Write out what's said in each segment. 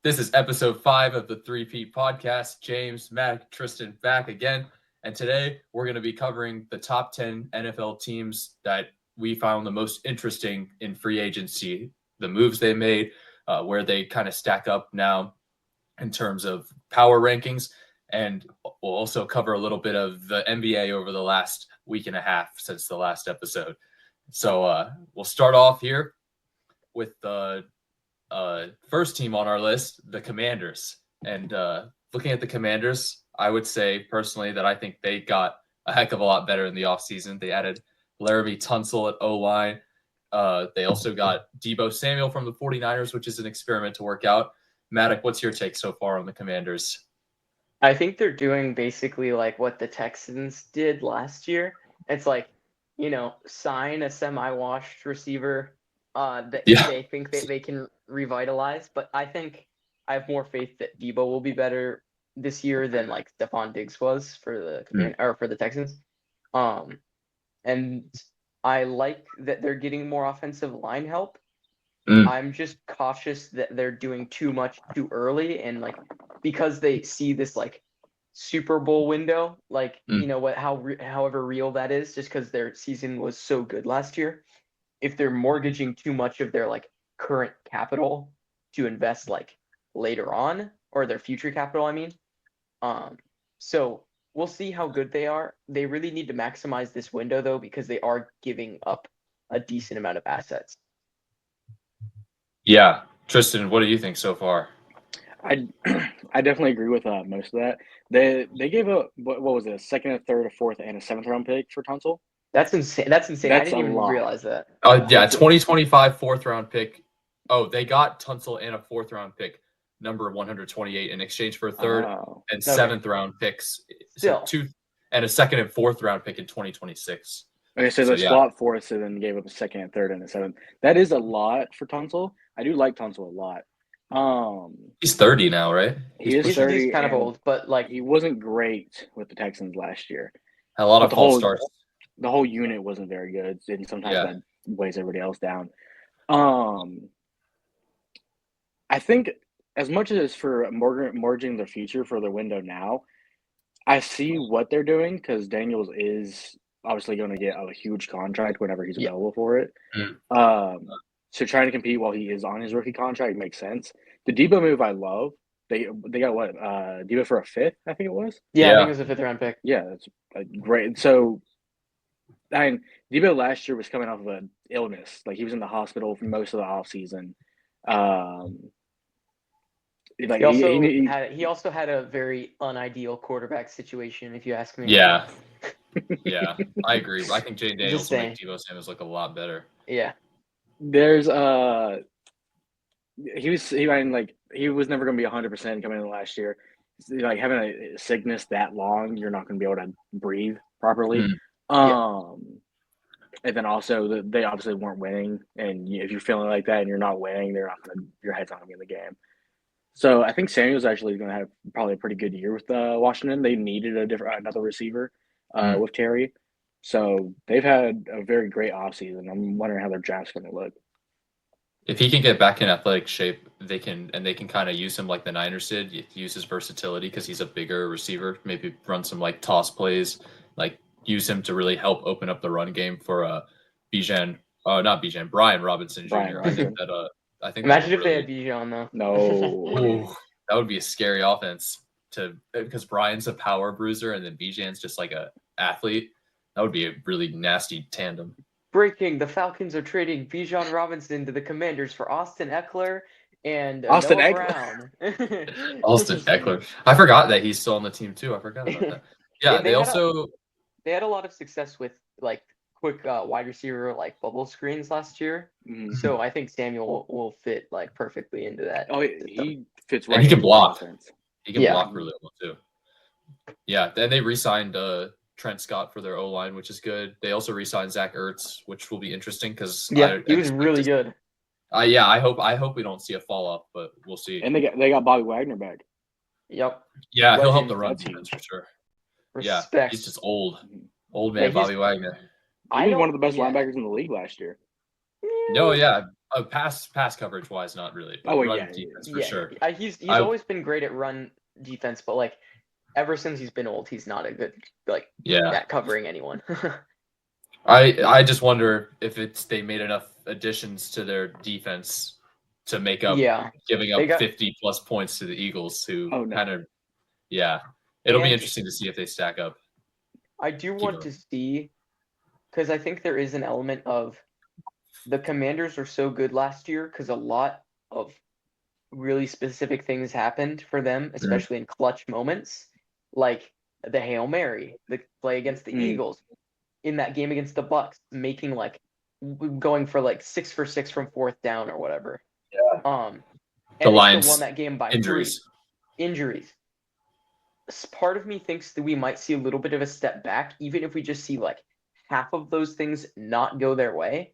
This is episode 5 of the Peat podcast. James, Maddoc, Tristan back again. And today we're going to be covering the top 10 NFL teams that we found the most interesting in free agency, the moves they made, where they kind of stack up now in terms of power rankings. And we'll also cover a little bit of the NBA over the last week and a half since the last episode. So we'll start off here with the first team on our list, the Commanders. And looking at the Commanders, I would say personally that I think they got a heck of a lot better in the offseason. They added Laramie Tunsil at O-line. They also got Deebo Samuel from the 49ers, which is an experiment to work out. Maddoc, what's your take so far on the Commanders? I think they're doing basically like what the Texans did last year. It's like, sign a semi-washed receiver that they think that they can revitalize. But I think I have more faith that Deebo will be better this year than like Stephon Diggs was for the Texans. And I like that they're getting more offensive line help. I'm just cautious that they're doing too much too early, and like because they see this like Super Bowl window, like however real that is, just because their season was so good last year. If they're mortgaging too much of their like current capital to invest like later on, or their future capital, I mean. So we'll see how good they are. They really need to maximize this window though, because they are giving up a decent amount of assets. Yeah. Tristan, what do you think so far? I definitely agree with most of that. They gave up what was it, a second, a third, a fourth, and a seventh round pick for Tunsil. That's insane. That's insane. I didn't even realize that. 2025 fourth round pick. Oh, they got Tunsil and a fourth round pick, number 128, in exchange for a third and seventh round picks. Still. So and a second and fourth round pick in 2026. Okay, so they swapped fourths and then gave up a second, and third, and a seventh. That is a lot for Tunsil. I do like Tunsil a lot. He's 30 now, right? He's 30. He's kind of old, but like he wasn't great with the Texans last year. A lot of false starts. The whole unit wasn't very good, and sometimes that weighs everybody else down. I think as much as it's for merging their future for their window now, I see what they're doing because Daniels is obviously going to get a huge contract whenever he's available for it. So trying to compete while he is on his rookie contract makes sense. The Deebo move I love. They got what Deebo for a fifth, I think it was. Yeah, I think it was a fifth round pick. Yeah, that's great. So, Deebo last year was coming off of an illness. Like he was in the hospital for most of the offseason. He also had a very unideal quarterback situation, if you ask me. Yeah. Yeah, I agree. I think Jay Daniels will make Deebo Samuels look a lot better. Yeah. There's he was never going to be 100% coming in last year. Like having a sickness that long, you're not going to be able to breathe properly. And then also they obviously weren't winning, and if you're feeling like that and you're not winning, your head's not going to be in the game. So I think Samuel's actually going to have probably a pretty good year with Washington. They needed another receiver with Terry. So they've had a very great offseason. I'm wondering how their draft's going to look. If he can get back in athletic shape, they can kind of use him like the Niners did, use his versatility because he's a bigger receiver, maybe run some like toss plays, like use him to really help open up the run game for Brian Robinson Jr. I think imagine if they had Bijan though. No. That would be a scary offense because Brian's a power bruiser and then Bijan's just like a athlete. That would be a really nasty tandem. Breaking: the Falcons are trading Bijan Robinson to the Commanders for Austin Eckler and Austin Noah Eckler. Brown. Austin Eckler. I forgot that he's still on the team too. I forgot about that. Yeah, they had a lot of success with like quick wide receiver like bubble screens last year. Mm-hmm. So I think Samuel will fit like perfectly into that. Oh, he fits right. And he can block. Offense. He can block really well too. Yeah, then they re-signed Trent Scott for their O-line, which is good. They also re-signed Zach Ertz, which will be interesting because he was really good. I hope we don't see a fall off, but we'll see. And they got Bobby Wagner back. Yep. Yeah, he'll help the run defense for sure. Respect. Yeah, he's just old man Bobby Wagner. He was one of the best linebackers in the league last year. No, yeah, Pass coverage wise, not really, but Oh, run yeah, defense for Yeah, sure. he's I- always been great at run defense, but like ever since he's been old, he's not a good Yeah, at covering anyone. I just wonder if they made enough additions to their defense to make up Yeah, giving they up got 50 plus points to the Eagles, who Oh, no. kind of it'll be And- interesting to see if they stack up. I do Keep want going. to see because I think there is an element of the Commanders are so good last year because a lot of really specific things happened for them, especially in clutch moments, like the Hail Mary, the play against the Eagles, in that game against the Bucks, making going for 6 for 6 from fourth down or whatever. Yeah. And The they Lions still won that game by injuries. 3 injuries. Part of me thinks that we might see a little bit of a step back, even if we just see half of those things not go their way.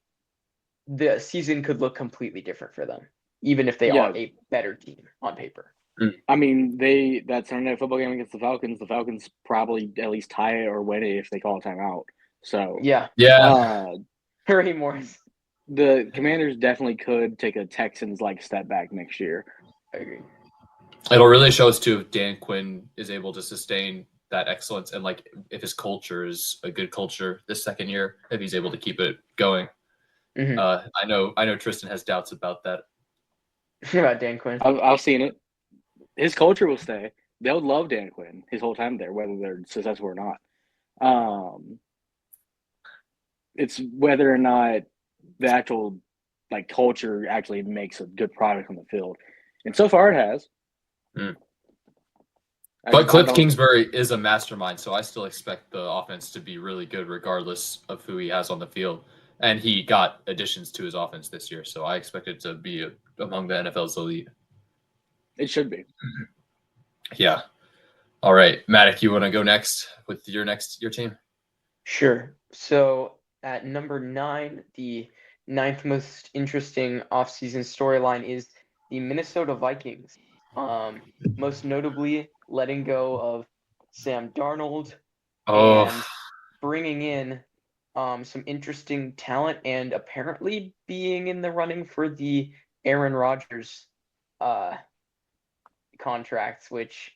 The season could look completely different for them, even if they are a better team on paper. I mean, that Sunday Night Football game against the Falcons probably at least tie it or win it if they call a timeout. So Yeah, Harry Morris. The Commanders definitely could take a Texans-like step back next year. I agree. It'll really show us too if Dan Quinn is able to sustain that excellence and if his culture is a good culture this second year, if he's able to keep it going. Mm-hmm. I know Tristan has doubts about that. About Dan Quinn. I've seen it. His culture will stay. They'll love Dan Quinn his whole time there, whether they're successful or not. It's whether or not the actual culture actually makes a good product on the field, and so far it has. But Cliff Kingsbury is a mastermind, so I still expect the offense to be really good regardless of who he has on the field. And he got additions to his offense this year, so I expect it to be among the NFL's elite. It should be. Yeah. All right, Maddoc, you want to go next with your team? Sure. So at number 9, the 9th most interesting offseason storyline is the Minnesota Vikings. Most notably, letting go of Sam Darnold and bringing in some interesting talent and apparently being in the running for the Aaron Rodgers contracts, which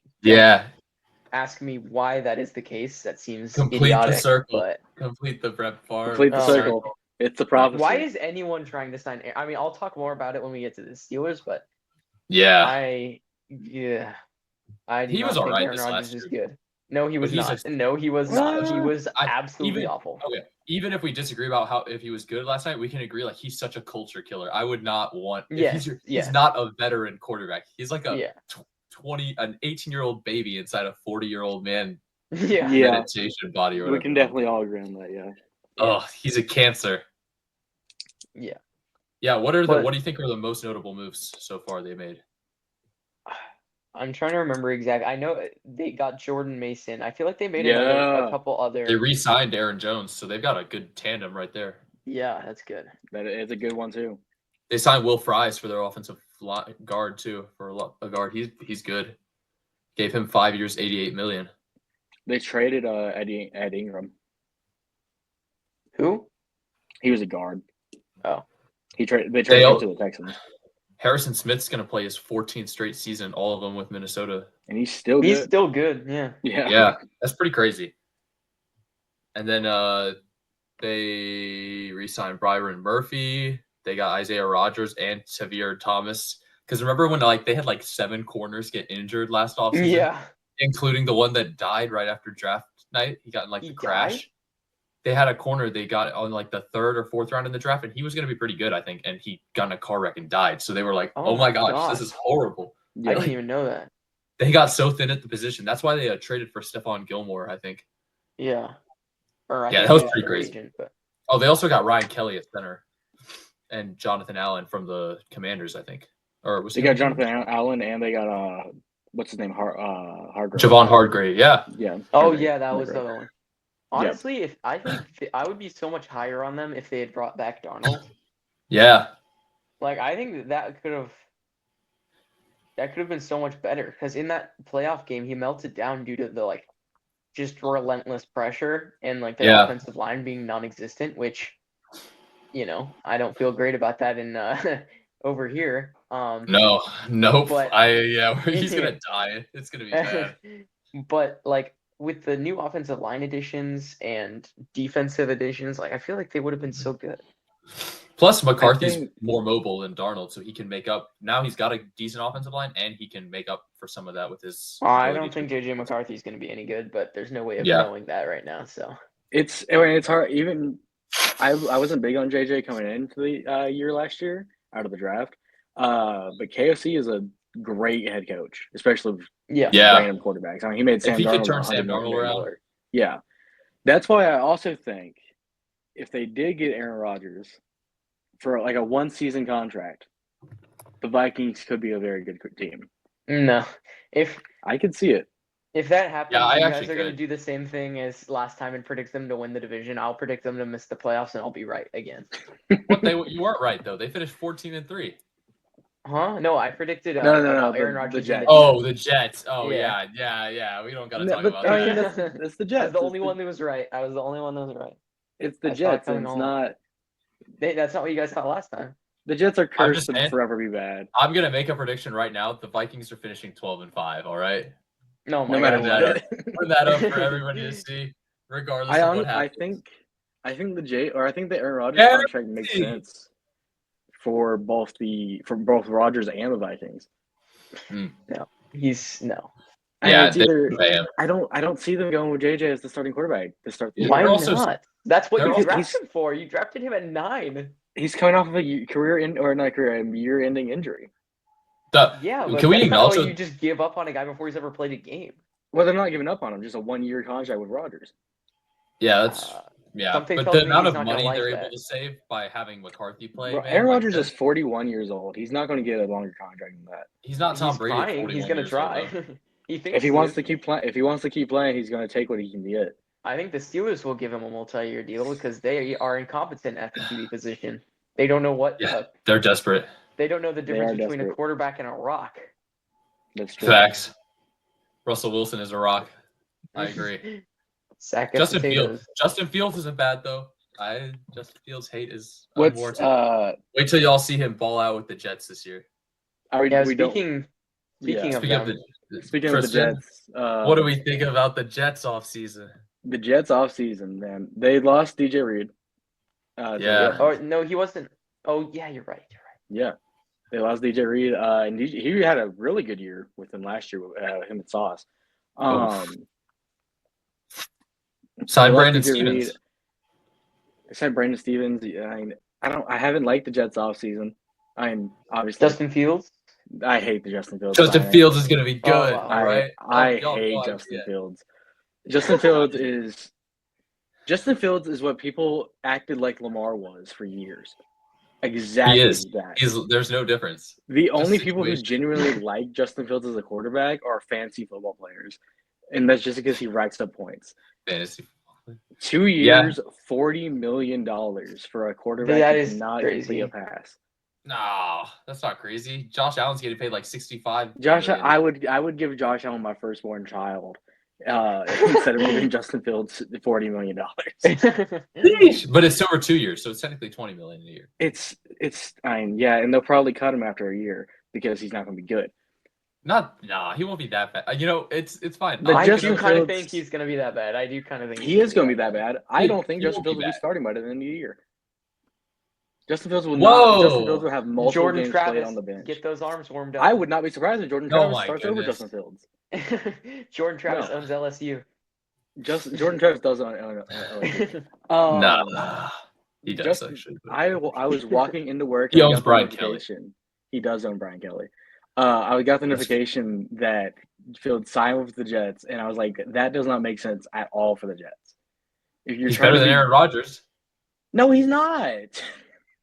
ask me why that is the case. That seems idiotic. The circle. But complete the Brett Favre. Complete the circle. It's the prophecy. Why is anyone trying to sign? I mean, I'll talk more about it when we get to the Steelers, but he was all right. Aaron Rodgers is good. No, he was not. No, he was not. He was absolutely awful. Okay, even if we disagree about if he was good last night, we can agree he's such a culture killer. I would not want. He's not a veteran quarterback. He's like an 18-year-old baby inside a 40-year-old man. Meditation body. Or whatever. We can definitely all agree on that. Yeah. Oh, he's a cancer. Yeah. Yeah. What do you think are the most notable moves so far they made? I'm trying to remember exactly. I know they got Jordan Mason. I feel like they made a couple other. They re-signed Aaron Jones, so they've got a good tandem right there. Yeah, that's good. That is a good one too. They signed Will Fries for their offensive guard too. For a guard, he's good. Gave him 5 years, $88 million. They traded Ed Ingram. Who? He was a guard. Oh. They traded him to the Texans. Harrison Smith's going to play his 14th straight season, all of them with Minnesota. And he's still good, yeah. Yeah, that's pretty crazy. And then they re-signed Byron Murphy. They got Isaiah Rodgers and Tavierre Thomas. Because remember when they had 7 corners get injured last offseason? Yeah. Including the one that died right after draft night. He got in the crash. Died? They had a corner they got on the 3rd or 4th round in the draft, and he was going to be pretty good, I think. And he got in a car wreck and died. So they were like, "Oh my gosh, this is horrible." I didn't even know that. They got so thin at the position. That's why they traded for Stephon Gilmore, I think. Yeah. That was pretty crazy. They also got Ryan Kelly at center, and Jonathan Allen from the Commanders, I think. Or was they got Jonathan Allen, and they got what's his name, Hargrave. Javon Hargrave, yeah. Oh yeah, that was the other one. Honestly, if I think I would be so much higher on them if they had brought back Darnold. Yeah. I think that could have been so much better because in that playoff game he melted down due to the just relentless pressure and the offensive line being non-existent, which I don't feel great about that in over here. No, nope. But He's gonna die. It's gonna be bad. but like with the new offensive line additions and defensive additions, like I feel like they would have been so good. Plus, McCarthy's think- more mobile than Darnold, so he can make up. Now he's got a decent offensive line, and he can make up for some of that with his. I ability don't think to- JJ McCarthy is going to be any good, but there's no way of Yeah. knowing that right now. So it's hard. Even I wasn't big on JJ coming into the year last year out of the draft. But KOC is a great head coach, especially with yeah. random quarterbacks. I mean, he made Sam he could Darnold turn $100 Sam million Darnold around. dollar. Yeah, that's why I also think if they did get Aaron Rodgers for like a 1-season contract, the Vikings could be a very good team. No, if I could see it. that happens, Yeah, I you guys actually are going to could. do the same thing as last time and predict them to win the division. I'll predict them to miss the playoffs, and I'll be right again. You weren't right though. They finished 14-3. Huh? No, I predicted No, Aaron the Rodgers. Jets. Oh, the Jets. Oh Yeah. yeah. We don't gotta No, talk but about I mean, that. that's the I Jets. was the only one that was right. I was the only one that was right. It's the I saw it Jets, and coming it's all- not. That's not what you guys thought last time. The Jets are I'm cursed just to saying- forever be bad. I'm gonna make a prediction right now. The Vikings are finishing 12-5. All right. No, No matter God. what. Put that up for everybody to see, regardless of what I happens. think the Aaron Rodgers Aaron contract makes Rodgers. sense for both Rodgers and the Vikings. he's no. Yeah, it's either man. I don't see them going with JJ as the starting quarterback to start the year. Why They're also- not? That's what they're you also- drafted him for. You drafted him at 9. He's coming off of a year-ending injury. Yeah, but Can we that's not acknowledge why that- you just give up on a guy before he's ever played a game. Well, they're not giving up on him. Just a 1-year contract with Rodgers. Yeah, that's Uh, yeah. something But tells the me amount he's of not gonna money like they're that. able to save by having McCarthy play, man, Aaron like, Rodgers is 41 years old. He's not going to get a longer contract than that. he's not Tom He's Brady. at trying. 41 He's gonna years old, try. though. He thinks If he wants to keep playing, he's going to take what he can get. I think the Steelers will give him a multi-year deal because they are incompetent at the QB position. They don't know what. Yeah. They're desperate. They don't know the They difference are between a desperate. quarterback and a rock. That's true. Facts. Russell Wilson is a rock. I agree. Sack of Justin potatoes. Fields. Justin Fields isn't bad though. Justin Fields' hate is What's unwarranted. Wait till y'all see him ball out with the Jets this year. are we, Yeah, we don't speaking yeah. of Speaking of them, Speaking of the Tristan, Jets, what do we think about the Jets offseason? the Jets offseason, man, they lost DJ Reed. Yeah. oh no, he wasn't. Oh yeah, you're right. Yeah, they lost DJ Reed, and he had a really good year with them last year. Him and Sauce. Signed they lost Brandon DJ Reed. Stevens. They signed Brandon Stevens. I haven't liked the Jets offseason. Obviously Justin Fields. I hate the Justin Fields. Justin signing. Fields is going to be good. Oh, wow. All right. I Y'all hate know Justin idea. Fields. Justin Fields is what people acted like Lamar was for years. Exactly He is. that. There's no difference. The only people who situation. genuinely like Justin Fields as a quarterback are fancy football players. And that's just because he racks up points. Fantasy. 2 years, $40 million for a quarterback That who is cannot crazy. complete a pass. No, that's not crazy. Josh Allen's getting paid like 65. Josh, million. I would give Josh Allen my firstborn child instead of giving Justin Fields $40 million. Sheesh. But it's still over 2 years, so it's technically 20 million a year. Yeah, and they'll probably cut him after a year because he's not going to be good. He won't be that bad. It's fine. But I Justin do kind of Fields- think he's going to be that bad. I do kind of think He is going to be that bad. I don't think he Justin won't be Fields will be bad. starting by the end of the year. Justin Fields will Whoa. not. Justin Fields will have multiple Jordan games played Travis, on the bench. get those arms warmed up. I would not be surprised if Jordan Oh Travis my starts over goodness. Justin Fields. Jordan Travis No. owns LSU. Jordan Travis does on LSU. Nah, he does Justin- actually. I was walking into work. He and I owns got the Brian Kelly. notification. He does own Brian Kelly. I got the notification that Fields signed with the Jets, and I was like, that does not make sense at all for the Jets. If you're He's trying better to than be- Aaron Rodgers. No, he's not.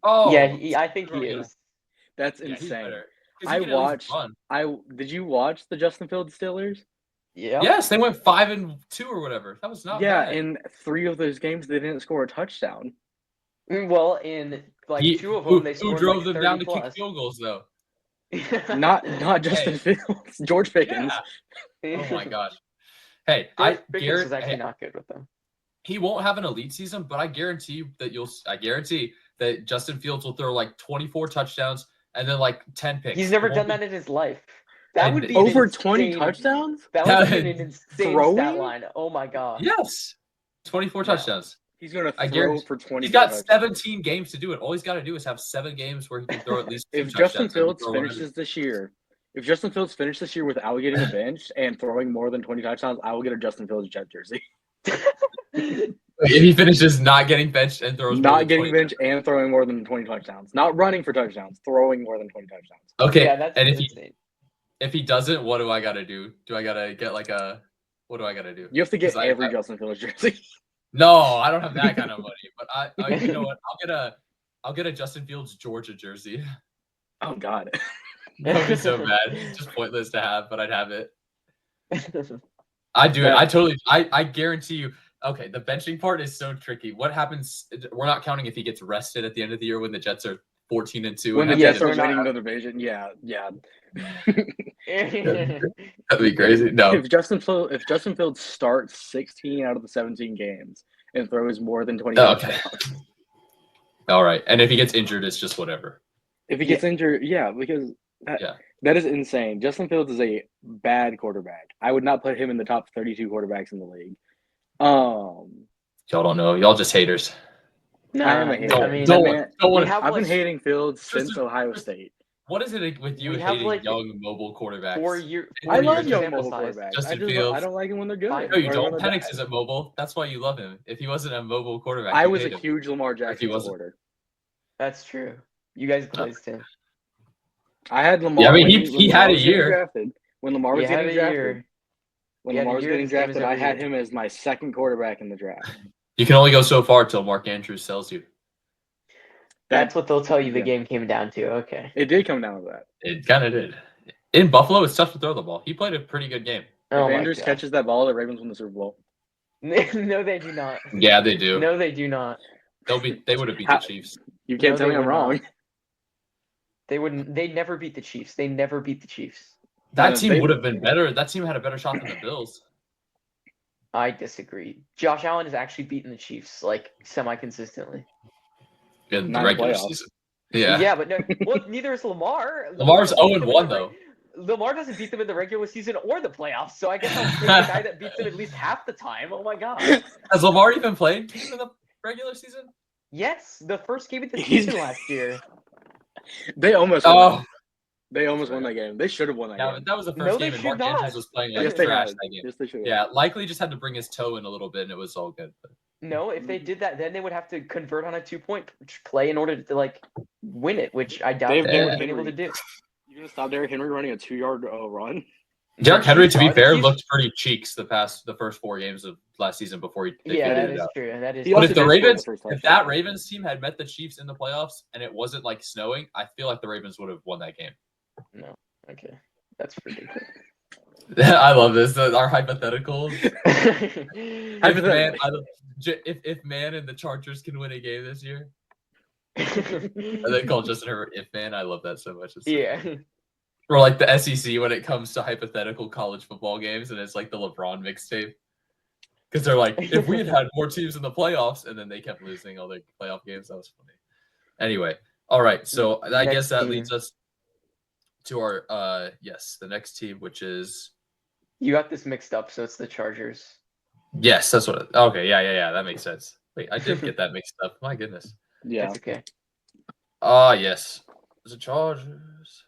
Oh, Yeah, I think he Yeah. is. That's yeah, he's insane. better. 'Cause he I can at least watched. run. Did you watch the Justin Fields Steelers? Yeah. Yes, they went 5-2 or whatever. That was not Yeah, bad. in 3 of those games, they didn't score a touchdown. Well, in like He- 2 of who, them, they who scored drove like them 30 down to kick plus. field goals though? Not Justin Fields, George Pickens. Yeah. Oh my gosh. Hey, Pickens Garrett, was actually not good with them. he won't have an elite season, but I guarantee you that I guarantee that Justin Fields will throw like 24 touchdowns and then like 10 picks. He's never done that in his life. That And would be Over an 20 insane, touchdowns? That would be an insane Throwing? stat line. Oh my god. Yes. 24 touchdowns. He's going to I throw guarantee- for 20 He's got touchdowns. 17 games to do it. All he's got to do is have 7 games where he can throw at least 2 If Justin touchdowns. and Fields throw whatever. finishes this year, without getting a bench and throwing more than 20 touchdowns, I will get a Justin Fields Jet jersey. If he finishes not getting benched and throws more Not than getting 20 benched and throwing more than 20 touchdowns. Not running for touchdowns, throwing more than 20 touchdowns. Okay, Yeah, that's and insane. if he doesn't, what do I got to do? Do I got to get like a what do I got to do? You have to get 'Cause every Justin Fields jersey. No, I don't have that kind of money, but I you know what? I'll get a Justin Fields Georgia jersey. Oh, God. That would be so bad. It's just pointless to have, but I'd have it. I do it. I guarantee you. Okay, the benching part is so tricky. What happens? We're not counting if he gets rested at the end of the year when the Jets are 14-2. When the and Jets have are to- winning the division, yeah. That'd be crazy. No, If Justin Fields starts 16 out of the 17 games and throws more than 20 okay. touchdowns, All right. And if he gets injured, it's just whatever. if he gets injured, because that is insane. Justin Fields is a bad quarterback. I would not put him in the top 32 quarterbacks in the league. Y'all don't know. Y'all just haters. I am a hater. Don't, I mean, don't, man, don't we want have I've been like hating Fields Just- since Ohio State. What is it with you We have, hating like, young mobile quarterbacks? 4 year. I 4 love years young sample mobile size. quarterbacks. Justin I Fields. don't like him when they're good. No, you or don't. when they're Penix bad. isn't mobile. That's why you love him. If he wasn't a mobile quarterback, I you'd was a hate him. huge Lamar Jackson wasn't. supporter. That's true. You guys glazed him. I had Lamar. Yeah, I mean, when he Lamar had a was getting year. drafted. When Lamar was You had getting a drafted. year. When He had a Lamar was year getting the same as drafted, I every had year. him as my second quarterback in the draft. You can only go so far till Mark Andrews sells you. That's what they'll tell you the yeah. game came down to. Okay. It did come down to that. It kind of did. In Buffalo, it's tough to throw the ball. He played a pretty good game. Oh If my Andrews God. catches that ball, the Ravens win the Super Bowl. No, they do not. Yeah, they do. No, they do not. They would have beat How- the Chiefs. You can't No, tell they me I'm would wrong. not. They wouldn't. They never beat the Chiefs. They never beat the Chiefs. That No, team they- would have been better. That team had a better shot than the Bills. I disagree. Josh Allen has actually beaten the Chiefs like semi-consistently. In the Not in regular playoffs. season. Yeah. But no. Well, neither is Lamar. Lamar's doesn't beat 0-1 them in the though. Lamar doesn't beat them in the regular season or the playoffs. So I guess I'll take the guy that beats them at least half the time. Oh my God. Has Lamar even played games in the regular season? Yes, the first game of the He's- season last year. They almost won. Oh, They almost won that game. They should have won that yeah, game. that was the No, first they game, and should Mark not. Andrews was playing like Yes, they trash had. that game. Yes, they should have. Yeah, likely just had to bring his toe in a little bit, and it was all good. No, if they did that, then they would have to convert on a 2-point play in order to like win it, which I doubt They've they been would have been able to Henry. do. You're gonna stop Derrick Henry running a 2-yard run? Derrick Henry, to be The fair, Chiefs- looked pretty cheeks the first 4 games of last season before they Yeah, figured that it is out. true. That is. He But also if the did score the Ravens, first if touchdown. that Ravens team had met the Chiefs in the playoffs and it wasn't like snowing, I feel like the Ravens would have won that game. No, okay, that's ridiculous. I love this. Our hypotheticals. Hypothetically. If Man and the Chargers can win a game this year, and they call Justin Herbert if Man. I love that so much. It's so Yeah. funny. Or like the SEC when it comes to hypothetical college football games, and it's like the LeBron mixtape. Because they're like, if we had had more teams in the playoffs, and then they kept losing all their playoff games, that was funny. Anyway, all right. So I Next guess that team. leads us to our the next team, which is You got this mixed up, so it's the Chargers. yes, that's what. Okay, yeah, that makes sense. Wait, I did get that mixed up. My goodness. Yeah. That's okay. Yes, the Chargers.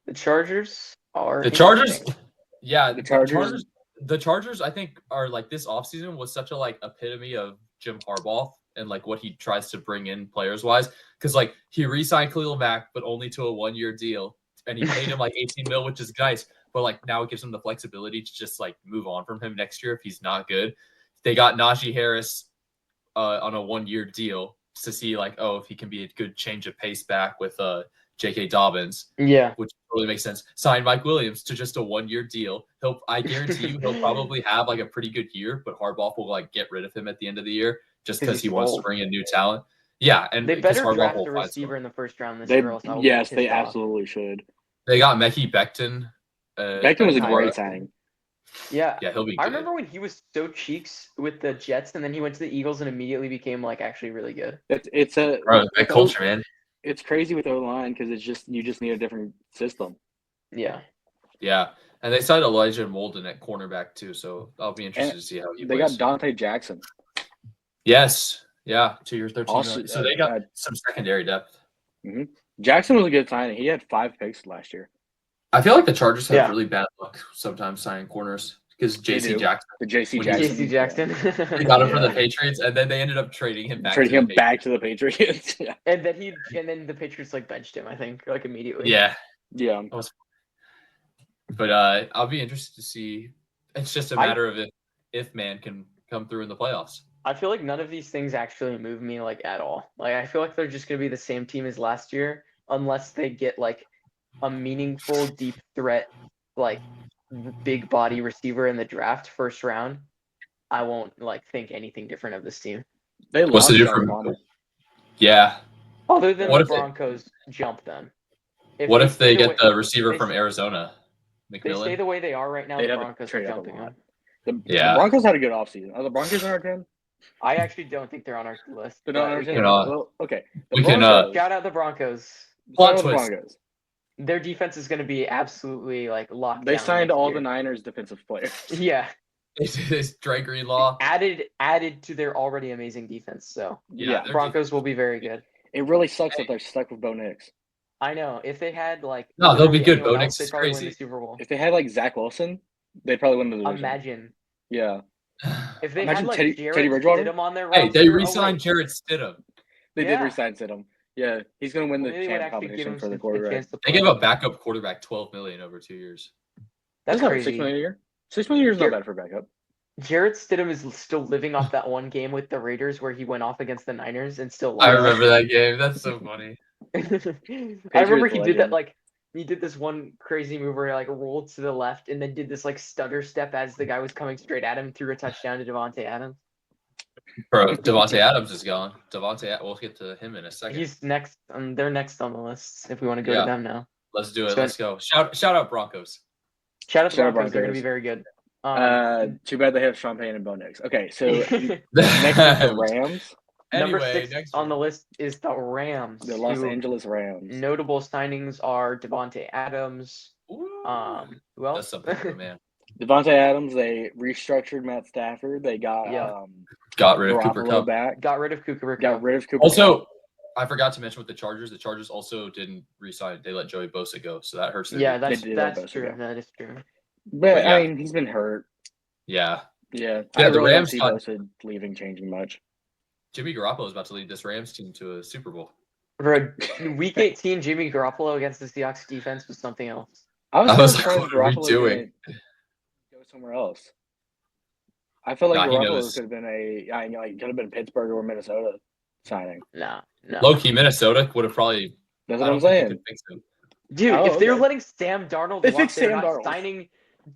The Chargers are The Chargers, interesting. yeah, The Chargers- The Chargers, I think, are like this offseason was such a like epitome of Jim Harbaugh and like what he tries to bring in players wise. Because like he re-signed Khalil Mack, but only to a 1-year deal, and he paid him like 18 mil, which is nice. But like now it gives him the flexibility to just like move on from him next year if he's not good. They got Najee Harris on a 1-year deal to see like if he can be a good change of pace back with J.K. Dobbins. Yeah. Which totally makes sense. Sign Mike Williams to just a 1-year deal. I guarantee you he'll probably have like a pretty good year, but Harbaugh will like get rid of him at the end of the year just 'Cause because he he's wants to old. bring in new talent. Yeah, and They because better Harbaugh draft will a find receiver someone. in the first round this They, year, or else I will they be pissed off. absolutely should. They got Mekhi Becton. Becton was a High great risk. signing. Yeah. Yeah, he'll be good. I remember when he was so cheeks with the Jets, and then he went to the Eagles and immediately became like actually really good. It's a Bro, that culture, man. It's crazy with O-line because you just need a different system. Yeah. Yeah, and they signed Elijah Molden at cornerback too, so I'll be interested to see how he They plays. got Dante Jackson. Yes, yeah, 2 years, 13 Also, million. So they got some secondary depth. Mm-hmm. Jackson was a good signing. He had 5 picks last year. I feel like the Chargers have really bad luck sometimes signing corners because J.C. Jackson. The J.C. Jackson. J.C. Jackson. They got him from the Patriots, and then they ended up trading him back. Back to the Patriots. Yeah. And then the Patriots like benched him, I think, like immediately. Yeah. Yeah. But I'll be interested to see. It's just a matter of if man can come through in the playoffs. I feel like none of these things actually move me like at all. Like I feel like they're just gonna be the same team as last year, unless they get like a meaningful deep threat, like big body receiver in the draft first round. I won't like think anything different of this team. They What's the difference? Yeah. Other than the Broncos jump them. What if they get the receiver from Arizona? McMillan? They stay the way they are right now. The Broncos are jumping them. The Broncos had a good offseason. Are the Broncos on our 10? I actually don't think they're on our list. They're not on our 10. Well, okay. We can shout out the Broncos. Broncos. Their defense is going to be absolutely like locked. They signed all the Niners defensive players. Yeah. It's Dre Greenlaw added to their already amazing defense. So yeah, Broncos will be very good. It really sucks that they're stuck with Bo Nix. I know. If they had like they'll be good. Bo Nix is crazy. Win the Super Bowl. If they had like Zach Wilson, they'd probably win the division. Imagine. Yeah. If they had like Teddy Bridgewater on their roster, they re-signed Jarrett Stidham. They did re-sign Stidham. Yeah, he's going to win the champ competition for the quarterback. They gave a backup quarterback $12 million over 2 years. That's crazy. $6 million a year. $6 million a year is not bad for a backup. Jarrett Stidham is still living off that one game with the Raiders where he went off against the Niners and still lost. I remember that game. That's so funny. I remember he did that like he did this one crazy move where he like rolled to the left and then did this like stutter step as the guy was coming straight at him, threw a touchdown to Devontae Adams. Bro, Devontae Adams is gone. We'll get to him in a second. He's next. They're next on the list if we want to go to them now. Let's do it. Let's go. Shout out Broncos. Shout out the Broncos. They're going to be very good. Too bad they have Sean Payne and Bo Nix. Okay, so next is the Rams. Number 6 on the list is the Rams. The Los Angeles Rams. Notable signings are Devontae Adams. Who else? That's something, man. Devontae Adams. They restructured Matt Stafford. They got rid of Cooper Kupp. Got rid of Cooper Kupp. Got rid of Cooper. Also, I forgot to mention with the Chargers. The Chargers also didn't re-sign. They let Joey Bosa go, so that hurts. That's true. That is true. But I mean, he's been hurt. Yeah. Yeah. The Rams see Bosa leaving changing much. Jimmy Garoppolo is about to lead this Rams team to a Super Bowl. Bro, Week 18, Jimmy Garoppolo against the Seahawks defense was something else. I was surprised Garoppolo didn't go somewhere else. I feel like Garoppolo could have been could have been Pittsburgh or Minnesota signing. No. Low key, Minnesota would have probably. That's what I'm saying. Dude, if they're letting Sam Darnold walk, they're not signing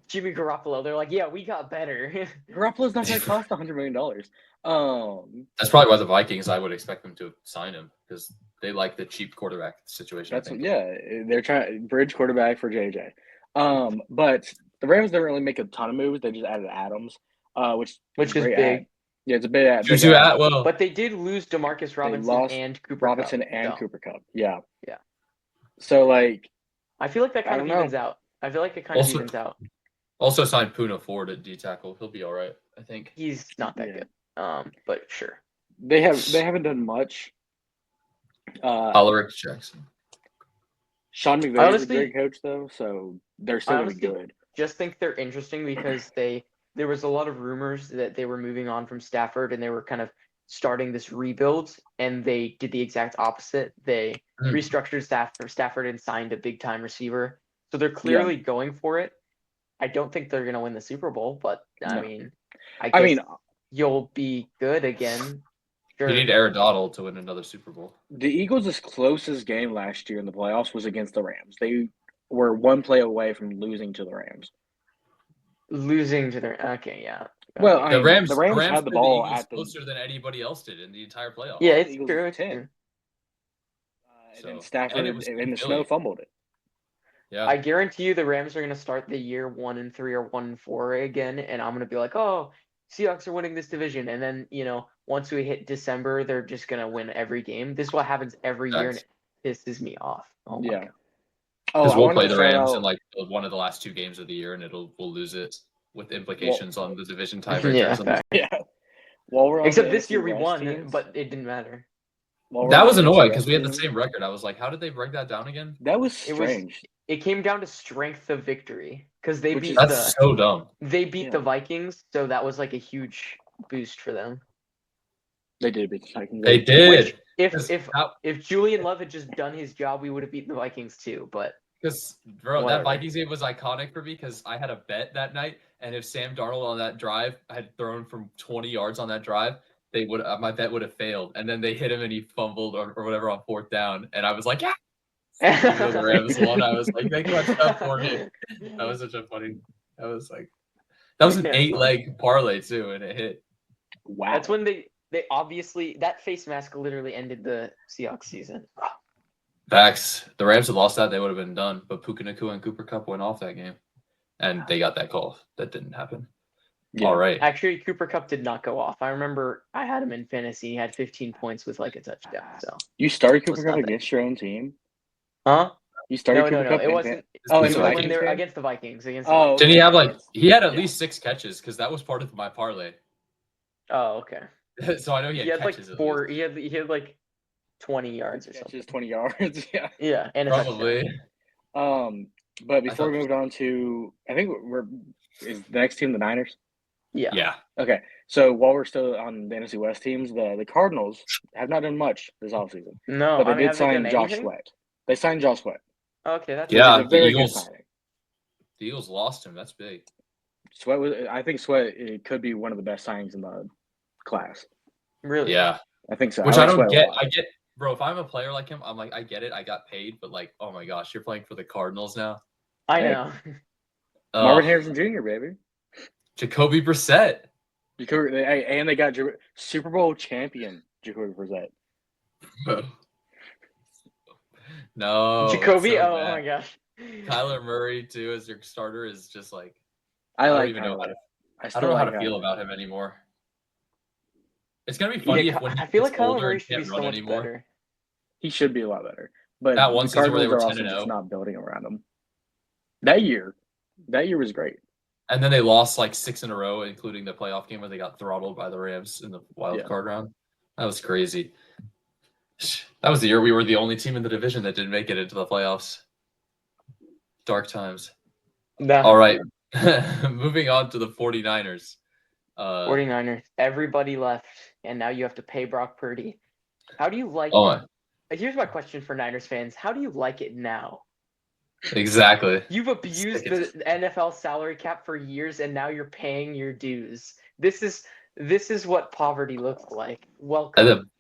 Jimmy Garoppolo. They're like, yeah, we got better. Garoppolo's not going to cost $100 million. That's probably why the Vikings, I would expect them to sign him because they like the cheap quarterback situation. They're trying to bridge quarterback for JJ. But the Rams didn't really make a ton of moves. They just added Adams, which is big. Yeah, it's a big ad. But they did lose DeMarcus Robinson and Cooper Kupp. Yeah. Yeah. So, like, I feel like that kind of evens out. I feel like it kind of evens out. Also signed Poona Ford at D tackle. He'll be all right, I think. He's not that good. But sure. They haven't done much. Alaric Jackson. Sean McVay is a great coach, though, so they're still going to be good. Just think they're interesting because there was a lot of rumors that they were moving on from Stafford and they were kind of starting this rebuild, and they did the exact opposite. They restructured Stafford and signed a big-time receiver. So they're clearly going for it. I don't think they're going to win the Super Bowl, but I mean, I guess you'll be good again. Sure. You need Aaron Donald to win another Super Bowl. The Eagles' closest game last year in the playoffs was against the Rams. They were one play away from losing to the Rams. Okay, yeah. Well, the Rams had the ball at closer than anybody else did in the entire playoffs. Yeah, it's true. And Stafford in the snow fumbled it. Yeah. I guarantee you the Rams are going to start the year 1-3 or 1-4 again, and I'm going to be like, oh, Seahawks are winning this division, and then once we hit December, they're just going to win every game. This is what happens every year, and it pisses me off. Oh my God. Because I we'll wanted play to the shout Rams out. in like one of the last 2 games of the year, and we'll lose it with implications on the division tiebreakers. Yeah, and fact. Yeah. While we're on Except the this NFC year we West won, teams, but it didn't matter. That was annoying because because we had the same record. I was like, how did they break that down again? That was strange. It came down to strength of victory because they beat That's so dumb. They beat the Vikings, so that was like a huge boost for them. They did beat the Vikings. They did. Which if Julian Love had just done his job, we would have beaten the Vikings too. But because bro, whatever. that Vikings game was iconic for me because I had a bet that night, and if Sam Darnold on that drive had thrown from 20 yards on that drive, my bet would have failed. And then they hit him and he fumbled or whatever on 4th down, and I was like, yeah. Even though the Rams won, I was like, they clutched up for me. That was such a funny. That was an 8-leg parlay too, and it hit. Wow. That's when they obviously that face mask literally ended the Seahawks season. Facts. The Rams had lost that, they would have been done. But Puka Nacua and Cooper Kupp went off that game, and they got that call. That didn't happen. Yeah. All right. Actually, Cooper Kupp did not go off. I remember I had him in fantasy. He had 15 points with like a touchdown. So you started Cooper Kupp against your own team? Huh? You started Cooper Kupp? It wasn't. When they were against the Vikings. Did he have he had at least 6 catches because that was part of my parlay. Oh, okay. So I know he had catches. Like 4. He had like 20 yards or something. 20 yards. Yeah. Yeah, and probably. But before we moved on to, I think is the next team the Niners? Yeah. Yeah. Okay. So while we're still on the NFC West teams, the Cardinals have not done much this offseason. No, but they did sign Josh Sweat. They signed Josh Sweat. Okay, that's a very good signing. The Eagles lost him. That's big. I think Sweat could be one of the best signings in the class. Really? Yeah. I think so. Which I don't get. I get, bro, if I'm a player like him, I'm like, I get it. I got paid, but like, oh my gosh, you're playing for the Cardinals now. I know. Marvin Harrison Jr., baby. Jacoby Brissett. And they got Super Bowl champion Jacoby Brissett. No. Jacoby? Oh my gosh. Kyler Murray, too, as your starter is just like. I don't know how to feel about him anymore. It's going to be funny when I feel like Kyler Murray should be so much better. He should be a lot better. But that one season where they were 10-0, just not building around him. That year was great. And then they lost like 6 in a row, including the playoff game where they got throttled by the Rams in the wild card round. That was crazy. That was the year we were the only team in the division that didn't make it into the playoffs. Dark times. No. All right. Moving on to the 49ers. 49ers. Everybody left, and now you have to pay Brock Purdy. How do you like it? Here's my question for Niners fans. How do you like it now? Exactly. You've abused the NFL salary cap for years, and now you're paying your dues. This is what poverty looks like. Welcome.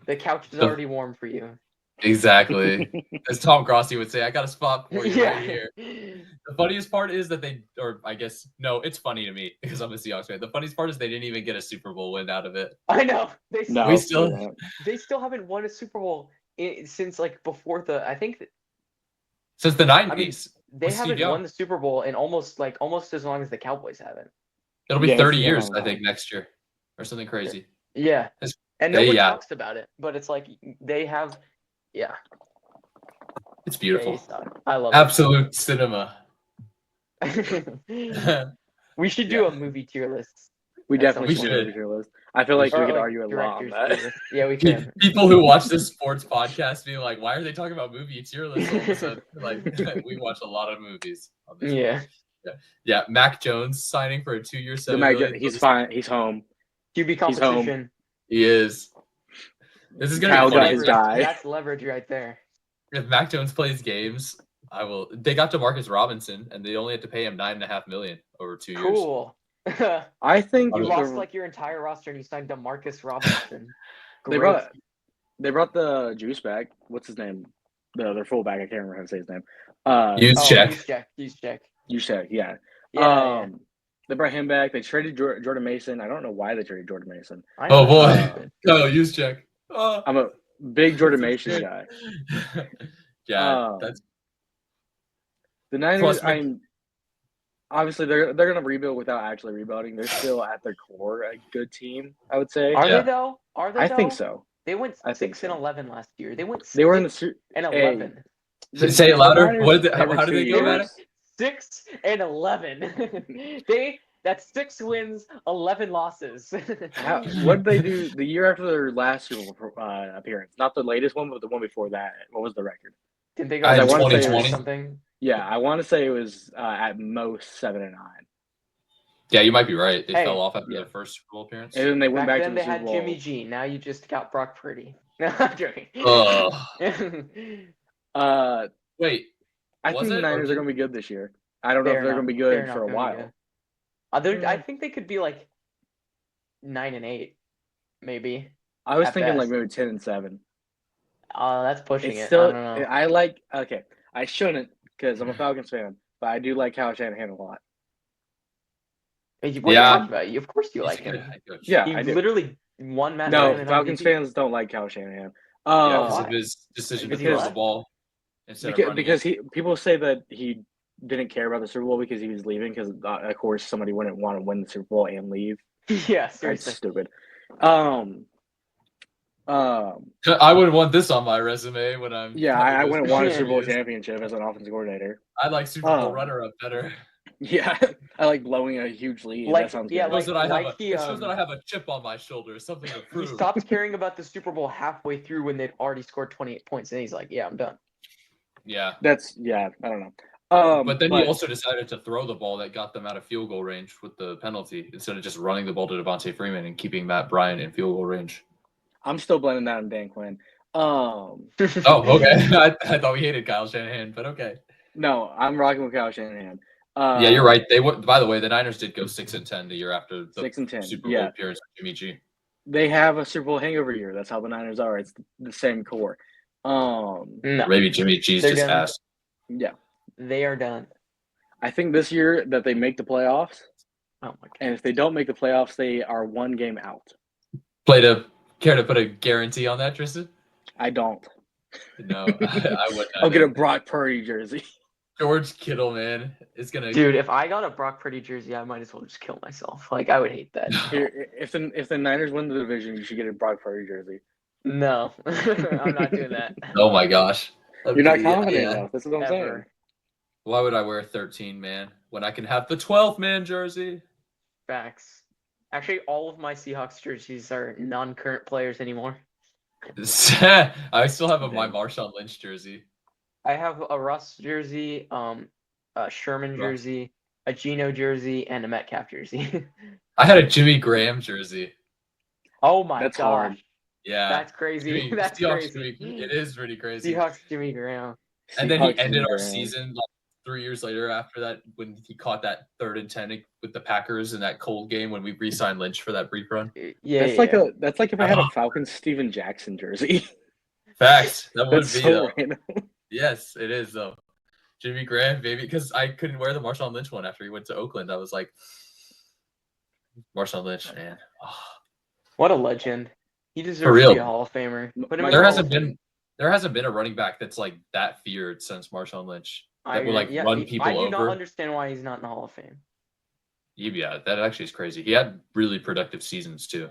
The couch is already warm for you. Exactly. As Tom Grossi would say, I got a spot for you right here. The funniest part is that it's funny to me because I'm a Seahawks fan. The funniest part is they didn't even get a Super Bowl win out of it. I know. They still haven't won a Super Bowl since like before since the 90s. I mean, they haven't won the Super Bowl in almost as long as the Cowboys haven't. It'll be 30 years, I think, next year or something crazy. Yeah. And no one talks about it, but it's like they have. Yeah. It's beautiful. I love absolute cinema. We should do a movie tier list. We definitely should do a movie tier list. I feel like we could argue a lot on that. Yeah, we can. People who watch this sports podcast being like, why are they talking about movie tier lists all of a sudden? Like, we watch a lot of movies on this podcast. Yeah. Mac Jones signing for a 2-year $7 million. He's fine. He's home. QB competition. He is. This is gonna be funny. That's leverage right there. If Mac Jones plays games, I will. They got DeMarcus Robinson, and they only had to pay him $9.5 million over 2 years. Cool. I think you lost like your entire roster, and you signed DeMarcus Robinson. They brought the juice back. What's his name? Their fullback. I can't remember how to say his name. Juszczyk. Yeah. They brought him back. They traded Jordan Mason. I don't know why they traded Jordan Mason. Oh boy. Juszczyk. I'm a big Jordan Mason guy. Yeah, that's. The Niners, Plus, obviously they're gonna rebuild without actually rebuilding. They're still at their core a good team, I would say. Are Yeah. they though? Are they I though? think so. They went I think 6-11 last year. They went They were in the 6-11. say it louder. Niners What did every how did 2 they go They about went it? 6-11. That's 6 wins, 11 losses. What did they do the year after their last Super Bowl appearance? Not the latest one, but the one before that. What was the record? Didn't they go I had 6 or 2020. something? Yeah, I want to say it was at most 7-9, Yeah, you might be right. They Hey, fell off after yeah. their first Super Bowl appearance. and then they went Back back then to they the Super had Bowl. Jimmy G. Now you just got Brock Purdy. No, I'm joking. Wait, I was think the it, or Niners are did- going to be good this year. I don't know if they're going to be they're good not for a gonna be while. good. I think they could be like 9-8, maybe. I was At thinking like best. maybe 10-7. That's pushing It's it. still. I don't know. I like. Okay, I shouldn't because I'm a Falcons fan, but I do like Kyle Shanahan a lot. What are you Yeah. talking about? Of course you He's like a good him. head coach. Yeah, He I do. literally won Matt No, Ryan an Falcons MVP. fans don't like Kyle Shanahan. Yeah, because Why? of his decision to Because he throw the left? ball instead of running because it. people say that he didn't care about the Super Bowl because he was leaving because of course somebody wouldn't want to win the Super Bowl and leave. Yeah, That's seriously. stupid. I wouldn't want this on my resume when I'm. Yeah, having I those wouldn't want a Super Bowl interviews. championship as an offensive coordinator. I like Super Bowl runner-up better. Yeah, I like blowing a huge lead. Like, that sounds yeah, good. It shows that I have like it shows that I have a chip on my shoulder, something to he prove. stopped caring about the Super Bowl halfway through when they'd already scored 28 points, and he's like, "Yeah, I'm done." Yeah, I don't know. but then he also decided to throw the ball that got them out of field goal range with the penalty instead of just running the ball to Devontae Freeman and keeping Matt Bryant in field goal range. I'm still blaming that on Dan Quinn. Oh, okay. I thought we hated Kyle Shanahan, but okay. No, I'm rocking with Kyle Shanahan. Yeah, you're right. They would. By the way, the Niners did go 6-10 the year after the 6-10. Super Bowl Yeah, appearance with Jimmy G. they have a Super Bowl hangover year. That's how the Niners are. It's the same core. No, Maybe Jimmy G's They're just done. ass. Yeah, they are done. I think this year that they make the playoffs, Oh my god! and if they don't make the playoffs, they are one game out. Care to put a guarantee on that, Tristan? I don't. No, I would not. I'll get a Brock Purdy jersey. George Kittle, man, is gonna. Dude, if I got a Brock Purdy jersey, I might as well just kill myself. Like, I would hate that. Here, if the Niners win the division, you should get a Brock Purdy jersey. No, I'm not doing that. Oh my gosh. You're not confident Yeah. enough. That's what I'm saying. Ever. Why would I wear 13 man when I can have the 12 man jersey? Facts. Actually, all of my Seahawks jerseys are non-current players anymore. I still have my Damn. Marshawn Lynch jersey. I have a Russ jersey, a Sherman jersey, a Geno jersey, and a Metcalf jersey. I had a Jimmy Graham jersey. Oh my That's gosh. hard. Yeah. That's crazy. That's Seahawks crazy. it is pretty crazy. Seahawks Jimmy Graham. And then he Seahawks ended Jimmy our Graham. season like 3 years later after that when he caught that 3rd and 10 with the Packers in that cold game when we re-signed Lynch for that brief run. Yeah, That's like if I had a Falcons Steven Jackson jersey. Facts. That would That's be so though. random. Yes, it is though. Jimmy Graham, baby, because I couldn't wear the Marshawn Lynch one after he went to Oakland. I was like, Marshawn Lynch, man. Oh. What a legend. He deserves For real. to be a Hall of Famer. Put him in There the There Hall hasn't of Fame. been a running back that's like that feared since Marshawn Lynch that will Yeah, run people I do not over. understand why he's not in the Hall of Fame. Yeah, that actually is crazy. He had really productive seasons too.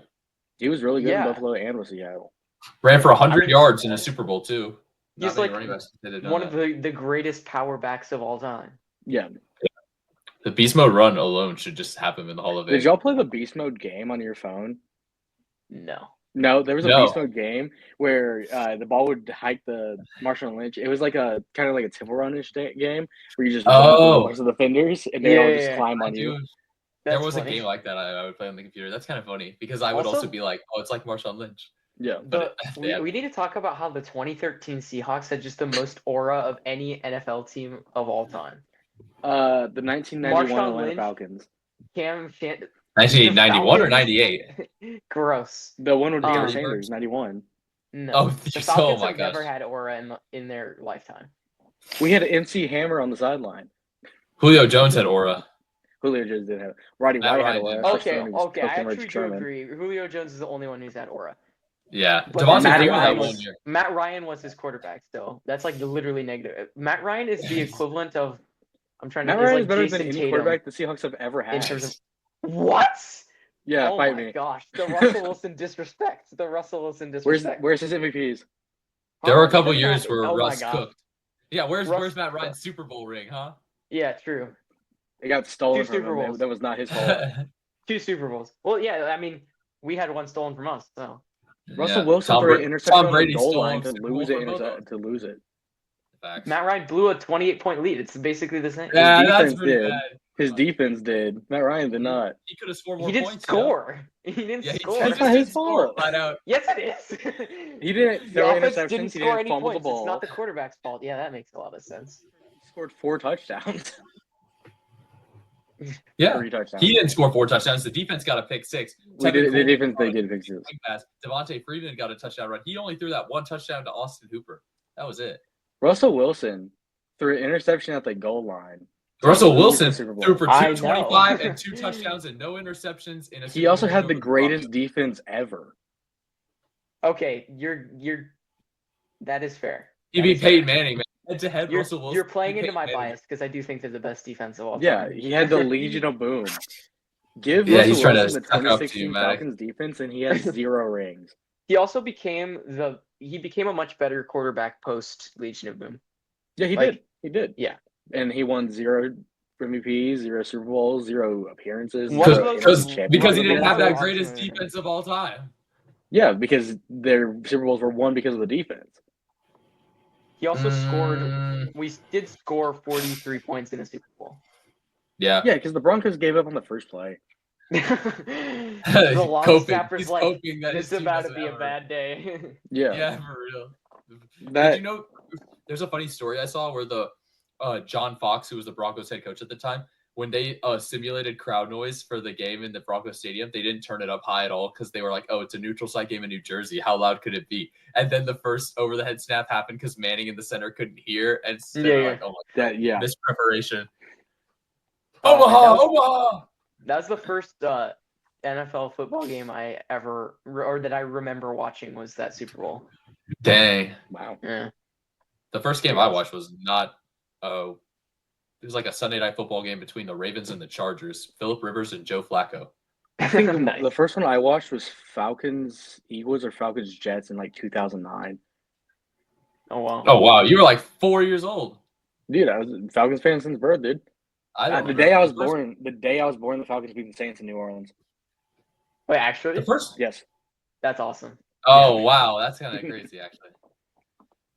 He was really good Yeah. in Buffalo and with Seattle. Ran for 100 I mean, yards in a Super Bowl too. Not He's many like running backs that have done one that. of the greatest power backs of all time. Yeah. The beast mode run alone should just have him in the Hall of Fame. Did y'all play the Beast Mode game on your phone? No. No, there was a No. Beast Mode game where the ball would hike the Marshawn Lynch. It was like a kind of like a Temple Run-ish game where you just run through a bunch of defenders and they all just Yeah, climb I on you. do. There That's was funny. a game like that I would play on the computer. That's kind of funny because I would also be like, oh, it's like Marshawn Lynch. Yeah. But we need to talk about how the 2013 Seahawks had just the most aura of any NFL team of all time. The 1991 Marshawn Atlanta Lynch. Falcons. Cam Shan- 1991 or Falcons? 98? Gross. The one with Deion Um, Sanders, 91. No. Oh, the oh Falcons my have never gosh. had aura in their lifetime. We had an MC Hammer on the sideline. Julio Jones had aura. Julio Jones did have it. Roddy Matt White Ryan had did. one. Okay, I actually do agree. Julio Jones is the only one who's had aura. Yeah. But Devontae Matt Freeman had Ryan 1 was- year. Matt Ryan was his quarterback still. That's like literally negative. Matt Ryan is the equivalent of I'm trying Matt to. Is Ryan's like better Jason than any Tatum quarterback the Seahawks have ever in had. terms of what? Yeah, Oh fight my me. gosh, the Russell Wilson disrespect. The Russell Wilson disrespect. Where's his MVPs? There were a He couple doesn't years have- where oh my Russ gosh. cooked. Yeah, where's Russ- Matt Ryan's Super Bowl ring, huh? Yeah, true. It got stolen 2 from Super him. Bowls. That was not his fault. 2 Super Bowls. Well, yeah, I mean, we had one stolen from us, so. Russell Wilson threw an interception Tom on Brady the goal stole line a to Super Bowl lose from both of it. To lose it. Facts. Matt Ryan blew a 28-point lead. It's basically the same. Yeah, His that's defense pretty did. bad. His defense did. Matt Ryan did not. He could have scored more He didn't points. score. He didn't Yeah, score. That's not his fault. Flat out. Yes, it is. He didn't The throw offense interceptions. didn't He score didn't any fumble points. the ball. It's not the quarterback's fault. Yeah, that makes a lot of sense. He scored 4 touchdowns. Yeah, 3 touchdowns. he didn't score 4 touchdowns. The defense got a pick 6. The Tevin defense Coleman they did fix it. pass. Devontae Freeman got a touchdown run. He only threw that 1 touchdown to Austin Hooper. That was it. Russell Wilson threw an interception at the goal line. Russell Lose the Wilson Super Bowl. threw for I 225 know. and 2 touchdowns and no interceptions in a He Super also Bowl had win the over greatest Broncos. defense ever. Okay, you're. That is fair. He That beat is fair. Peyton Manning, man. Head to head, You're, Russell Wilson. you're playing beat into my Peyton Manning. bias because I do think they're the best defense of all time. Yeah, he had the Legion of Boom. Give Yeah, Russell he's trying to Wilson the suck up to you, 2016 Maddoc. Falcons defense, and he has 0 rings. He also became a much better quarterback post Legion of Boom. Yeah, he Like, did. He did. yeah. And he won 0 MVPs, 0 Super Bowls, 0 appearances. One of 0 those- championship Because he Yeah, didn't have I that watched greatest him. defense of all time. Yeah, because their Super Bowls were won because of the defense. He also scored. Mm, We did score 43 points in a Super Bowl. Yeah. Yeah, because the Broncos gave up on the first play. The long Coping. snapper's He's like, coping that "It's his team about to doesn't be a have bad day." Yeah. Yeah, for real. That Did you know there's a funny story I saw where the John Fox, who was the Broncos head coach at the time, when they simulated crowd noise for the game in the Broncos Stadium, they didn't turn it up high at all because they were like, "Oh, it's a neutral site game in New Jersey. How loud could it be?" And then the first over-the-head snap happened because Manning in the center couldn't hear, and they're like, "Oh my that yeah. mispreparation." Oh, Omaha, that was- Omaha. That's the first NFL football game I ever or that I remember watching was that Super Bowl. Dang. Wow. Yeah. The first game I watched was not. Oh, it was like a Sunday night football game between the Ravens and the Chargers. Phillip Rivers and Joe Flacco. I think Nice. the first one I watched was Falcons Eagles or Falcons Jets in like 2009. Oh wow. Oh wow, you were like 4 years old. Dude, I was a Falcons fan since birth, dude. I don't The remember. day I was The first- born, the Falcons beat the Saints in New Orleans. Wait, actually, The first. Yes. that's awesome. Oh wow, that's kind of crazy actually.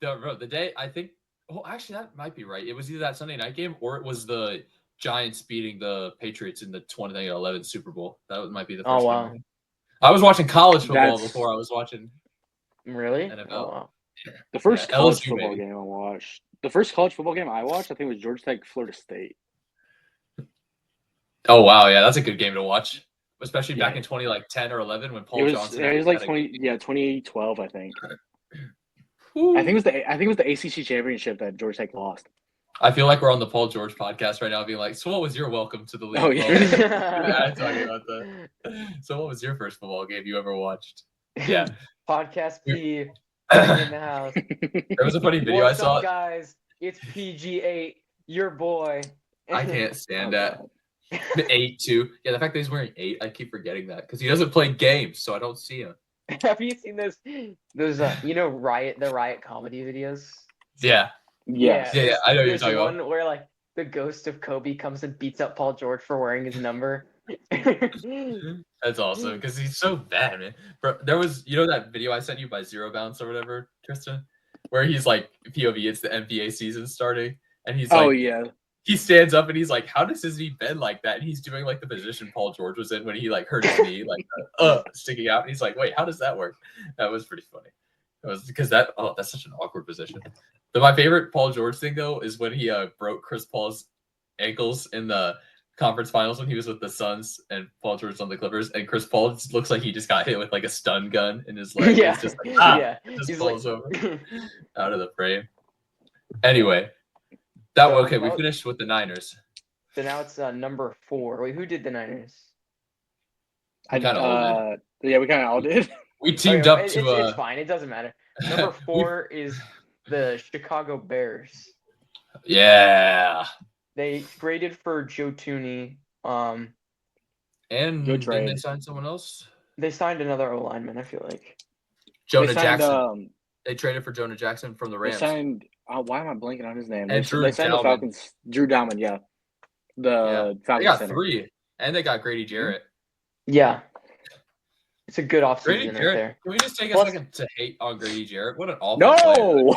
The day I think. Oh, actually, that might be right. It was either that Sunday night game or it was the Giants beating the Patriots in the 2011 Super Bowl. That might be the first Oh wow. game. I was watching college football That's- before I was watching. Really? NFL. Oh wow. The first Yeah, college LSU football maybe. game I watched. The first college football game I watched, I think, was Georgia Tech, Florida State. Oh wow, yeah, that's a good game to watch, especially back Yeah. in 2010 or 11 when Paul It was Johnson. it was like had a- 2012, I think. Ooh. I think it was the ACC championship that Georgia Tech lost. I feel like we're on the Paul George podcast right now, being like, "So what was your welcome to the league?" Oh, yeah. Yeah, talking about that. So what was your first football game you ever watched? Yeah, Podcast P in the house. there was a funny video What's I saw. up, guys? It's PG8, your boy. I can't stand Oh, that. God. The 8 too. Yeah, the fact that he's wearing 8, I keep forgetting that because he doesn't play games, so I don't see him. Have you seen those the Riot comedy videos? Yeah, Yes. Yeah, I know what you're There's talking about. one where like the ghost of Kobe comes and beats up Paul George for wearing his number. That's awesome because he's so bad, man. Bro, there was, that video I sent you by Zero Bounce or whatever, Tristan, where he's like POV, it's the NBA season starting, and he's Oh like, yeah. he stands up and he's like, how does his knee bend like that? And he's doing like the position Paul George was in when he like hurt his knee, like sticking out. And he's like, wait, how does that work? That was pretty funny. It was because that's such an awkward position. But my favorite Paul George thing though is when he broke Chris Paul's ankles in the conference finals when he was with the Suns and Paul George was on the Clippers, and Chris Paul just looks like he just got hit with like a stun gun in his leg. Yeah. It's just like, Yeah. just He's falls like- over out of the frame. Anyway, we finished with the Niners. So now it's number 4. Wait, who did the Niners? We kinda all did. Yeah, we kind of all did. We teamed Okay, up it's to fine. It doesn't matter. Number 4 is the Chicago Bears. Yeah. They traded for Joe Tooney. And Good didn't trade. they sign someone else? They signed another O lineman, I feel like. Jonah They signed, Jackson. They traded for Jonah Jackson from the They Rams. signed. Why am I blanking on his name? And They Drew signed the Dalman. Falcons. Drew Dalman, yeah. The They Falcons got center. 3. And they got Grady Jarrett. Yeah. It's a good Grady offseason right Jarrett. there. Can we just take a Plus- second to hate on Grady Jarrett? What an awful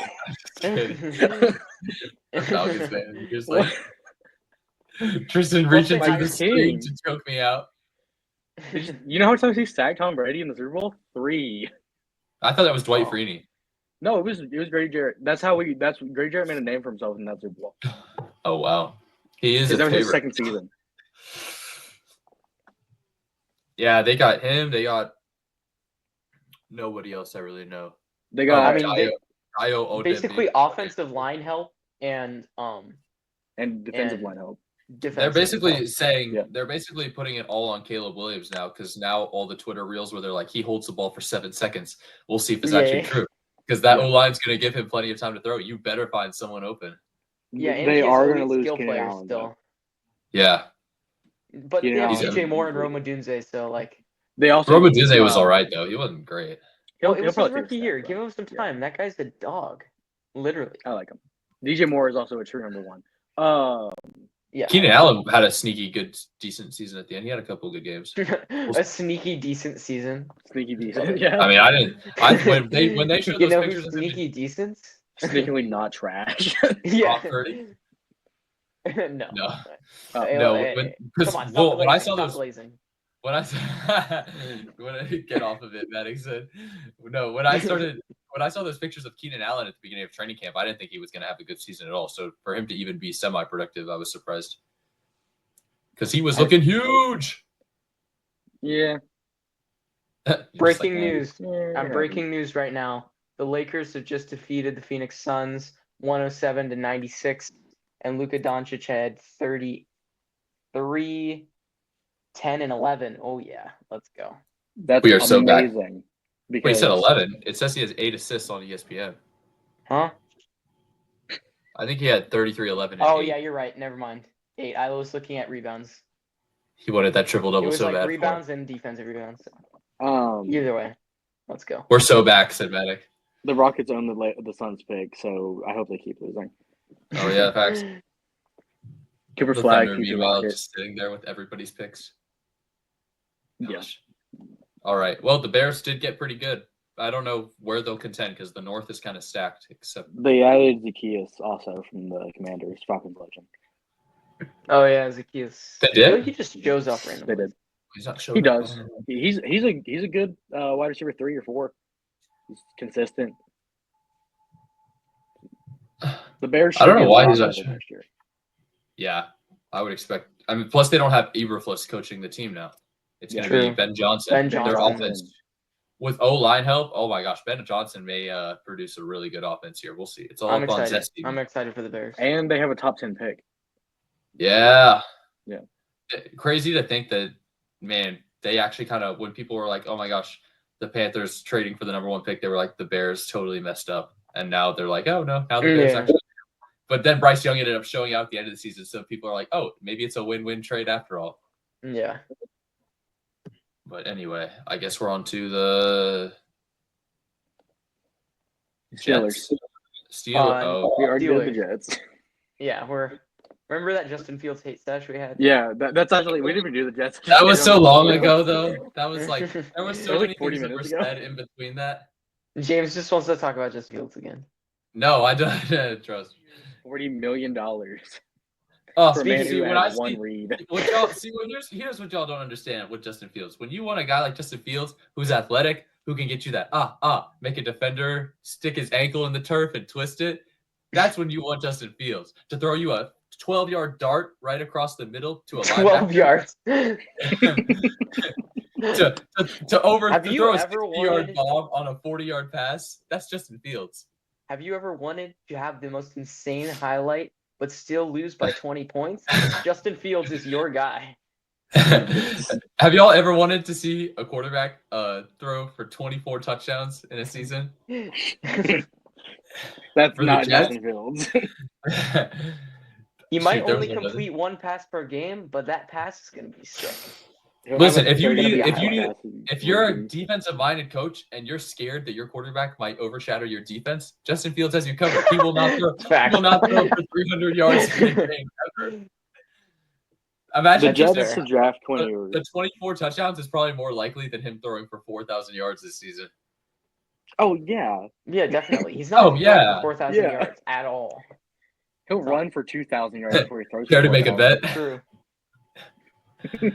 player. No. Falcons fan. You're just What? like Tristan Plus reaching they through hired the screen King. to choke me out. You know how many times he sacked Tom Brady in the Super Bowl? 3. I thought that was Dwight Oh. Freeney. No, it was Grady Jarrett. That's Grady Jarrett made a name for himself in that Super Bowl. Oh wow, he is a That was his favorite. second season. Yeah, they got him. They got nobody else I really know. They got basically offensive line help and defensive and line help. They're defensive basically help. saying they're basically putting it all on Caleb Williams now because now all the Twitter reels where they're like he holds the ball for 7 seconds. We'll see if it's actually true because that O-line's going to give him plenty of time to throw. You better find someone open. Yeah, and they he are has going to elite lose skill Keenan players Allen, still. though. Yeah, but they have Keenan DJ Allen. Moore and Roma Dunze, so like They also Roma Dunze was all right though. He wasn't great. it was his probably take a rookie step, year. bro. Give him some time. That guy's a dog, literally. I like him. DJ Moore is also a true number 1. Yeah, Keenan Allen had a sneaky good, decent season at the end. He had a couple good games. a sneaky decent season. Sneaky decent. Yeah. I mean, I didn't. When they showed You those know pictures who's of him, sneaky decent? Sneakily not trash. Yeah. Purdy? No. No. Hey, No, hey, because come on, stop when I saw stop those, blazing. when I get off of it, Maddoc said, no. When I saw those pictures of Keenan Allen at the beginning of training camp, I didn't think he was going to have a good season at all. So for him to even be semi-productive, I was surprised because he was looking huge. Yeah. Breaking like, news. Yeah. I'm breaking news right now. The Lakers have just defeated the Phoenix Suns 107-96, and Luka Doncic had 33, 10, and 11. Oh yeah, let's go. That's We are so back. amazing. Wait, he Because said 11. It says he has 8 assists on ESPN. Huh? I think he had 33, 11, and Oh 8. yeah, you're right. Never mind. 8. I was looking at rebounds. He wanted that triple It double was so like bad. rebounds and defensive rebounds. um, Either way, let's go. We're so back, said Maddoc. the Rockets own the Suns pick, so I hope they keep losing. Oh yeah, facts. Cooper The Flag, Thunder, future meanwhile, Rocket. just sitting there with everybody's picks. Yeah. Gosh. All right. Well, the Bears did get pretty good. I don't know where they'll contend because the North is kind of stacked. Except They added Zacchaeus also from the Commanders, Falcons legend. Oh yeah, Zacchaeus. They I feel did? like he just shows up randomly. They did. he's not He showing up. does. He's a good wide receiver 3 or 4. He's consistent. The Bears. I don't should know be a why lot he's not better sure. next year. Yeah, I would expect. I mean, plus they don't have Eberflus coaching the team now. It's going to True. be Ben Johnson. Ben Their Johnson. offense with O-line help. Oh my gosh, Ben Johnson may produce a really good offense here. We'll see. It's all I'm up on excited. Zesty. I'm excited for the Bears. And they have a top 10 pick. Yeah. Yeah. Crazy to think that, man, they actually kind of, when people were like, oh my gosh, the Panthers trading for the number 1 pick, they were like, the Bears totally messed up. And now they're like, oh no, now the Bears actually. But then Bryce Young ended up showing out at the end of the season. So people are like, oh, maybe it's a win-win trade after all. Yeah. But anyway, I guess we're on to the Steelers. Steelers. We already did the Steelers. Jets. Yeah, remember that Justin Fields hate stash we had? Yeah, that's actually we didn't even do the Jets. That was so long ago, though. That was like there was so That was many like 40 things that were minutes ago. said in between that. James just wants to talk about Justin Fields again. No, I don't trust. $40 million Oh, for a man see, who when I has see, one read. what y'all see, here's what y'all don't understand with Justin Fields. When you want a guy like Justin Fields who's athletic, who can get you that make a defender stick his ankle in the turf and twist it, that's when you want Justin Fields to throw you a 12-yard dart right across the middle to a 12 yards. to throw a 60-yard bomb on a 40-yard pass. That's Justin Fields. Have you ever wanted to have the most insane highlight but still lose by 20 points? Justin Fields is your guy. Have y'all ever wanted to see a quarterback throw for 24 touchdowns in a season? That's For the not Jets? Justin Fields. He might there was only one other. complete one pass per game, but that pass is gonna be sick. Listen, if you're a defense, defensive-minded coach and you're scared that your quarterback might overshadow your defense, Justin Fields has you covered. He will not throw. He will not throw for 300 yards in a game ever. Imagine the Jets fair. to draft 20. the 24 touchdowns is probably more likely than him throwing for 4,000 yards this season. Oh yeah, Yeah, definitely. He's not throwing for 4,000 Yeah. yards at all. he'll run for 2,000 yards before he throws. Care to make a bet? True. Care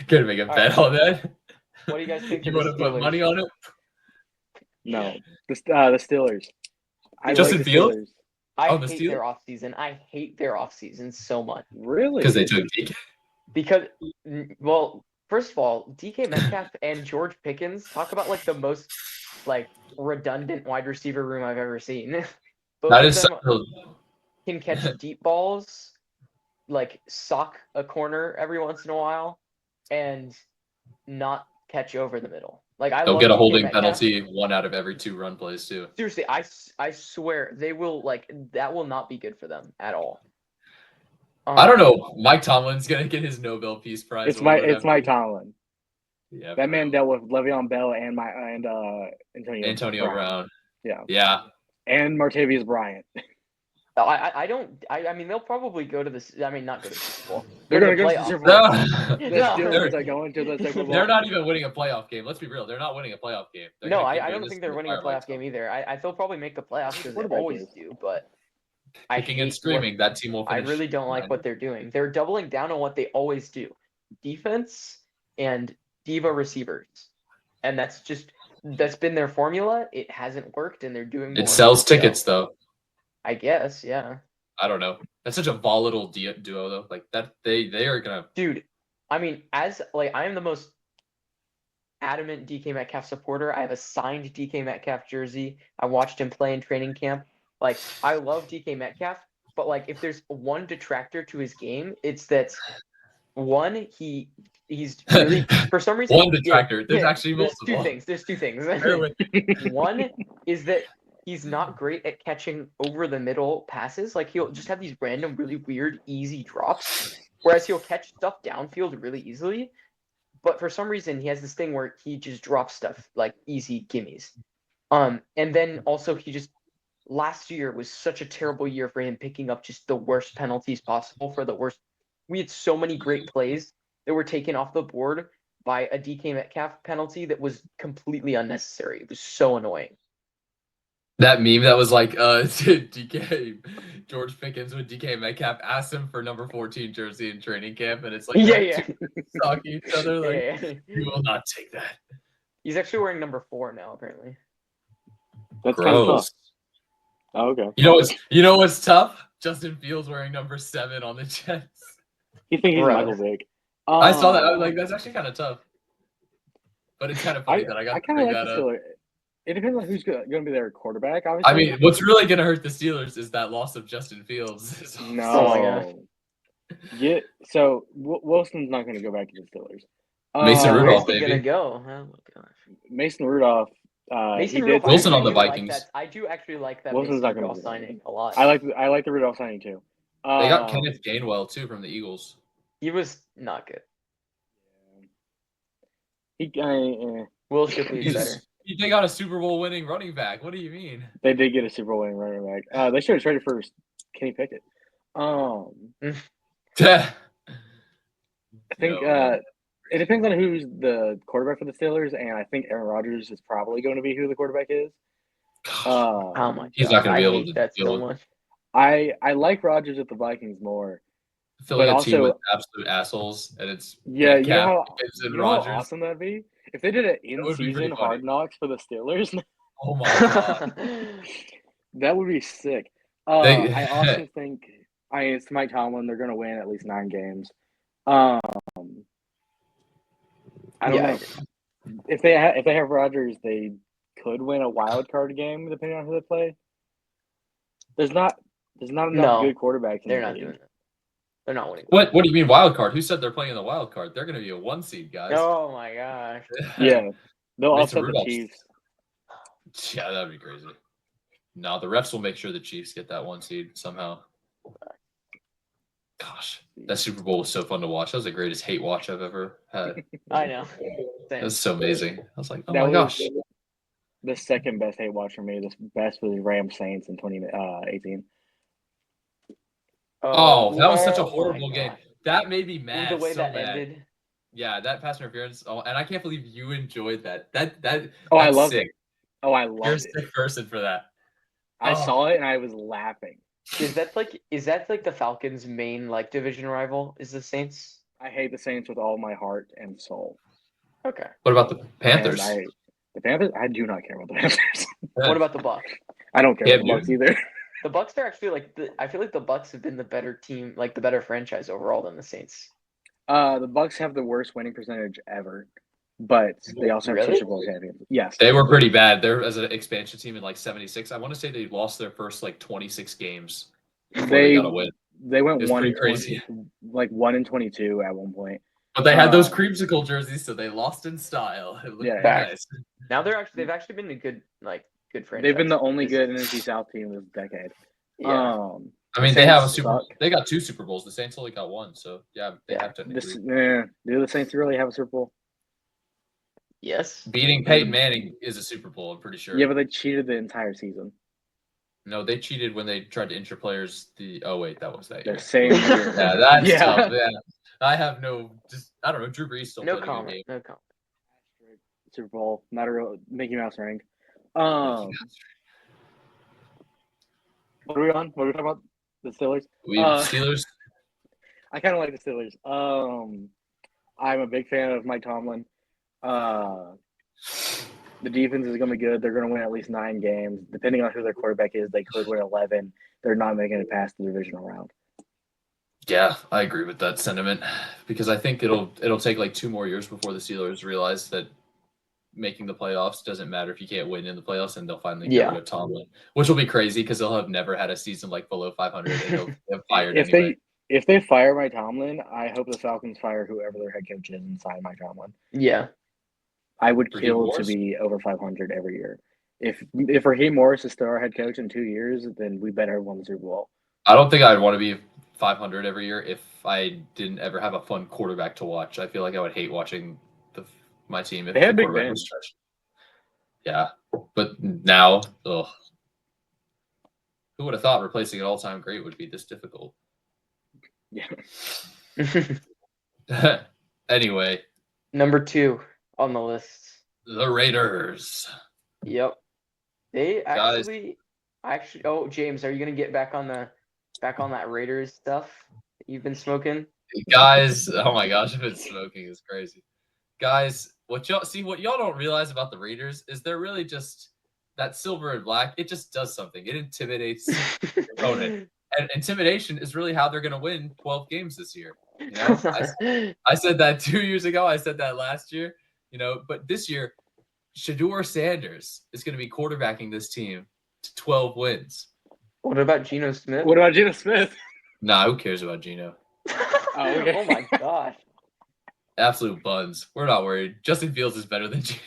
to make a bet on that? What do you guys think? You of want the to put money on it? No, the Steelers. I Justin like the Fields? Steelers. I Oh, the hate Steelers? their offseason. I hate their offseason so much. Really? Because they took DK. Because, well, first of all, DK Metcalf and George Pickens talk about like the most like redundant wide receiver room I've ever seen. Both That of is them so. can catch deep balls, like sock a corner every once in a while, and not catch over the middle. Like They'll love get a DK holding Metcalf. penalty 1 out of every 2 run plays too. Seriously, I swear they will that will not be good for them at all. I don't know. Mike Tomlin's gonna get his Nobel Peace Prize. It's Mike Tomlin. Yeah, that man dealt with Le'Veon Bell and Antonio Brown. Yeah. Yeah. And Martavius Bryant. I mean, they'll probably go to this. I mean, not go to the Super Bowl. They're going to go to the Super Bowl. The Steelers are going to the Super Bowl. They're not even winning a playoff game. Let's be real. They're not winning a playoff game. No, I don't think they're winning a playoff game either. I they'll probably make the playoffs because they always do. But kicking and screaming, that team will finish. I really don't like what they're doing. They're doubling down on what they always do: defense and diva receivers, and that's been their formula. It hasn't worked, and they're doing more. It sells tickets, though. I guess, yeah. I don't know. That's such a volatile duo, though. Like that, they are gonna. Dude, I mean, I am the most adamant DK Metcalf supporter. I have a signed DK Metcalf jersey. I watched him play in training camp. Like, I love DK Metcalf, but like, if there's one detractor to his game, it's that one, he's really for some reason one detractor. There's actually multiple. There's two things. One is that he's not great at catching over the middle passes. Like, he'll just have these random, really weird, easy drops. Whereas he'll catch stuff downfield really easily. But for some reason, he has this thing where he just drops stuff like easy gimmies. And then also last year was such a terrible year for him, picking up just the worst penalties possible for the worst. We had so many great plays that were taken off the board by a DK Metcalf penalty that was completely unnecessary. It was so annoying. That meme that was like, DK George Pickens with DK Metcalf asked him for number 14 jersey in training camp, and it's like, stalking each other. Like, you will not take that. He's actually wearing number 4 now, apparently. That's kind of tough. Oh, okay. You know what's tough? Justin Fields wearing number 7 on the Jets. You think he's Michael Vick? I saw that. I was like, that's actually kind of tough. But it's kind of funny that I got to bring that up. It depends on who's going to be their quarterback, obviously. I mean, what's really going to hurt the Steelers is that loss of Justin Fields. No. Oh my gosh. Yeah, so Wilson's not going to go back to the Steelers. Mason Rudolph, baby. Where's he going to go? Oh my gosh. Mason Rudolph. Wilson on the Vikings. I do actually like that Wilson's Mason Rudolph signing a lot. I like the Rudolph signing too. They got Kenneth Gainwell too from the Eagles. He was not good. Will Shipley is better. They got a Super Bowl winning running back. What do you mean? They did get a Super Bowl winning running back. They should have traded for Kenny Pickett. I think it depends on who's the quarterback for the Steelers, and I think Aaron Rodgers is probably going to be who the quarterback is. Oh my! He's not going to be able to that so much. I like Rodgers at the Vikings more. I feel like a team with absolute assholes, and it's you know how awesome that'd be if they did an in-season Hard Knocks for the Steelers. Oh my god, that would be sick. I also think it's Mike Tomlin. They're going to win at least 9 games. I don't know if they have Rodgers, they could win a wild card game depending on who they play. There's not enough good quarterbacks. They're not doing that. They're not winning. What do you mean wild card? Who said they're playing in the wild card? They're going to be a 1 seed, guys. Oh my gosh. Yeah, they'll upset the Chiefs. Yeah, that'd be crazy. No, the refs will make sure the Chiefs get that 1 seed somehow. Gosh, that Super Bowl was so fun to watch. That was the greatest hate watch I've ever had. I know. It Same. was so amazing. I was like, oh That my was gosh. the second best hate watch for me. The best was Rams Saints in 2018. Oh, that was such a oh my horrible game. gosh. That made me Ooh, mad. the way so that mad. ended. Yeah, that pass interference. Oh, and I can't believe you enjoyed that. That's I loved sick. it. Oh, I You're a loved it. sick person for that. I Oh. saw it and I was laughing. Is that like the Falcons' main like division rival? Is the Saints? I hate the Saints with all my heart and soul. Okay. What about the Panthers? And the Panthers? I do not care about the Panthers. What about the Bucks? I don't care Yeah, about the Bucks either. The Bucks are actually I feel like the Bucks have been the better team, like the better franchise overall than the Saints. The Bucks have the worst winning percentage ever, but they also have two Really? Super Bowl champions. Yes, They were pretty bad. They're as an expansion team in like 76. I want to say they lost their first like 26 games before they got a win. They went It was 1 pretty in crazy. 20, like 1 in 22 at one point. But they had those creamsicle jerseys, so they lost in style. It looked Yeah. nice. Now they've actually been a good franchise. They've been the only good NFC South team this decade. Yeah. I mean, the they have a Saints Super. suck. They got 2 Super Bowls. The Saints only got 1, so yeah, they have to. Do the Saints really have a Super Bowl? Yes. Beating Peyton Manning is a Super Bowl. I'm pretty sure. Yeah, but they cheated the entire season. No, they cheated when they tried to injure players. Oh wait, that was that Their year. same year. Yeah, that's Yeah. tough. Yeah, I have I don't know. Drew Brees still No played a good comment. game. No comment. Super Bowl, not a real Mickey Mouse ring. What are we on? What are we talking about? The Steelers? Steelers. I kind of like the Steelers. I'm a big fan of Mike Tomlin. The defense is going to be good. They're going to win at least 9 games. Depending on who their quarterback is, they could win 11. They're not making it past the divisional round. Yeah, I agree with that sentiment because I think it'll take like 2 more years before the Steelers realize that making the playoffs doesn't matter if you can't win in the playoffs, and they'll finally get rid of Tomlin, which will be crazy because they'll have never had a season like below 500 and they'll get fired anyway. If they fire Mike Tomlin, I hope the Falcons fire whoever their head coach is and sign Mike Tomlin. Yeah. I would kill to be over 500 every year. If Raheem Morris is still our head coach in 2 years, then we better win the Super Bowl. I don't think I'd want to be 500 every year if I didn't ever have a fun quarterback to watch. I feel like I would hate watching my team if they had the Big quarterback Ben. was trash. Yeah, but now, who would have thought replacing an all-time great would be this difficult? Yeah. Anyway. Number 2 on the list. The Raiders. Yep. They actually. Oh, James, are you gonna get back on that Raiders stuff that you've been smoking? Guys, oh my gosh, I've been smoking. It's crazy. Guys, what y'all don't realize about the Raiders is they're really just that silver and black. It just does something. It intimidates the opponent. And intimidation is really how they're going to win 12 games this year. You know, I said that 2 years ago. I said that last year. You know, but this year, Shedeur Sanders is going to be quarterbacking this team to 12 wins. What about Geno Smith? Nah, who cares about Geno? Okay. Oh my gosh. Absolute buns. We're not worried. Justin Fields is better than Geno.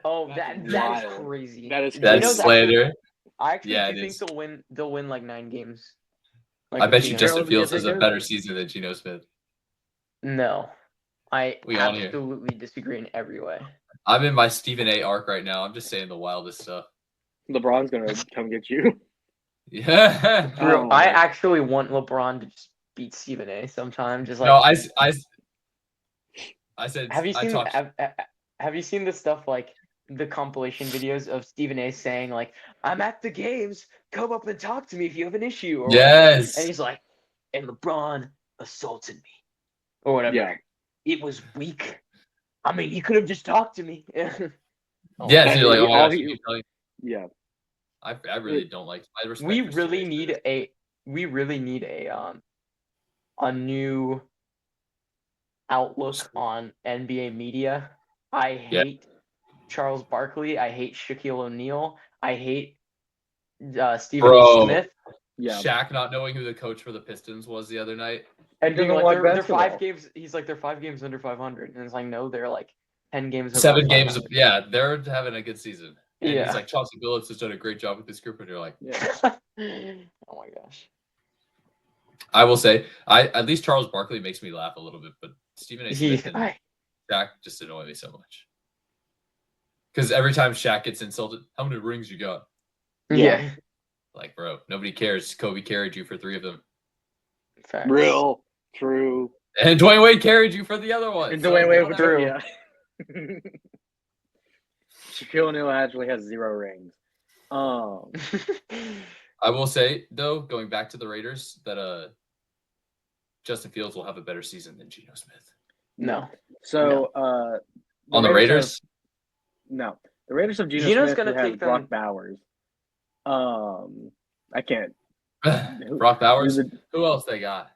Oh, that is crazy. That's slander. I actually think they'll win like 9 games. Like I bet you Justin Fields has a better season than Geno Smith. No. I absolutely disagree in every way. I'm in my Stephen A. arc right now. I'm just saying the wildest stuff. LeBron's going to come get you. Yeah. Bro, I actually want LeBron to just beat Stephen A. sometime. Just like no, I said. Have you seen the stuff like the compilation videos of Stephen A. saying like, "I'm at the games. Come up and talk to me if you have an issue." Or yes. whatever. And he's like, "And LeBron assaulted me," or whatever. Yeah. It was weak. I mean, he could have just talked to me. Yeah, so you're like, oh my gosh, yeah. I really don't like. I respect. We really need a new outlook on NBA media. I hate Charles Barkley. I hate Shaquille O'Neal. I hate Stephen A. Smith. Yeah. Shaq not knowing who the coach for the Pistons was the other night. And being like, they're 5 games. He's like, they're 5 games under 500. And it's like, no, they're like 10 games. 7 games. Yeah, they're having a good season. And yeah. he's like, Chauncey Billups has done a great job with this group. And you're like, yeah. Oh my gosh. I will say, at least Charles Barkley makes me laugh a little bit, but Stephen A. Smith and Shaq just annoy me so much. Because every time Shaq gets insulted, how many rings you got? Yeah. Like, bro, nobody cares. Kobe carried you for 3 of them. Facts. Real, true. And Dwayne Wade carried you for the other one. And Dwayne Wade for true. Yeah. Shaquille O'Neal actually has 0 rings. I will say, though, going back to the Raiders, that Justin Fields will have a better season than Geno Smith. No. So on the Raiders? No. The Raiders have Geno Geno's Smith gonna who has take Brock them. Bowers. I can't. Brock Bowers? Who else they got?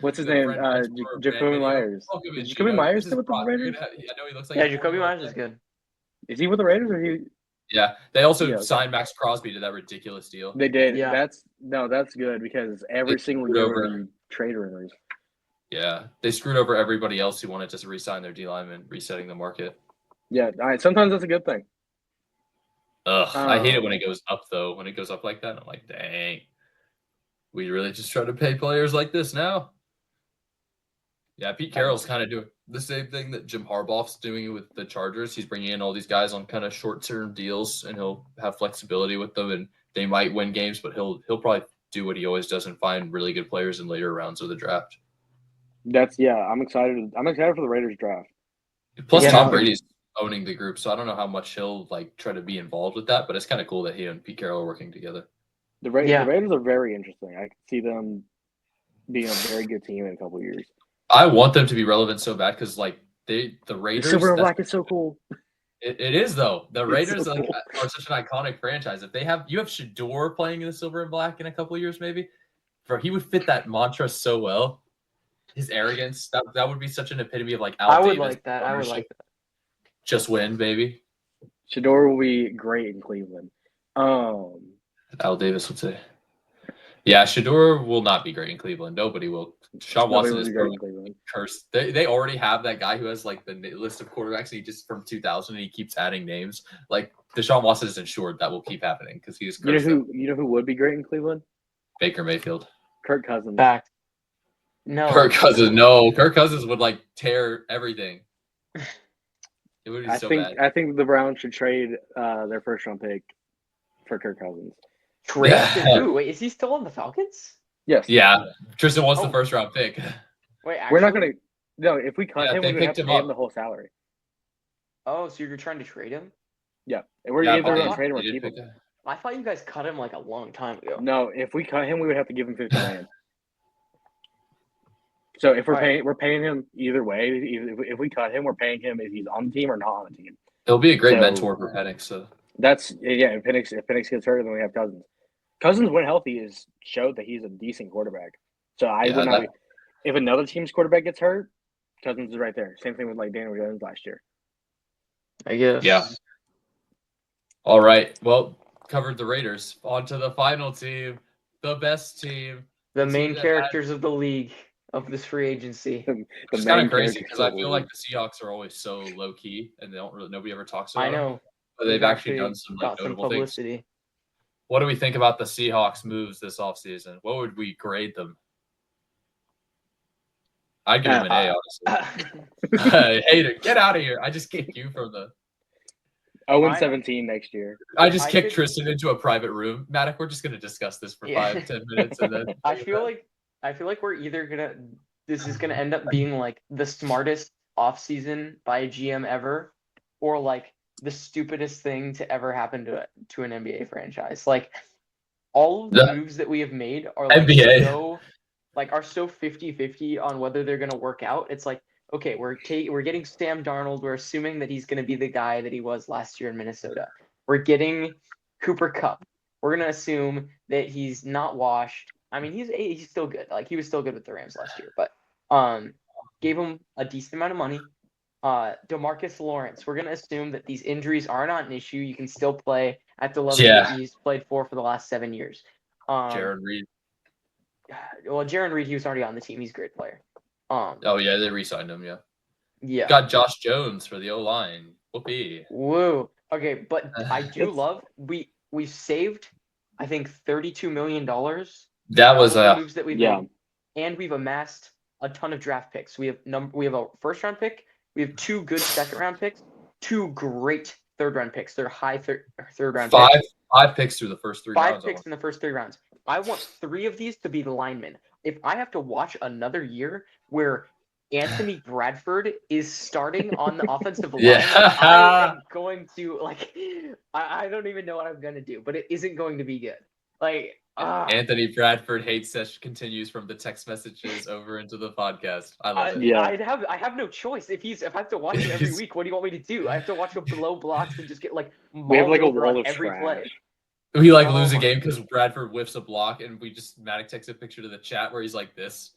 What's his name? Jacoby Myers. Is Jacoby Myers still with the Raiders? I know he looks like Jacoby Myers is good. Is he with the Raiders or he? Yeah, they also signed Max Crosby to that ridiculous deal. They did. Yeah. That's good because every single year trade rumors. Yeah, they screwed over everybody else who wanted to re-sign their D lineman, resetting the market. Yeah, sometimes that's a good thing. Ugh, I hate it when it goes up though. When it goes up like that, I'm like, dang, we really just try to pay players like this now. Yeah, Pete Carroll's kind of doing the same thing that Jim Harbaugh's doing with the Chargers. He's bringing in all these guys on kind of short-term deals, and he'll have flexibility with them, and they might win games, but he'll probably do what he always does and find really good players in later rounds of the draft. I'm excited. I'm excited for the Raiders draft. Plus, Tom Brady's owning the group, so I don't know how much he'll try to be involved with that, but it's kind of cool that he and Pete Carroll are working together. The Raiders are very interesting. I can see them being a very good team in a couple of years. I want them to be relevant so bad because the Raiders. The silver and black is so cool. It is though. The Raiders are such an iconic franchise. If you have Shador playing in the silver and black in a couple of years, maybe, he would fit that mantra so well. His arrogance that would be such an epitome of Al Davis. I would like that. Just win, baby. Shador will be great in Cleveland. Al Davis would say. Yeah, Shador will not be great in Cleveland. Nobody will. Deshaun Watson is cursed. They already have that guy who has the list of quarterbacks, and he just from 2000, and he keeps adding names. Deshaun Watson is insured that will keep happening because he is cursed. You know who would be great in Cleveland? Baker Mayfield. Kirk Cousins. Back. No. Kirk Cousins. No. Kirk Cousins would tear everything. It would be bad. I think the Browns should trade their first round pick for Kirk Cousins. Trade who? Wait, is he still on the Falcons? Yes. Yeah. Tristan wants the first round pick. Wait, we're not gonna. No, if we cut him, we would have to pay him the whole salary. Oh, so you're trying to trade him? Yeah, and we're either going to trade him or keep him. I thought you guys cut him a long time ago. No, if we cut him, we would have to give him $50 million. So if we're paying him either way. If we cut him, we're paying him if he's on the team or not on the team. He'll be a great mentor for Penix. So that's If Penix gets hurt, then we have Cousins. Cousins, when healthy, is showed that he's a decent quarterback. So I would not. If another team's quarterback gets hurt, Cousins is right there. Same thing with Daniel Jones last year. I guess. Yeah. All right. Well, covered the Raiders. On to the final team, the best team, the main characters of the league of this free agency. It's kind of crazy because I feel like the Seahawks are always so low key and nobody ever talks about. I know. Them, but they've actually done some notable publicity. Things. What do we think about the Seahawks moves this offseason? What would we grade them? I'd give them an A, honestly. Hater, get out of here. I just kicked you from the 0-17 next year. I just kicked Tristan into a private room. Maddoc, we're just going to discuss this for 5-10 minutes. And then I feel like we're either this is going to end up being the smartest offseason by a GM ever, or the stupidest thing to ever happen to an NBA franchise. All of the moves that we have made are so 50-50 on whether they're going to work out. It's okay, we're getting Sam Darnold. We're assuming that he's going to be the guy that he was last year in Minnesota. We're getting Cooper Kupp. We're going to assume that he's not washed. I mean, he's still good. He was still good with the Rams last year, but gave him a decent amount of money. DeMarcus Lawrence, we're going to assume that these injuries are not an issue. You can still play at the level that he's played for the last 7 years. Jaron Reed. Well, Jaron Reed, he was already on the team. He's a great player. They re-signed him, Yeah. Got Josh Jones for the O-line. Whoopee. Woo. Okay, but I do love we've saved, I think, $32 million. That was the moves that we've Yeah. made, and we've amassed a ton of draft picks. We have a first round pick. We have 2 good second round picks, 2 great third round picks. They're high third round five picks. 5 picks through the first 3 5 rounds. picks in the first 3 rounds. I want 3 of these to be linemen. If I have to watch another year where Anthony Bradford is starting on the offensive line, I am going to I don't even know what I'm gonna do, but it isn't going to be good. Anthony Bradford hate session continues from the text messages over into the podcast. I love it. Yeah. I have no choice. If I have to watch him every week, what do you want me to do? I have to watch him blow blocks and just get We have mauled a over wall on of every trash. play. We lose a my game because Bradford whiffs a block, and we just Maddoc takes a picture to the chat where he's like this.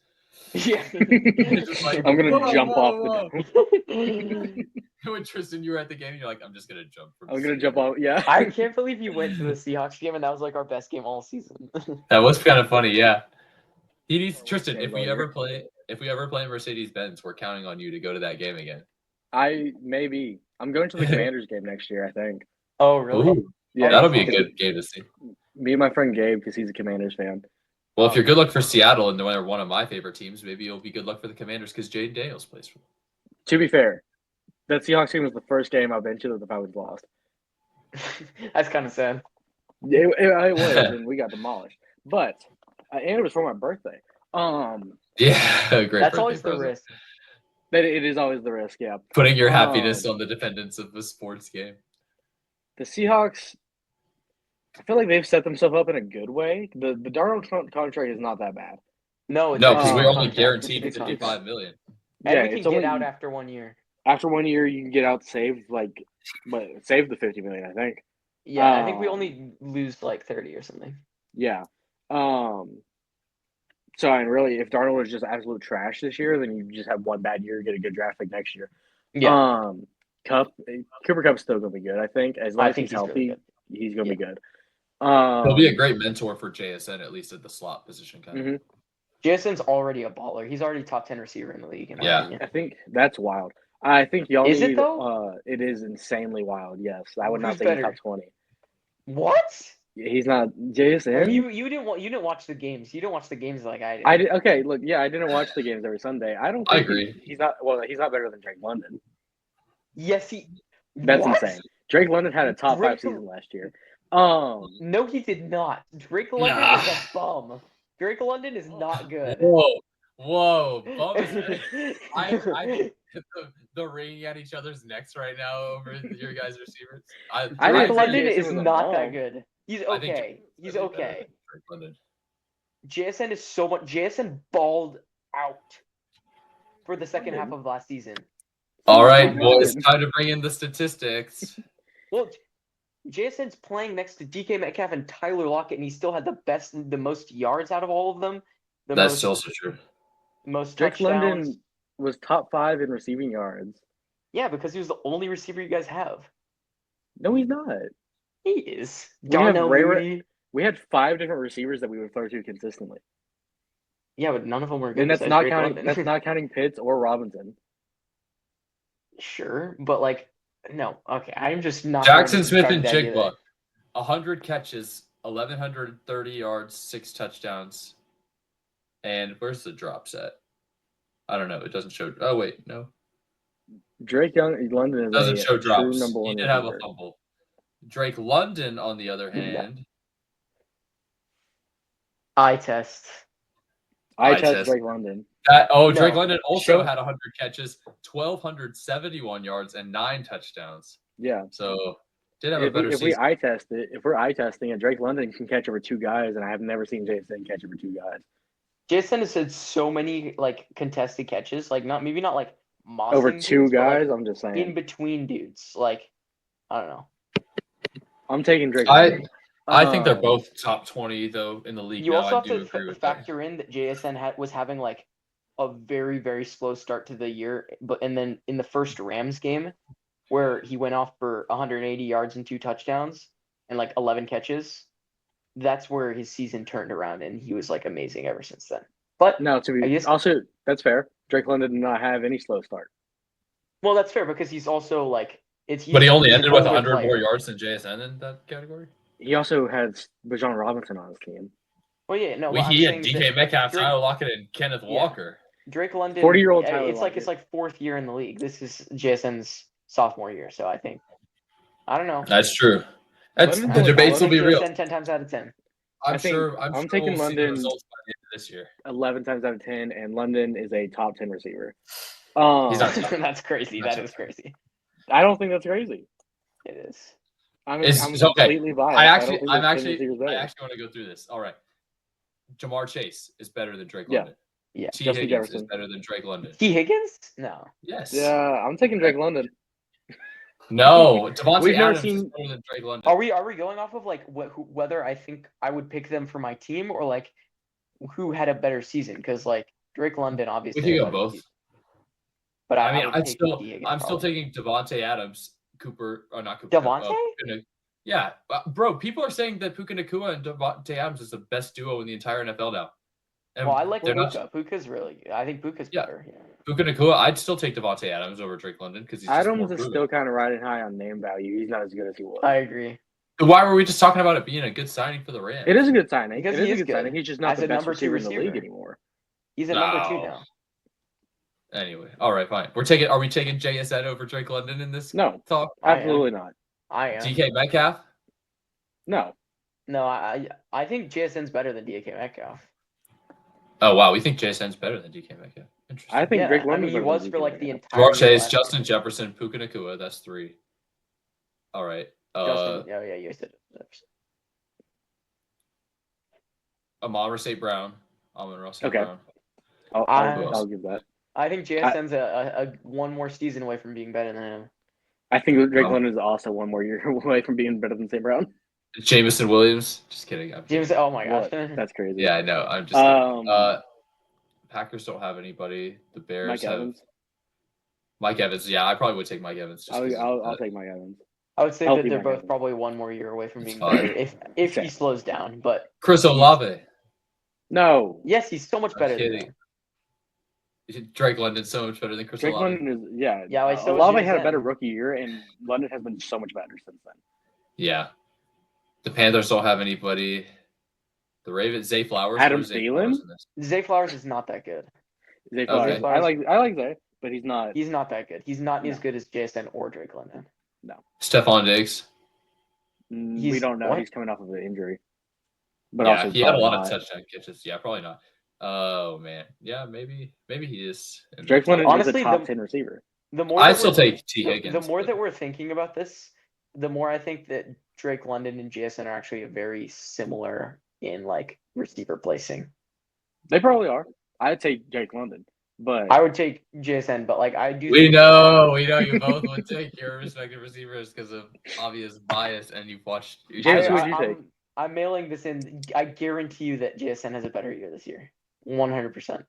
Yeah. Just like, I'm gonna whoa, jump whoa, off the dome. When Tristan, you were at the game, you're like, I'm just gonna jump from. I'm gonna jump off. Yeah. I can't believe you went to the Seahawks game and that was our best game all season. That was kind of funny, yeah. He needs Oh, Tristan. okay, If we well, ever play Mercedes-Benz, we're counting on you to go to that game again. I'm going to the Commanders game next year, I think. Oh, really? Ooh, Yeah, that'll be a because good game to see. me and my friend Gabe, because he's a Commanders fan. Well, if you're good luck for Seattle and they're one of my favorite teams, maybe you'll be good luck for the Commanders because Jaden Daniels plays for them. To be fair, that Seahawks game was the first game I've been to that the Falcons lost. That's kind of sad. It was, and we got demolished. But and it was for my birthday. Yeah, great. That's always the risk. That it is always the risk. Yeah, Putting your happiness on the dependence of a sports game. The Seahawks, I feel like they've set themselves up in a good way. The Darnold contract is not that bad. No, because we're only contract. guaranteed It's $55 million. And Yeah, we can it's get only, out after 1 year. After 1 year, you can get out save save the $50 million, I think. Yeah, I think we only lose 30 or something. Yeah. So and really, if Darnold is just absolute trash this year, then you just have one bad year, get a good draft pick next year. Yeah. Cooper Kupp's still gonna be good, I think. As long as he's healthy, really he's gonna be good. He'll be a great mentor for JSN, at least at the slot position. Kind of. JSN's already a baller. He's already top 10 receiver in the league. In my opinion. I think that's wild. I think y'all Is need. it though? It is insanely wild. Yes, I would not Who's say better? he's top 20. What? He's not JSN. You didn't watch the games. You didn't watch the games like I did. I did. Okay, look, yeah, I didn't watch the games every Sunday. I don't. Think agree. He's not. Well, he's not better than Drake London. Yes, he. That's what? insane. Drake London had a top 5 season last year. No, he did not. Drake London is a bum. Drake London is not good. Whoa, bum is the ringing at each other's necks right now over your guys' receivers. Drake London is not that good. He's okay. He's okay. JSN is so much. JSN balled out for the second half of last season. All right, boys, time to bring in the statistics. Well, JSN's playing next to DK Metcalf and Tyler Lockett, and he still had the most yards out of all of them. That's still so true. Most Drake touchdowns. London was top 5 in receiving yards. Yeah, because he was the only receiver you guys have. No, he's not. He is. We had 5 different receivers that we would throw to consistently. Yeah, but none of them were good. And that's not counting. That's not counting Pitts or Robinson. Sure, but no. Okay, I'm just not. Jackson Smith and Jigba, 100 catches, 1,130 yards, 6 touchdowns. And where's the drops at? I don't know. It doesn't show. Oh wait, no. Drake London doesn't show drops. Number 1 he did have a fumble. Drake London, on the other hand, eye test. Drake London. Drake London also had 100 catches, 1,271 yards, and 9 touchdowns. Yeah. So did have a better season. If we're eye testing it, Drake London can catch over 2 guys, and I have never seen JSN catch over 2 guys. JSN has had so many contested catches, maybe not mossing over 2 dudes, guys. I'm just saying in between dudes. I don't know. I'm taking Drake. I think they're both top 20 though in the league. You now. also I have do to agree with factor in that JSN was having a very, very slow start to the year, and then in the first Rams game, where he went off for 180 yards and 2 touchdowns and 11 catches, that's where his season turned around, and he was amazing ever since then. But no, also that's fair. Drake London did not have any slow start. Well, that's fair because he's also but he only ended with 100 more yards than JSN in that category. he also has Bijan Robinson on his team. Well, yeah, no. He I'm had saying DK Metcalf, Drake- Tyler Lockett, and Kenneth Yeah. Walker. Drake London, 40-year-old Tyler it's Lockett. like fourth year in the league. This is JSN's sophomore year, so I don't know. That's true. That's London's the only debates will be real. JSN 10 times out of 10. I'm I think sure I'm taking we'll see the London results by the end of this year. 11 times out of 10, and London is a top 10 receiver. He's not- That's crazy. That is crazy. I don't think that's crazy. It is. I'm It's okay. completely biased. I don't actually think there's 10 receivers I better. actually want to go through this. All right. Jamar Chase is better than Drake Yeah. London. Yeah. T. Justin Higgins Jefferson. is better than Drake London. T. Higgins? No. Yes. Yeah, I'm taking Drake London. No, Devontae We've never Adams is seen- better than Drake London. Are we going off of like whether I think I would pick them for my team or like who had a better season? Because like Drake London obviously. We can had go a better both. season. But I mean, would I'm take still T. Higgins I'm still probably. taking Devontae Adams, Cooper, or not Cooper. Devontae? Yeah, bro. People are saying that Puka Nacua and Devontae Adams is the best duo in the entire NFL now. And Well, I like they're not- Puka. Puka's really good. I think Puka's Yeah. better. Yeah. Puka Nacua. I'd still take Devontae Adams over Drake London because he's just more Adams is proven. still kind of riding high on name value. He's not as good as he was. I agree. Why were we just talking about it being a good signing for the Rams? It is a good signing. Because it he is is a good good. signing. He's just not As the a best number two receiver in the league receiver. anymore. He's at number 2 No. now. Anyway, all right, fine. Are we taking JSN over Drake London in this No, talk? absolutely not. I am. DK Metcalf? No. No, I think JSN's better than DK Metcalf. Oh wow, we think JSN's better than DK Metcalf. Interesting. I think Yeah, Drake I London's mean, he better was than for DK like the Metcalf. entire. Jamar Chase, last Justin year. Jefferson, Puka Nacua. That's 3. All right. Justin, oh yeah, you said it. Amon St. Brown. Amon St. Okay. Brown. I'll give that. I think JSN's a one more season away from being better than him. I think Drake Oh. London is also one more year away from being better than St. Brown. Jameson Williams. Just kidding. I'm James, kidding. oh my gosh. What? That's crazy. Yeah, I know. I'm just kidding. Um, Packers don't have anybody. The Bears Mike have Evans. Mike Evans. Yeah, I probably would take Mike Evans. Just 'cause I'll take Mike Evans. I would say Healthy that they're Mike both Evans. probably one more year away from being It's fine. better if Okay. he slows down. But Chris Olave. No. yes, he's so much I'm better than kidding. him. Drake London's so much better than Chris Drake Olave. London is yeah. Yeah, like, so is Olave had a JSN. better rookie year, and London has been so much better since then. Yeah. The Panthers don't have anybody. The Ravens, Zay Flowers. Adam Where's Zay Thielen? Flowers in this? Zay Flowers is not that good. Zay Okay. Flowers. I like Zay, but he's not. He's not that good. He's not No. as good as JSN or Drake London. Stephon Diggs. We He's- don't know. what? He's coming off of an injury. But Yeah, also he had a probably lot not. of touchdown catches. Yeah, probably not. Oh man. Yeah, maybe he is. in Drake the London top. is a Honestly, top the- 10 receiver. The more I'd that still we're- take T. the Higgins. more but- that we're thinking about this, the more I think that Drake London and JSN are actually very similar in like receiver placing. They probably are. I'd take Drake London, but I would take JSN, but like I do. We think- know you both would take your respective receivers because of obvious bias, and you've watched. James, who would you take? I'm mailing this in. I guarantee you that JSN has a better year this year. 100%.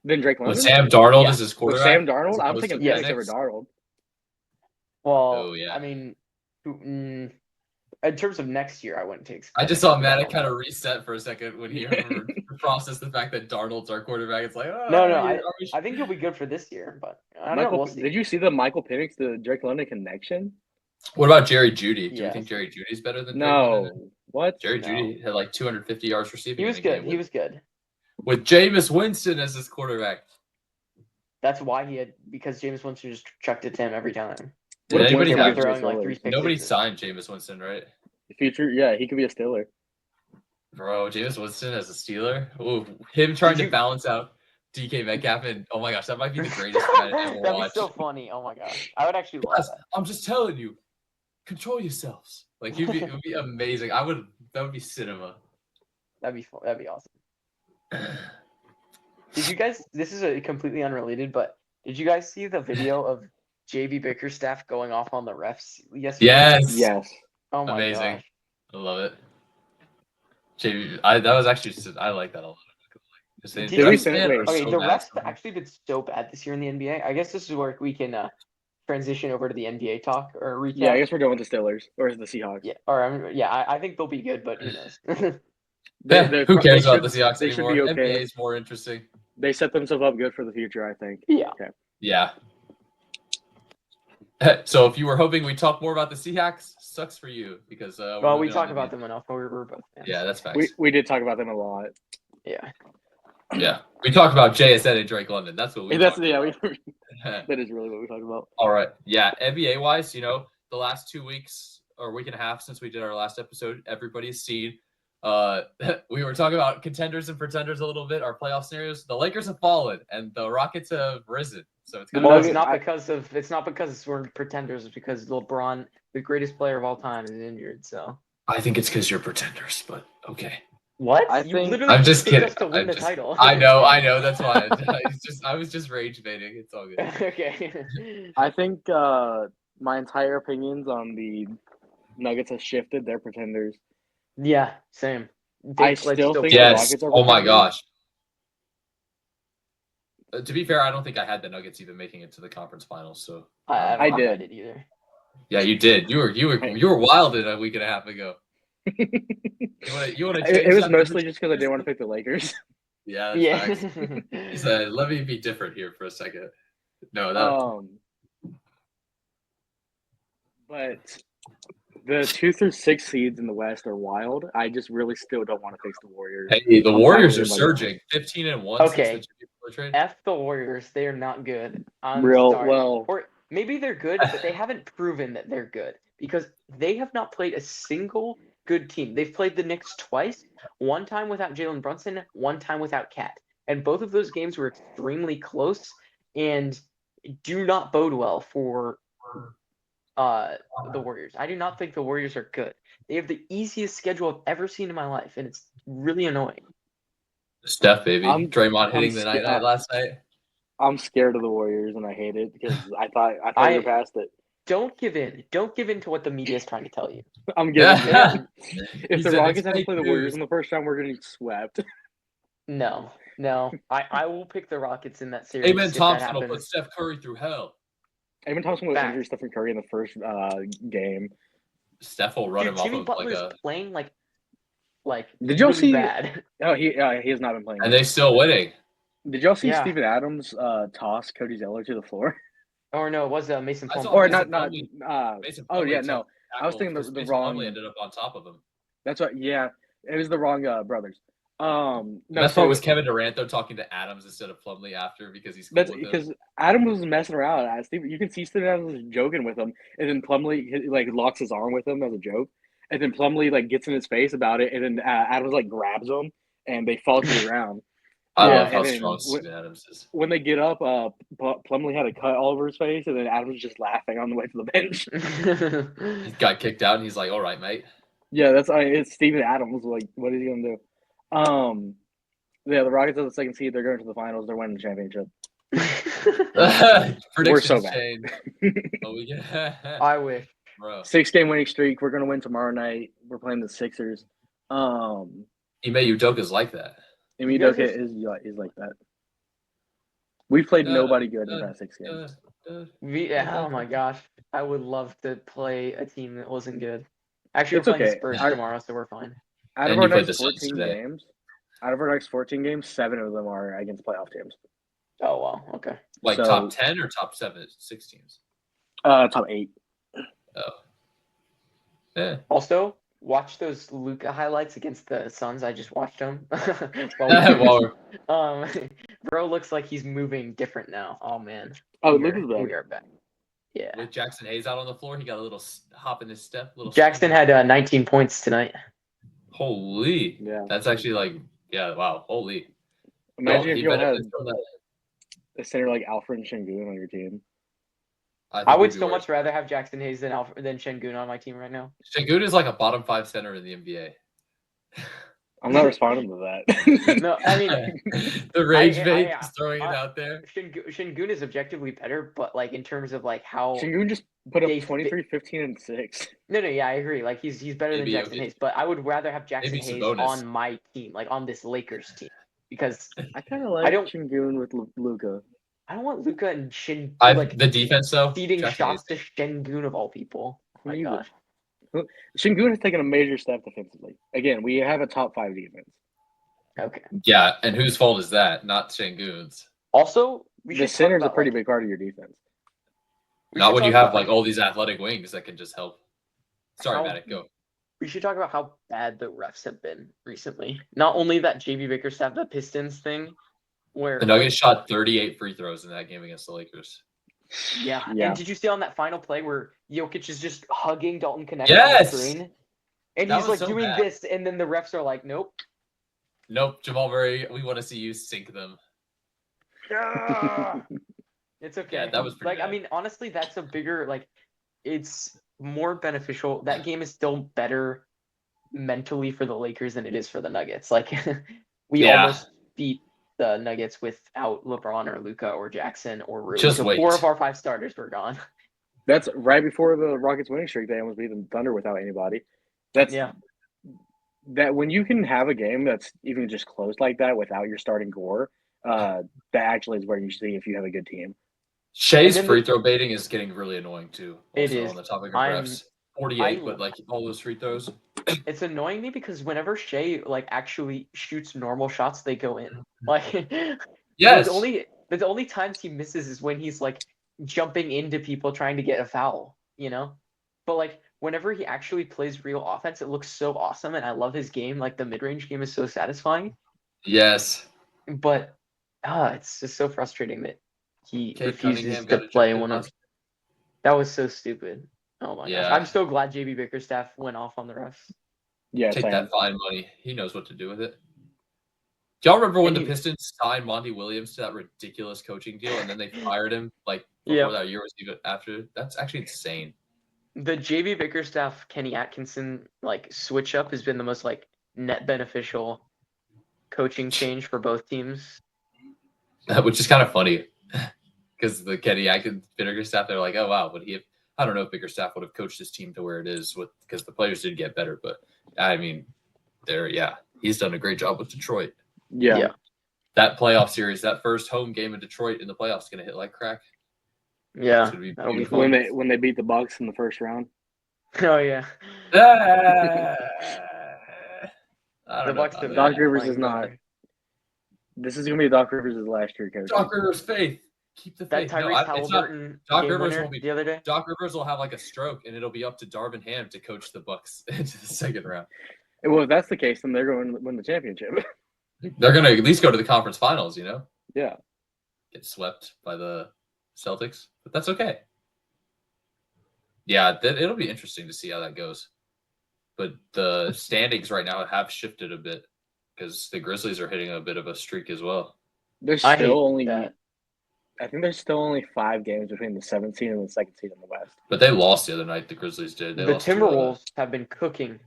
then Drake With London. Sam Darnold Yeah. as his With quarterback. Sam Darnold, as I'm opposed taking to Yes. Penix over Penix. Darnold. Well, Oh, yeah. I mean, in terms of next year, I wouldn't take. I just saw Darnold. Maddoc kind of reset for a second when he processed the fact that Darnold's our quarterback. It's like, oh, No, are we- I think he'll be good for this year, but I don't know. We'll see. Did you see the Michael Penix to Drake London connection? What about Jerry Judy? Do you Yes. think Jerry Judy's better than Drake London? No. What? Jerry No. Judy had like 250 yards receiving. He was in a game good. He was good. with Jameis Winston as his quarterback. That's why because James Winston just chucked it to him every time. Did What if anybody Winston have? was throwing like Steelers? 3 pick Nobody sixes. signed Jameis Winston, right? Future, yeah, he could be a Steeler. Bro, Jameis Winston as a Steeler. Ooh, him trying Did to you- balance out DK Metcalf, and oh my gosh, that might be the greatest thing I've ever That'd be watched. so funny. Oh my gosh, I would actually love Guys, that. I'm just telling you, control yourselves. Like it would be amazing. That would be cinema. That'd be fun. That'd be awesome. Did you guys? This is a completely unrelated, but did you guys see the video of JB Bickerstaff going off on the refs yesterday? Yes. Yes. Oh my Amazing. gosh. I love it. JB, that was actually I like that a lot. Did you Refs, say- man, wait, are Okay, so the bad. refs actually did so bad this year in the NBA. I guess this is where we can transition over to the NBA talk or recap. Yeah, I guess we're going with the Steelers or the Seahawks. Yeah, or I think they'll be good, but who knows? Yeah, who cares about should- the Seahawks they should anymore? be okay. NBA is more interesting. They set themselves up good for the future, I think. yeah. Yeah. So if you were hoping we talk more about the Seahawks, sucks for you because Well, we talk about them enough. We're both fans. Yeah, that's facts. We did talk about them a lot. Yeah. Yeah, we talked about JSN and Drake London. That's what we. That's talked about. That is really what we talked about. All right. Yeah, NBA wise, the last 2 weeks or week and a half since we did our last episode, everybody's seen. We were talking about contenders and pretenders a little bit. Our playoff scenarios. The Lakers have fallen and the Rockets have risen. So it's well, it's not because we're pretenders. It's because LeBron, the greatest player of all time, is injured. So I think it's because you're pretenders, but okay. What? I'm just kidding. Us to win the title. I know. That's why. I was just rage baiting. It's all good. Okay. I think my entire opinions on the Nuggets have shifted. They're pretenders. Yeah, same. I still think yes. the Rockets are Oh my pretenders. gosh. To be fair, I don't think I had the Nuggets even making it to the conference finals. So I did. I did either. Yeah, you did. You were wild a week and a half ago. You want to change It was that mostly just because I didn't want to pick the Lakers. Yeah. Yeah. He said, "Let me be different here for a second." No, that. But the 2 through 6 seeds in the West are wild. I just really still don't want to face the Warriors. Hey, the Warriors are surging, 15-1. Okay. Since the trade. F the Warriors. They are not good. I'm Real sorry. well. Or maybe they're good, but they haven't proven that they're good because they have not played a single good team. They've played the Knicks twice, one time without Jalen Brunson, one time without Cat. And both of those games were extremely close and do not bode well for the Warriors. I do not think the Warriors are good. They have the easiest schedule I've ever seen in my life, and it's really annoying. Steph, baby. Draymond hitting the night last night. I'm scared of the Warriors, and I hate it because I thought you were past it. Don't give in. Don't give in to what the media is trying to tell you. I'm giving in. If the Rockets have to play the Warriors in the first round, we're going to get swept. No. I will pick the Rockets in that series. Amen Thompson will put Steph Curry through hell. Amen Thompson will injure Stephen Curry in the first game. Steph will run him off Jimmy of Butler's playing like Did y'all really see? Bad. Oh, he has not been playing. And they still winning. Did y'all see Steven Adams toss Cody Zeller to the floor? Or no, it was Mason Plumlee. Or not. Mason Oh yeah, no. I was thinking the wrong. Plumlee ended up on top of him. That's right. Yeah, it was the wrong brothers. No, that's why it was Kevin Durant though talking to Adams instead of Plumlee after because he's. That's because Adams was messing around. You can see Steven Adams was joking with him, and then Plumlee locks his arm with him as a joke, and then Plumlee gets in his face about it, and then Adams grabs him, and they fall to the ground. I love how strong Steven Adams is. When they get up, Plumlee had a cut all over his face, and then Adams was just laughing on the way to the bench. He got kicked out, and he's like, "All right, mate." Yeah, it's Steven Adams. What is he gonna do? The Rockets are the second seed. They're going to the finals. They're winning the championship. We're so bad. I wish. Bro. 6-game winning streak. We're going to win tomorrow night. We're playing the Sixers. Ime Udoka's like that. Ime Udoka is like that. We've played nobody good in the past 6 games. Oh my gosh. I would love to play a team that wasn't good. Actually, we're playing the Spurs tomorrow, so we're fine. Out of our next 14 games, 7 of them are against playoff teams. Oh, wow. Okay. Top 10 or top 7, 6 teams? Top 8. Oh. Yeah. Also, watch those Luka highlights against the Suns. I just watched them. Bro looks like he's moving different now. Oh, man. Oh, Luka's back. We are back. Yeah. With Jackson Hayes out on the floor, he got a little hop in his step. Jackson had 19 points tonight. Holy. Yeah. That's actually wow. Holy. Imagine if you had a center like Alfred Şengün on your team. I would so much rather have Jackson Hayes than Şengün on my team right now. Şengün is like a bottom 5 center in the NBA. I'm not responding to that. No, I mean the rage bait is throwing it out there. Şengün is objectively better, but in terms of how Şengün just put up 23, 15, and 6. No, yeah, I agree. He's better than Jackson Hayes, but I would rather have Jackson Hayes on my team, on this Lakers team, because I kind of like Şengün with Luka. I don't want Luka and Şengün the defense though. Feeding shots to Şengün of all people. Oh my gosh. Şengün has taken a major step defensively. Again, we have a top 5 defense. Okay. Yeah, and whose fault is that? Not Şengün's. Also, the center's a pretty big part of your defense. Not should when you talk have about like all these athletic wings that can just help. Sorry, how- Maddoc, go. We should talk about how bad the refs have been recently. Not only that JB Bickerstaff, the Pistons thing, where The Nuggets shot 38 free throws in that game against the Lakers. yeah. Yeah. And did you see on that final play where Jokic is just hugging Dalton Connect Yes! on the screen? And That he's was like so doing bad. this, and then the refs are like, nope. Nope, Jamal Murray, we want to see you sink them. It's okay. Yeah, that was pretty like I bad. mean, honestly, that's a bigger like it's more beneficial. That game is still better mentally for the Lakers than it is for the Nuggets. Like we Yeah. almost beat the Nuggets without LeBron or Luka or Jackson or Rui. Just So wait. 4 of our 5 starters were gone. That's right before the Rockets winning streak. They almost beat the Thunder without anybody. That's Yeah. that when you can have a game that's even just close like that without your starting core, that actually is where you see if you have a good team. Shay's And then free throw baiting is getting really annoying too. It Also is. on the topic of I'm- refs. 48, I- but like all those free throws. It's annoying me because whenever Shea like actually shoots normal shots, they go in. Like Yes. the only times he misses is when he's like jumping into people trying to get a foul, you know? But like whenever he actually plays real offense, it looks so awesome and I love his game. Like the mid-range game is so satisfying. Yes. But it's just so frustrating that he Cade refuses Cunningham to got play ejected one of last- that was so stupid. Oh my gosh. Yeah. I'm so glad JB Bickerstaff went off on the refs. Yeah, Take same. that fine money. He knows what to do with it. Do y'all remember when And the he- Pistons signed Monty Williams to that ridiculous coaching deal and then they fired him like before Yeah. that year was even after? That's actually insane. The JB Bickerstaff Kenny Atkinson like switch up has been the most like net beneficial coaching change for both teams. Which is kind of funny because the Kenny Atkins Bickerstaff, they're like, oh wow, would he have? I don't know if Bickerstaff would have coached his team to where it is with because the players did get better, but I mean, he's done a great job with Detroit. Yeah. Yeah. That playoff series, that first home game in Detroit in the playoffs, is gonna hit like crack. Yeah, It's gonna be that'll be beautiful. fun. When they beat the Bucks in the first round. Oh yeah, I the don't Bucks know have about Doc that. Rivers playing is not. bad. This is gonna be Doc Rivers' last year coaching. Doc Rivers' faith. Keep the That faith. No, Tyrese it's not. Halliburton Doc game Rivers winner won't be- the other day. Doc Rivers will have like a stroke, and it'll be up to Darvin Ham to coach the Bucks into the second round. Well, if that's the case, then they're going to win the championship. They're gonna at least go to the conference finals, you know. Yeah. Get swept by the Celtics, but that's okay. Yeah, it'll be interesting to see how that goes. But the standings right now have shifted a bit because the Grizzlies are hitting a bit of a streak as well. There's I hate still only. that. I think there's still only 5 games between the 7th seed and the 2nd seed in the West. But they lost the other night. The Grizzlies did. They The lost to, Timberwolves have been cooking.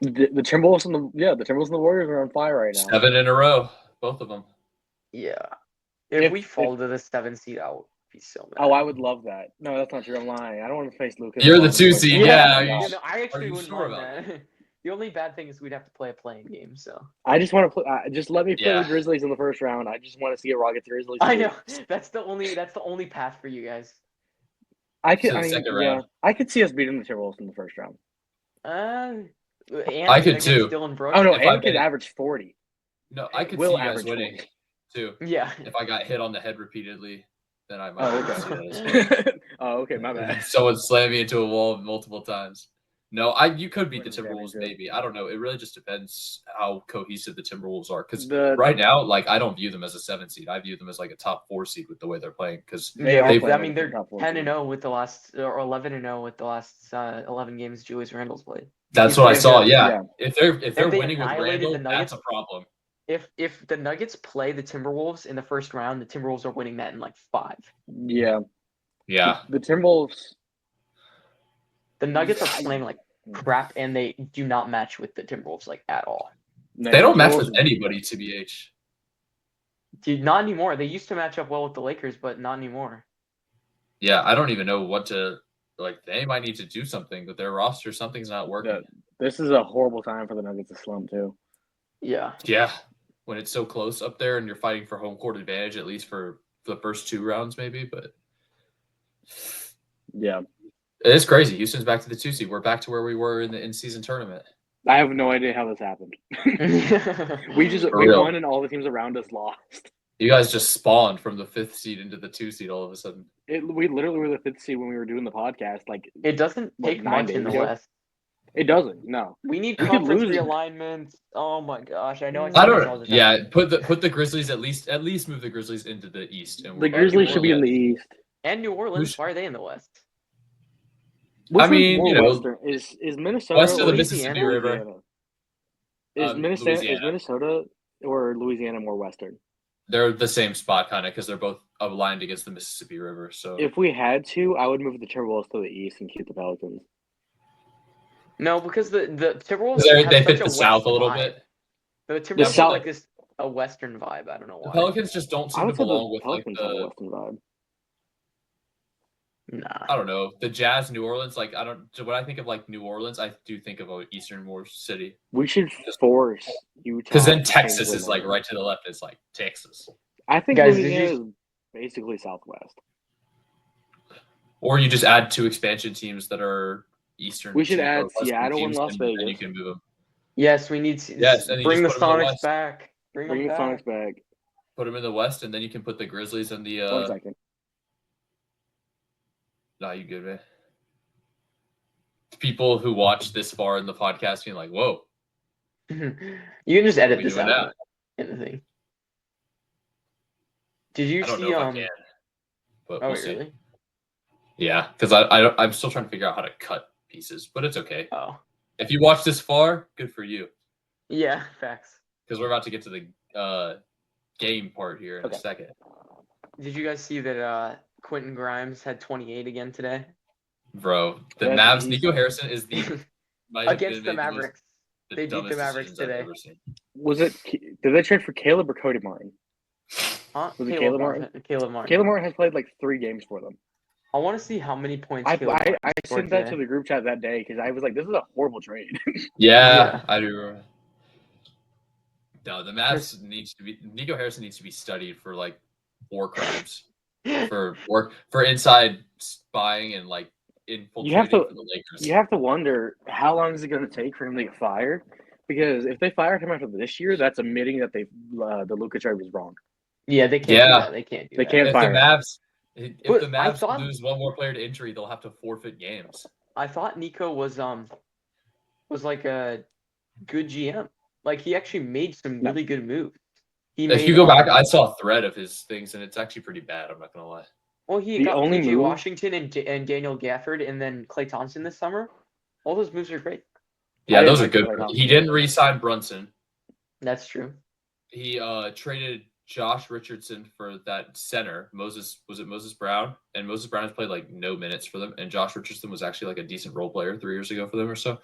The Timberwolves and the Timberwolves and the Warriors are on fire right now. 7 in a row, both of them. Yeah, If- if we fall to the 7 seed, I would be so mad. Oh, I would love that. No, that's not true. I'm lying. I don't want to face Lucas. You're the 2 seed, yeah. You know, I actually you wouldn't sure mind that. The only bad thing is we'd have to play a playing game. So I just want to play. Just let me play Yeah. the Grizzlies in the first round. I just want to see a Rockets Grizzlies. I know that's the only path for you guys. I could. To the I mean, second yeah, round. I could see us beating the Timberwolves in the first round. And I could against too. Dylan Brooks. Oh no, If I and could made- average 40. No, I could Will see you guys average winning 40. too. Yeah. If I got hit on the head repeatedly, then I might. Oh see that as okay. Oh okay, my bad. Someone slammed me into a wall multiple times. No, you could beat the Wouldn't Timberwolves, damage it. maybe. I don't know. It really just depends how cohesive the Timberwolves are. Because The right now, like I don't view them as a 7 seed. I view them as like a top 4 seed with the way they're playing. Because They are Yeah, playing I mean like they're the top 4 10-0 with the last or 11-0 with the last 11 games Julius Randle's played. that's He's what I playing saw. good. Yeah. Yeah. If they're they winning with annihilated Randle, the Nuggets- that's a problem. If the Nuggets play the Timberwolves in the first round, the Timberwolves are winning that in like 5. Yeah, Yeah. the Timberwolves. The Nuggets are playing like crap, and they do not match with the Timberwolves like at all. No, They don't the match Timberwolves- with anybody, TBH. Dude, not anymore. They used to match up well with the Lakers, but not anymore. Yeah, I don't even know what to like. They might need to do something with their roster. Something's not working. Yeah. This is a horrible time for the Nuggets to slump too. Yeah. Yeah, when it's so close up there and you're fighting for home court advantage, at least for the first 2 rounds, maybe. But Yeah, it's crazy. Houston's back to the 2 seed. We're back to where we were in the in-season tournament. I have no idea how this happened. We For real. won and all the teams around us lost. You guys just spawned from the 5th seed into the 2 seed all of a sudden. We literally were the 5th seed when we were doing the podcast. Like It doesn't What, take 9 much days in the ago? West. it doesn't. No, We need We could conference lose. realignments. Oh my gosh, I know I I say this all don't. the time. Yeah, put the Grizzlies at least move the Grizzlies into the East. And the Grizzlies should be in the East. And New Orleans, Who's- why are they in the West? Which I mean, one's you more know, Western? Is Minnesota west of the or Mississippi Louisiana? River. Is Louisiana. Is Minnesota or Louisiana more Western? They're the same spot, kind of, because they're both aligned against the Mississippi River. So If we had to, I would move the Timberwolves to the East and keep the Pelicans. No, because the Timberwolves they have fit such the South a little vibe. bit. The Timberwolves have South- like this a Western vibe. I don't know The why. Pelicans just don't I seem to would say the belong with like Pelicans have a the. Western vibe. Nah. I don't know, the Jazz, New Orleans. Like I don't. When I think of like New Orleans, I do think of an easternmost city. We should force Utah. Because then to change Texas their is like name. right to the left. It's like Texas. I think Guys, did Louisiana you- is basically Southwest. Or you just add 2 expansion teams that are Eastern. We should team- or add Western Seattle and teams, Las then you Vegas. can move them. Yes, we need to Yes, and you bring the just put 'em in the Sonics West. back. Bring Bring them the back. Sonics back. Put them in the West, and then you can put the Grizzlies and the. 1 second. Nah, you good, man. People who watch this far in the podcast being like, "Whoa, You can just edit we this doing out that?" in the thing. Did you I don't see know if I can, but Oh we'll wait, see. really? Yeah, because I'm still trying to figure out how to cut pieces, but it's okay. Oh. If you watch this far, good for you. Yeah, facts. Because we're about to get to the game part here in Okay. a second. Did you guys see that Quentin Grimes had 28 again today? Bro, the That's Mavs, easy. Nico Harrison is the might have Against been the maybe Mavericks. the They beat the dumbest Mavericks decisions I've today. ever seen. Was it? Did they trade for Caleb or Cody Martin? Huh? Was it Caleb Martin? Caleb Martin. Caleb Martin has played like 3 games for them. I want to see how many points I Caleb Martin scored sent that today. to the group chat that day because I was like, "This is a horrible trade." Yeah, I do remember. No, the Mavs needs to be Nico Harrison needs to be studied for like war crimes, for inside spying and like infiltrating to- for the Lakers. You have to wonder how long is it going to take for him to get fired? Because if they fired him after this year, that's admitting that the Luka trade was wrong. Yeah, they can't do Yeah. that. They can't do They that. can't If fire the him. Mavs, if But the I Mavs thought- lose one more player to injury, they'll have to forfeit games. I thought Nico was like a good GM. Like he actually made some No. really good moves. If you go back, I saw a thread of his things, and it's actually pretty bad. I'm not gonna lie. Well, he The got only PJ move- Washington and Daniel Gafford and then Klay Thompson this summer. All those moves are great. Yeah, I those are didn't good. like Klay He didn't re-sign Brunson. That's true. He traded Josh Richardson for that center. Moses Brown? And Moses Brown has played like no minutes for them. And Josh Richardson was actually like a decent role player 3 years ago for them or so.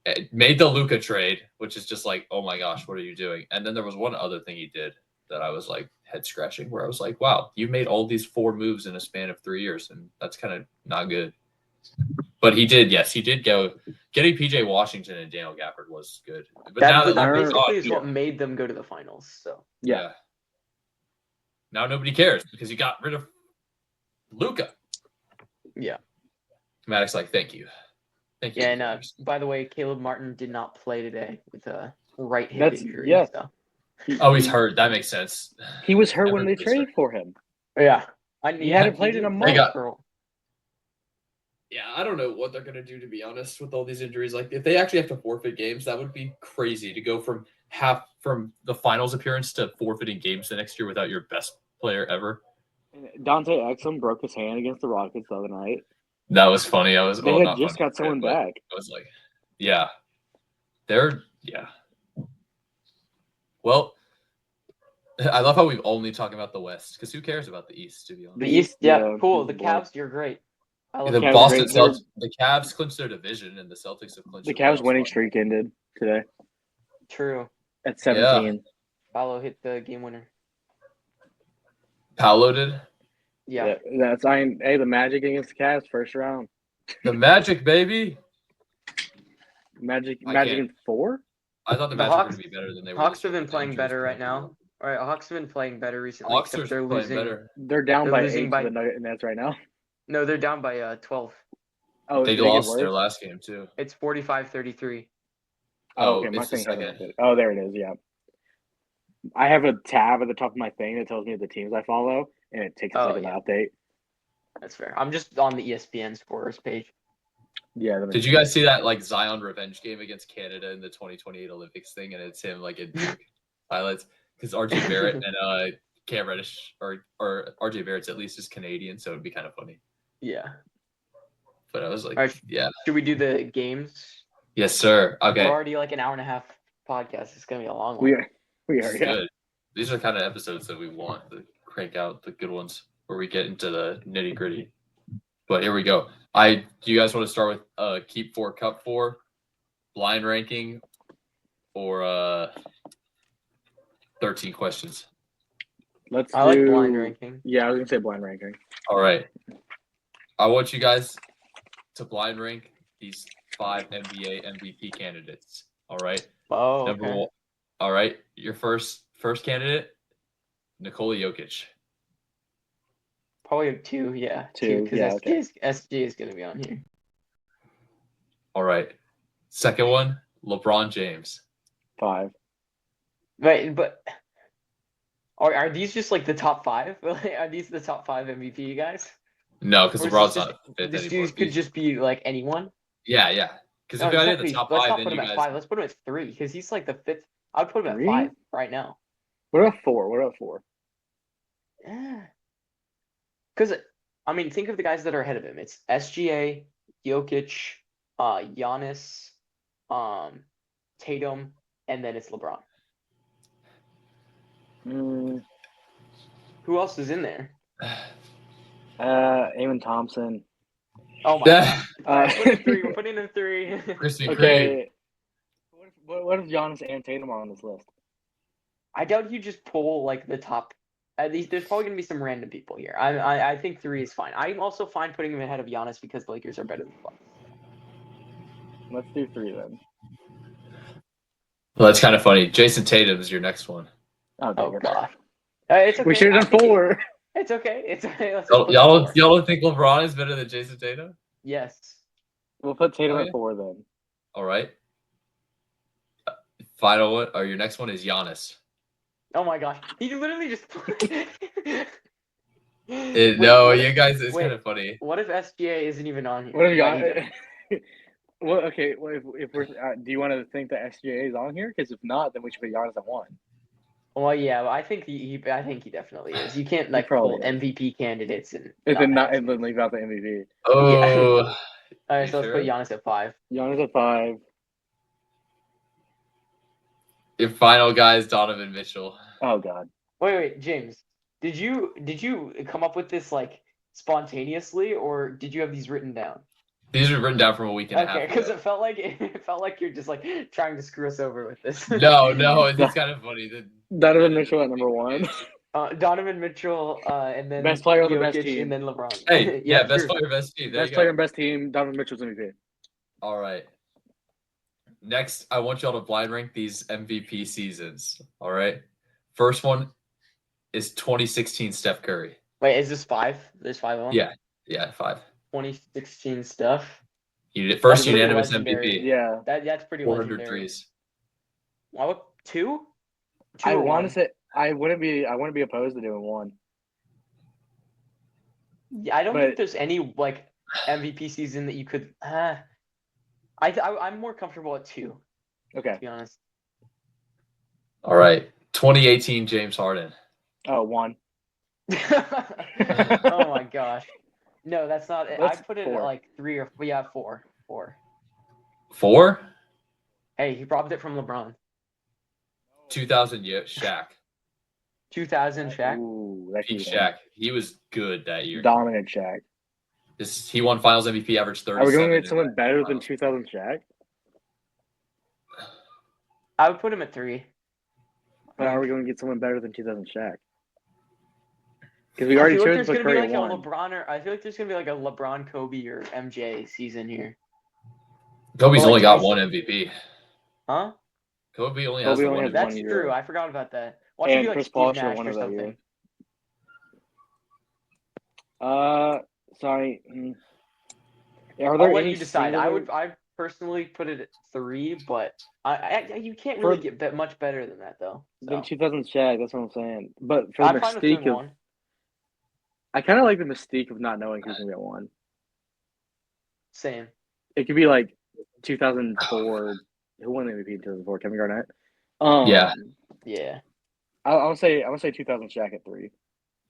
It made the Luka trade, which is just like, oh my gosh, what are you doing? And then there was one other thing he did that I was like head scratching, where I was like, wow, you made all these 4 moves in a span of 3 years, and that's kind of not good. But he did go. Getting PJ Washington and Daniel Gafford was good. But now that That Luka's basically gone, is what made them go to the finals. So yeah. Now nobody cares because you got rid of Luka. yeah. Maddox like, thank you. Thank you. Yeah, and by the way, Caleb Martin did not play today with a right hip That's- injury. yeah. So. Oh, he's hurt. That makes sense. He was hurt when they Everybody's traded for him. Yeah. He hadn't played in a month. Yeah, I don't know what they're gonna do, to be honest, with all these injuries. Like, if they actually have to forfeit games, that would be crazy to go from the finals appearance to forfeiting games the next year without your best player ever. Dante Exum broke his hand against the Rockets the other night. That was funny. They had just got someone back. I was like, yeah, yeah. Well, I love how we've only talking about the West, because who cares about the East, to be honest? The East, yeah, Yeah, cool. The yeah. Cavs, you're great. I love The the Cavs. Boston great. They're- Celtics, the Cavs clinched their division, and the Celtics have clinched The the Cavs playoff winning spot. streak ended today True. at 17. Paolo hit the game winner. Paolo did. Yeah. That's hey, the Magic against the Cavs first round. The Magic, baby. Magic I Magic can't- in 4? I thought the The Magic were Hawks- going to be better than they were. Hawks this have year, been but the playing injuries better right played now. well. All right, Hawks have been playing better recently. Hawks except are they're playing losing. better. They're down They're by losing 8 by- to the Nugget Nets right now. No, they're down by 12. Oh, They did it get lost their worse? last game too. It's 45-33. Oh, okay. My it's the thing hasn't second. updated. Oh, there it is. Yeah. I have a tab at the top of my thing that tells me the teams I follow, and it takes a second to update. That's fair. I'm just on the ESPN scorers page. Yeah. Did you guys see that like Zion revenge game against Canada in the 2028 Olympics thing? And it's him like in Duke highlights because RJ Barrett and Cam Reddish or RJ Barrett's at least is Canadian, so it'd be kind of funny. Yeah. But I was like, All right, yeah. Should we do the games? Yes, sir. Okay. We're already like an hour and a half podcast. It's gonna be a long one. We This are. is Yeah. good. These are the kind of episodes that we want to crank out the good ones where we get into the nitty gritty. But here we go. Do you guys want to start with keep 4, cup 4, blind ranking, or 13 questions? I like blind ranking. Yeah, I was gonna say blind ranking. All right. I want you guys to blind rank these 5 NBA MVP candidates. All right. Oh, Number okay. 1. All right. Your first candidate, Nikola Jokic. Probably 2, yeah. 2, because yeah, SG is gonna be on here. All right. Second one, LeBron James. 5. Right, but are these just like the top 5? Are these the top 5 MVP guys? No, because Or is LeBron's this not fifth This anymore. dude could just be like anyone. Yeah. Because No, if I did exactly. the top Let's 5, not then put you him at guys. 5. Let's put him at 3 because he's like the 5th. I'd put him at 3? 5 right now. What about 4? Yeah. Because I mean, think of the guys that are ahead of him. It's SGA, Jokic, Giannis, Tatum, and then it's LeBron. Who else is in there? Eamon Thompson. Oh my god! All right, put in 3. We're putting in 3. Krispy Kreme. Okay. What if Giannis and Tatum are on this list? I doubt you just pull like the top. At least there's probably gonna be some random people here. I think 3 is fine. I'm also fine putting him ahead of Giannis because the Lakers are better than the Bucks. Let's do 3 then. Well, that's kind of funny. Jason Tatum is your next one. Oh god! It's okay. We should have done 4. It's okay. It's okay. Let's Y'all don't think LeBron is better than Jason Tatum? Yes. We'll put Tatum at 4 then. All right. Final one, or your next one is Giannis. Oh my gosh! He literally just. No, you guys, it's kind of funny. What if SGA isn't even on here? What if Giannis? Well, okay. Well, if we're, do you want to think that SGA is on here? Because if not, then we should put Giannis at 1. Well, yeah, I think he definitely is. You can't like pull MVP candidates and then leave out the MVP. Oh. Yeah. All right, so let's put Giannis at 5. Giannis at 5. Your final guy is Donovan Mitchell. Oh god. Wait, James. Did you come up with this like spontaneously, or did you have these written down? These are written down from a week and a half. Okay, because it felt like you're just like trying to screw us over with this. No, it's kind of funny. Donovan Mitchell at number 1. Donovan Mitchell, and then best player on the Jokic, best team, and then LeBron. Hey, yeah, best player, best team. Best player and best team. Donovan Mitchell's MVP. All right. Next, I want y'all to blind rank these MVP seasons. All right. First one is 2016 Steph Curry. Wait, is this 5? There's 5 of them? Yeah, 5. 2016 Steph. First unanimous MVP. Yeah. That's pretty 400 legendary. threes. What, 2? I want to say I wouldn't be opposed to doing 1. Yeah, I don't think there's any like MVP season that you could. I'm more comfortable at 2. Okay. To be honest. All right. 2018 James Harden. Oh, 1. Oh my gosh. No, that's not it. I put it 4. at like 3 or 4. 4. 4? Hey, he robbed it from LeBron. 2000 Shaq. 2000 Shaq. Ooh, that Peak Shaq. He was good that year. Dominant Shaq. He won Finals MVP, averaged 30. Are we going to get someone better than 2000 Shaq? I would put him at 3. But are we going to get someone better than 2000 Shaq? Because we already chose the Curry one. I feel like there's gonna be like a LeBron, Kobe, or MJ season here. Kobe's only got 1 MVP. Huh? Kobe only has 1 MVP. That's true. I forgot about that. Watch and him be like Chris Steve Paul Nash won or it that something. year. Sorry. Are I'll there let any you decide. singular... personally put it at 3, but you can't For- really get much better than that though. Then So. 2000 Shaq, that's what I'm saying. But for the I'm fine with doing mystique of, 1. I kind of like the mystique of not knowing who's gonna get one. Same. It could be like 2004. Who won the MVP in 2004? Kevin Garnett. Yeah. Yeah. I'll say 2000 Shaq at 3.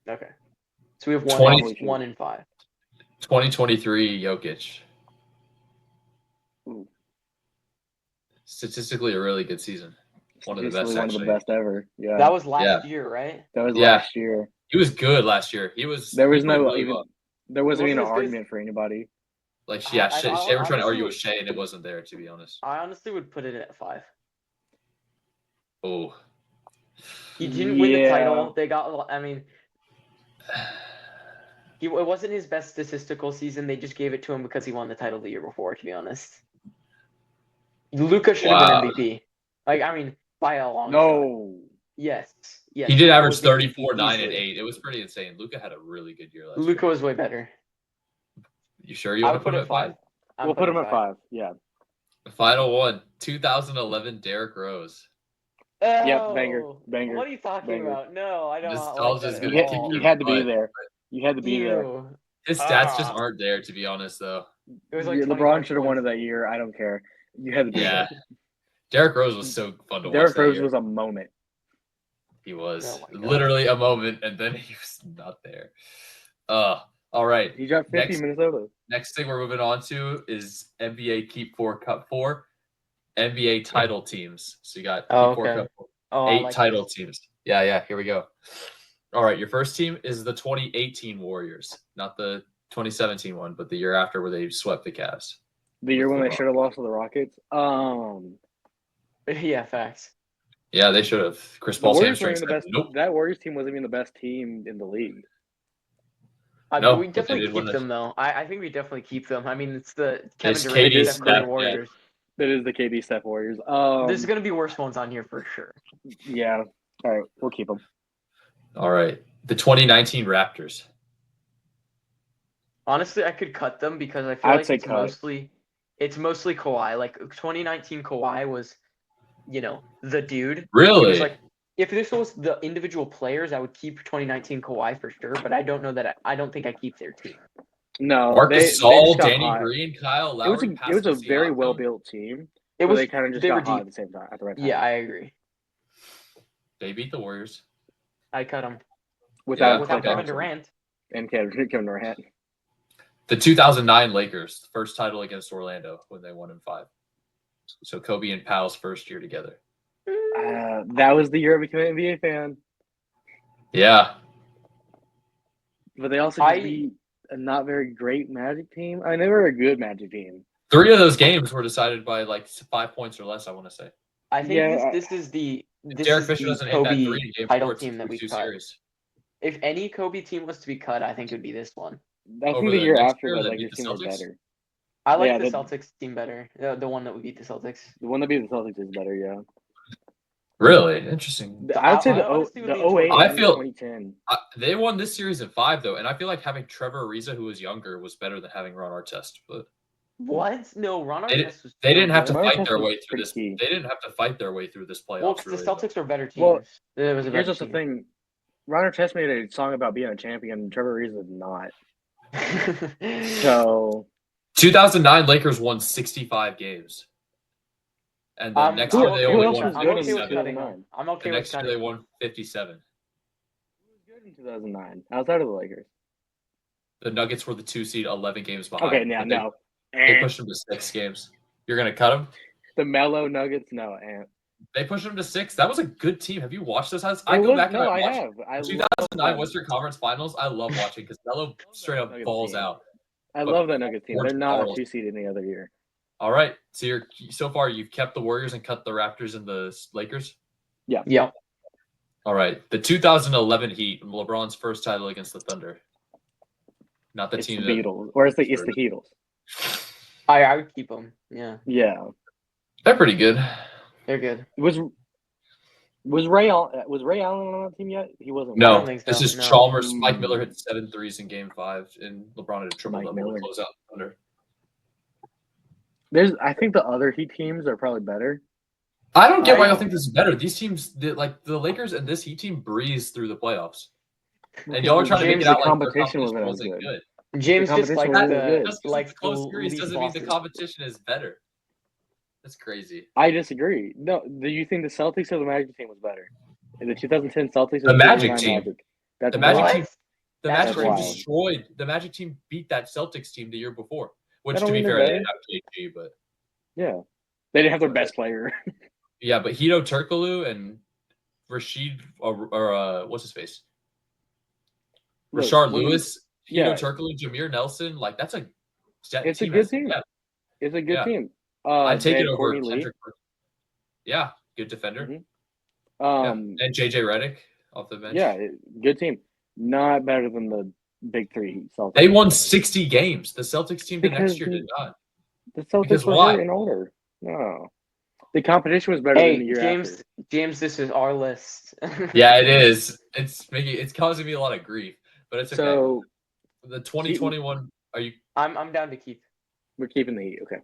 Okay. So we have 1 and 5. 2023 Jokic. Ooh. Statistically, a really good season. One of the best, One actually. of the best ever. Yeah. That was last year, right? That was last year. He was good last year. He was. There was he played no really even. well. There wasn't even an as good as- argument for anybody. Like, yeah, I they were trying to honestly argue would- with Shea, and it wasn't there, to be honest. I honestly would put it at 5. Oh. He didn't win the Yeah. title. They got. I mean, it wasn't his best statistical season. They just gave it to him because he won the title the year before. To be honest, Luka should have Wow. been MVP. Like, I mean, by a long shot. No. Yes. He did Luka average was the MVP 34, 9, and easily. 8. It was pretty insane. Luka had a really good year last year. Luka was way better. You sure you I want would to put it at 5. We'll put him at 5. Yeah. Final one, 2011 Derrick Rose. Oh, Yep, banger. What are you talking banger. about? No, I don't Nostalgia is like gonna that at kick all. You your had to be butt. there. You had to be there. Ew. His stats just Ah. aren't there, to be honest, though. It was like LeBron 25 should have won it points. that year. I don't care. You had to be Yeah. there. Derrick Rose was so fun to watch. Derrick that Rose year. was a moment. He was Oh my God. literally a moment, and then he was not there. All right. He dropped 50 Minnesota. Next thing we're moving on to is NBA Keep 4 Cup 4, NBA title teams. So you got Oh, Keep 4 okay. Cup 4, Oh, I 8 like title this. teams. Yeah, here we go. All right, your first team is the 2018 Warriors, not the 2017 one, but the year after where they swept the Cavs. The year With when they LeBron. should have lost to the Rockets. Yeah, facts. Yeah, they should have. Chris The Paul's Warriors weren't hamstrings. even the best. Nope. That Warriors team wasn't even the best team in the league. No, we but they definitely did win keep the- them though. I think we definitely keep them. I mean, it's the It's Kevin Durant, KD, Steph Steph, Curry yeah. Warriors. That is the KD Steph Warriors. There's gonna be worse ones on here for sure. Yeah. All right, we'll keep them. All right, the 2019 Raptors. Honestly, I could cut them because I feel I'd like say it's cut. mostly Kawhi. Like 2019 Kawhi was, the dude. It Really? was like if this was the individual players, I would keep 2019 Kawhi for sure. But I don't know that. I don't think I keep their team. No, Marcus they just Gasol, got Danny hot. Green, Kyle It Lowry. was a very Pascal well Siakam. built team. It But was they kind of just they got were hot deep. at the same time at the right time. Yeah, I agree. They beat the Warriors. I cut them without without okay. Kevin Durant. and Kevin Durant. The 2009 Lakers, first title against Orlando when they won in 5. So Kobe and Powell's first year together. That was the year I became an NBA fan. Yeah. But they also just beat a not very great Magic team. I mean, they were a good Magic team. 3 of those games were decided by like 5 points or less, I want to say. I think Yeah, this is the Derek Fisher doesn't hit that Kobe 3 in game title 4, it's team that we 2 cut. series. If any Kobe team was to be cut, I think it would be this one. I think Over the the year next after year that that Lakers beat the team was Celtics? better. I like Yeah, the that- Celtics team better. The one that we beat the Celtics. The one that beat the Celtics is better, yeah. Really? Interesting. I'd say I the honestly would lean 08 towards- I and feel- 2010. They won this series in 5, though, and I feel like having Trevor Ariza, who was younger, was better than having Ron Artest. But What? No, Ron They Artest was. they didn't have to Ron fight Artest their was way through pretty this. key. They didn't have to fight their way through this playoffs. Well, because really, the Celtics were better teams. Well, It was a Here's better just the team. thing. Ron Artest made a song about being a champion. Trevor Ariza did not. So 2009 Lakers won 65 games, and then next year they who only else won was I'm good in okay with 57. cutting 2009? them. I'm The okay with next year cutting they them. won 57. who was good in 2009 outside of the Lakers? The Nuggets were the 2 seed, 11 games behind. Okay, now but no. They pushed them to 6 games. You're gonna cut them? The Mellow Nuggets, no. They pushed them to 6. That was a good team. Have you watched those? I I go back and no, I I watch have. I the love 2009 that. Western Conference Finals. I love watching because Melo straight up Nuggets balls team. out. I but love that Nuggets team. George They're not Karl. a 2 seed any other year. All right. So so far you've kept the Warriors and cut the Raptors and the Lakers. Yeah. All right. The 2011 Heat, LeBron's first title against the Thunder. Not the It's team the that Beatles, or it's the Heatles. I would keep them. Yeah, Yeah. they're pretty good. they're good. Was Ray Allen on that team yet? He wasn't. No, don't think so, this is no. Chalmers. Mike Miller hit 7 threes in Game 5, and LeBron had a triple Mike double to Miller. close out the Thunder. I think the other Heat teams are probably better. I don't get why y'all I- think this is better. These teams, like the Lakers and this Heat team, breeze through the playoffs, and y'all are trying to make James, it out the like their competition competition wasn't as wasn't good. good. James just competition likes wasn't as good. Just because likes it's a close the series least doesn't mean the losses. competition is better. That's crazy. I disagree. No, do you think the Celtics or the Magic team was better? In the 2010 Celtics or The the Magic 2009 team. Magic? That's The Magic wild. team. The That's Magic team crazy. destroyed. The Magic team beat that Celtics team the year before. Which, That to don't be mean they're fair, they better. didn't have KG, but Yeah. They didn't have their best player. yeah, but Hito Turkoglu and Rashid or what's his face? Look, Rashard when you- Lewis, yeah. Hito Turkoglu, Jameer Nelson, like that's a It's a team good has team. depth. It's a good Yeah. team. I'd take they it had over Courtney Lee. Kendrick. Yeah, good defender. Mhm. Yeah. And JJ Redick off the bench. Yeah, good team. Not better than the big three Celtics. They won 60 games. The Celtics team the next Because year did not. The Celtics Because were why? hurt and older. No. The competition was better than the Hey, year James, after. James, this is our list. Yeah, it is. It's causing me a lot of grief, but it's okay. So The 2021 are you I'm down to keep. we're keeping the Heat. Okay.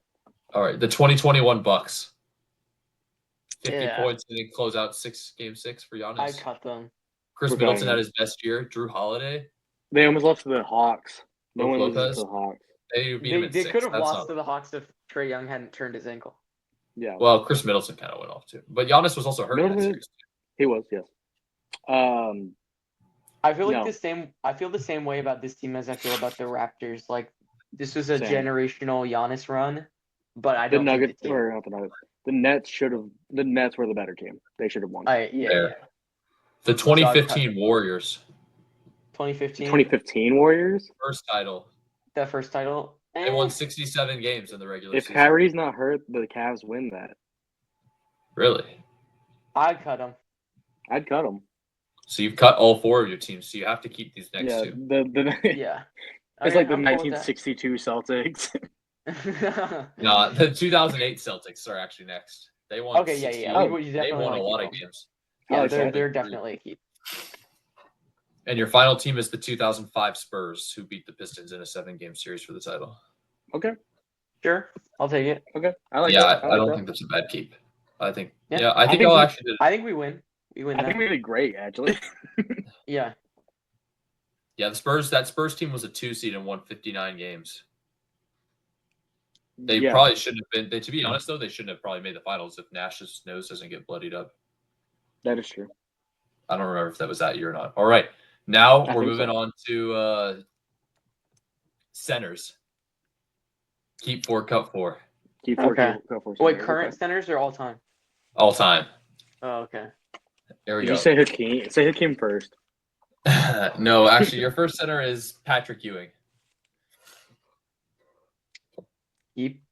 all right? The 2021 Bucks. 50 Yeah. points and they close out game 6 for Giannis. I cut them. Chris We're Middleton cutting had him. his best year. Drew Holiday. They almost lost to the Hawks. No Brook one loses Lopez? to the Hawks. They beat him in They 6. could have That's lost not- to the Hawks if Trae Young hadn't turned his ankle. Yeah. Well, Chris Middleton kind of went off too, but Giannis was also hurt in that Middleton- series. He was, yes. I feel like No. the same. I feel the same way about this team as I feel about the Raptors. Like this was a Same. generational Giannis run, but I The don't think Nuggets the team. or not the Nuggets. The Nets were the better team. They should have won. Yeah. Fair. The 2015 Warriors, 2015. 2015 Warriors. first title. That first title. They won 67 games in the regular If season. Kyrie's not hurt, the Cavs win that. Really? I'd cut them. I'd cut them. So you've cut all 4 of your teams, so you have to keep these next Yeah, 2. Yeah. it's Okay, like the I'm cool with 1962 Celtics. that. No, the 2008 Celtics are actually next. They won. Okay, 60 yeah. Oh, We They definitely won a wanna lot keep of them. games. Yeah, Okay. they're definitely a keep. And your final team is the 2005 Spurs, who beat the Pistons in a 7-game series for the title. Okay. Sure, I'll take it. Okay. I like Yeah, that. I don't think that's a bad keep. I think. Yeah. Yeah, I think think y'all we- actually did. I think we win. We win I that. think we did great, actually. Yeah. Yeah, that Spurs team was a 2 seed and won 59 games. They Yeah. probably shouldn't have been. To be honest, though, they shouldn't have probably made the finals if Nash's nose doesn't get bloodied up. That is true. I don't remember if that was that year or not. All right, now I we're think moving so. on to centers. Keep 4, cut 4, Keep four, Okay. go for Wait, center. current Okay. centers or all time? all time. Oh, okay. There we Did go. you say Hakeem? Say Hakeem first. No, actually, your first center is Patrick Ewing. Keep.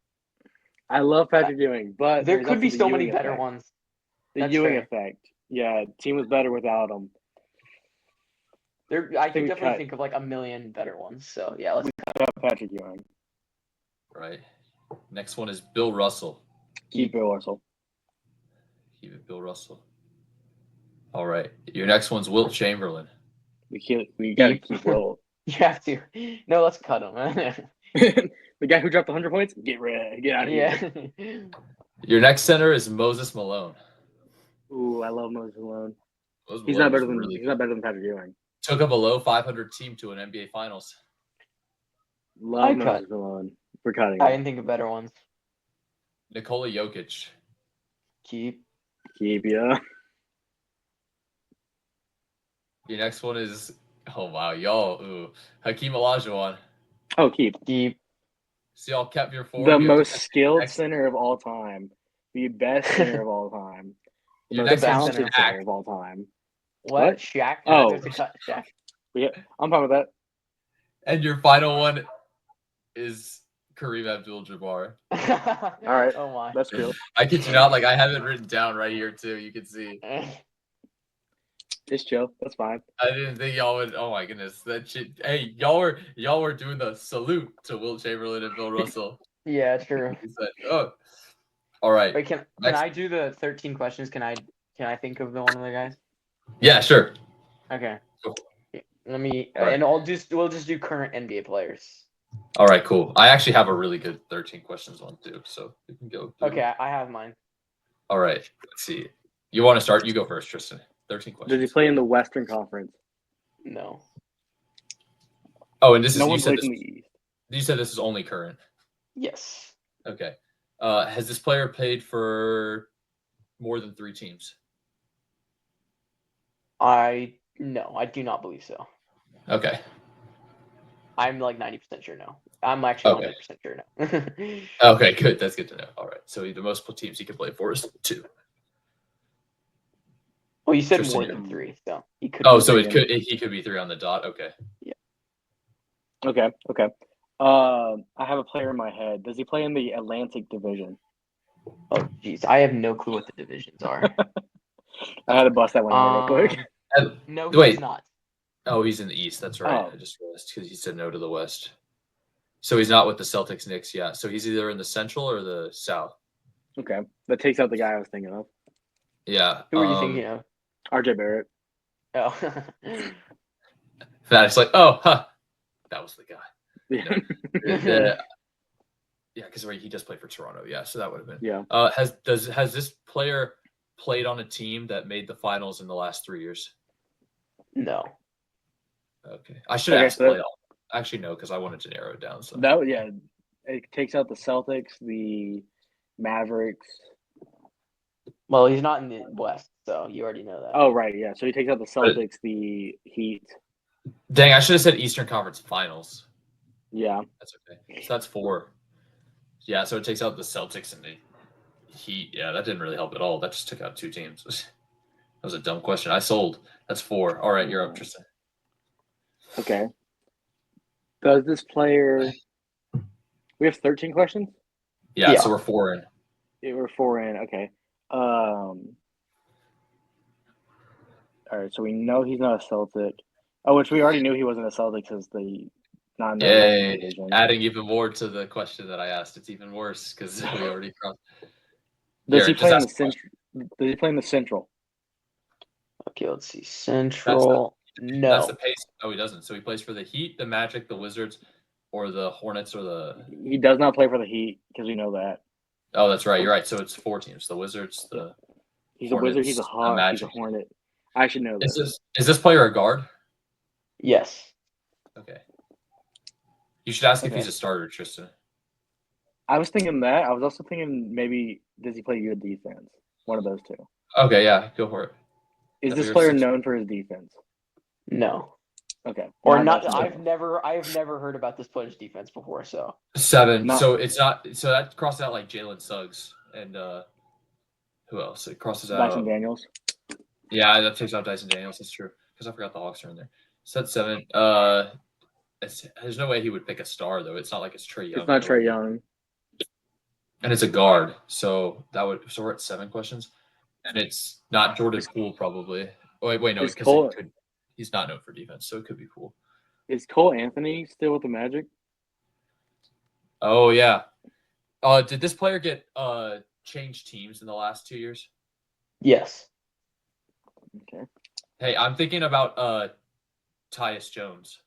I love Patrick Ewing, but There there's could also be the so many Ewing better effect. ones. The That's Ewing fair. effect. Yeah, team was better without him. I can think we definitely cut. think of like a million better ones. So yeah, let's. Cut Patrick Ewing. Right. Next one is Bill Russell. Keep Bill Russell. Keep it, Bill Russell. All right. Your next one's Wilt Chamberlain. We gotta keep Will. You have to. No, let's cut him. The guy who dropped 100 points. Get out of here. Yeah. Your next center is Moses Malone. Ooh, I love Moses Malone. Moses He's Malone not better was than really he's not better than Patrick Ewing. took up a low 500 team to an NBA Finals. Love I Moses cut. Malone. We're cutting. I him. can think of better ones. Nikola Jokic. Keep. Keep ya. Your next one is Hakeem Olajuwon. Oh, keep. Keep. So y'all kept your 4. The You have to most pick skilled next- center of all time. The best center of all time. The Your most next one's talented Shaq. center of all time. What? What? Shaq? Oh. There's a cut. Shaq. Yeah, I'm fine with that. And your final one is Kareem Abdul-Jabbar. All right. Oh my. That's cool. I kid you not, like I have it written down right here too. You can see. It's chill. That's fine. I didn't think y'all would. Oh my goodness, that shit. Hey, y'all were doing the salute to Wilt Chamberlain and Bill Russell. Yeah, true. He said, "Oh, all right, Wait, can Next. I do the 13 questions? Can I think of the one of the guys? yeah, sure." Okay. Cool. Let me Alright. and we'll just do current NBA players. All right, cool. I actually have a really good 13 questions one too, so you can go. Okay, I have mine. All right, let's see. You want to start? You go first, Tristan. 13 questions. Does he play in the Western Conference? No. Oh, and this No is one plays in the East. you said this is only current. Yes. Okay. Has this player played for more than 3 teams? No, I do not believe so. Okay. I'm like 90% sure no. I'm actually Okay. 100% sure no. Okay, good. That's good to know. All right. So the most teams he can play for is 2. Well, you said Tristan, more than 3, so he could. Oh, be so three. he could be 3 on the dot. Okay. Okay. I have a player in my head. Does he play in the Atlantic Division? Oh, jeez, I have no clue what the divisions are. I had to bust that one out real quick. No, Wait. he's not. Oh, he's in the East. That's right. Oh. I just realized because he said no to the West. So he's not with the Celtics, Knicks. Yeah. So he's either in the Central or the South. Okay. That takes out the guy I was thinking of. Yeah. Who are you thinking of? RJ Barrett. Oh. That it's like, oh, huh, that was the guy. Yeah. Yeah, because he does play for Toronto. Yeah, so that would have been. Yeah. Has this player played on a team that made the finals in the last 3 years? No. Okay, I should ask playoff. Actually, no, because I wanted to narrow it down. So it takes out the Celtics, the Mavericks. Well, he's not in the West, so you already know that. Oh right, yeah. So he takes out the Celtics, the Heat. Dang, I should have said Eastern Conference Finals. Yeah, that's okay. So that's 4. Yeah, so it takes out the Celtics and the Heat. Yeah, that didn't really help at all. That just took out 2 teams. That was a dumb question. I sold. That's 4. All right, you're up, Tristan. Okay. Does this player? We have 13 questions. Yeah, so we're 4 in. Yeah, we're 4 in. Okay. All right. So we know he's not a Celtic. Oh, which we already knew he wasn't a Celtic because the not division. Adding even more to the question that I asked. It's even worse because we already crossed. Does he play in the Central? Does he play in the Central? Okay, let's see. Central. No. That's the pace. Oh, he doesn't. So he plays for the Heat, the Magic, the Wizards, or the Hornets, or the. He does not play for the Heat because we know that. Oh, that's right. You're right. So it's 4 teams: the Wizards, the. He's Hornets, a Wizard. He's a Hawk. He's a Hornet. I should know this. Is this player a guard? Yes. Okay. You should ask if he's a starter, Tristan. I was thinking that. I was also thinking maybe does he play good defense? One of those 2. Okay, yeah, go for it. Is this player known for his defense? No. Okay. Or not. I've never heard about this player's defense before. So 7. So it's not. So that crosses out like Jalen Suggs and who else? It crosses out Dyson Daniels. Yeah, that takes out Dyson Daniels. That's true because I forgot the Hawks are in there. So that's 7. There's no way he would pick a star though. It's not like it's Trae Young. It's not Trae Young. And it's a guard, so we're at 7 questions, and it's not Jordan Poole probably. Oh, wait, no, because he's not known for defense, so it could be Poole. Is Cole Anthony still with the Magic? Oh yeah. Did this player get changed teams in the last 2 years? Yes. Okay. Hey, I'm thinking about Tyus Jones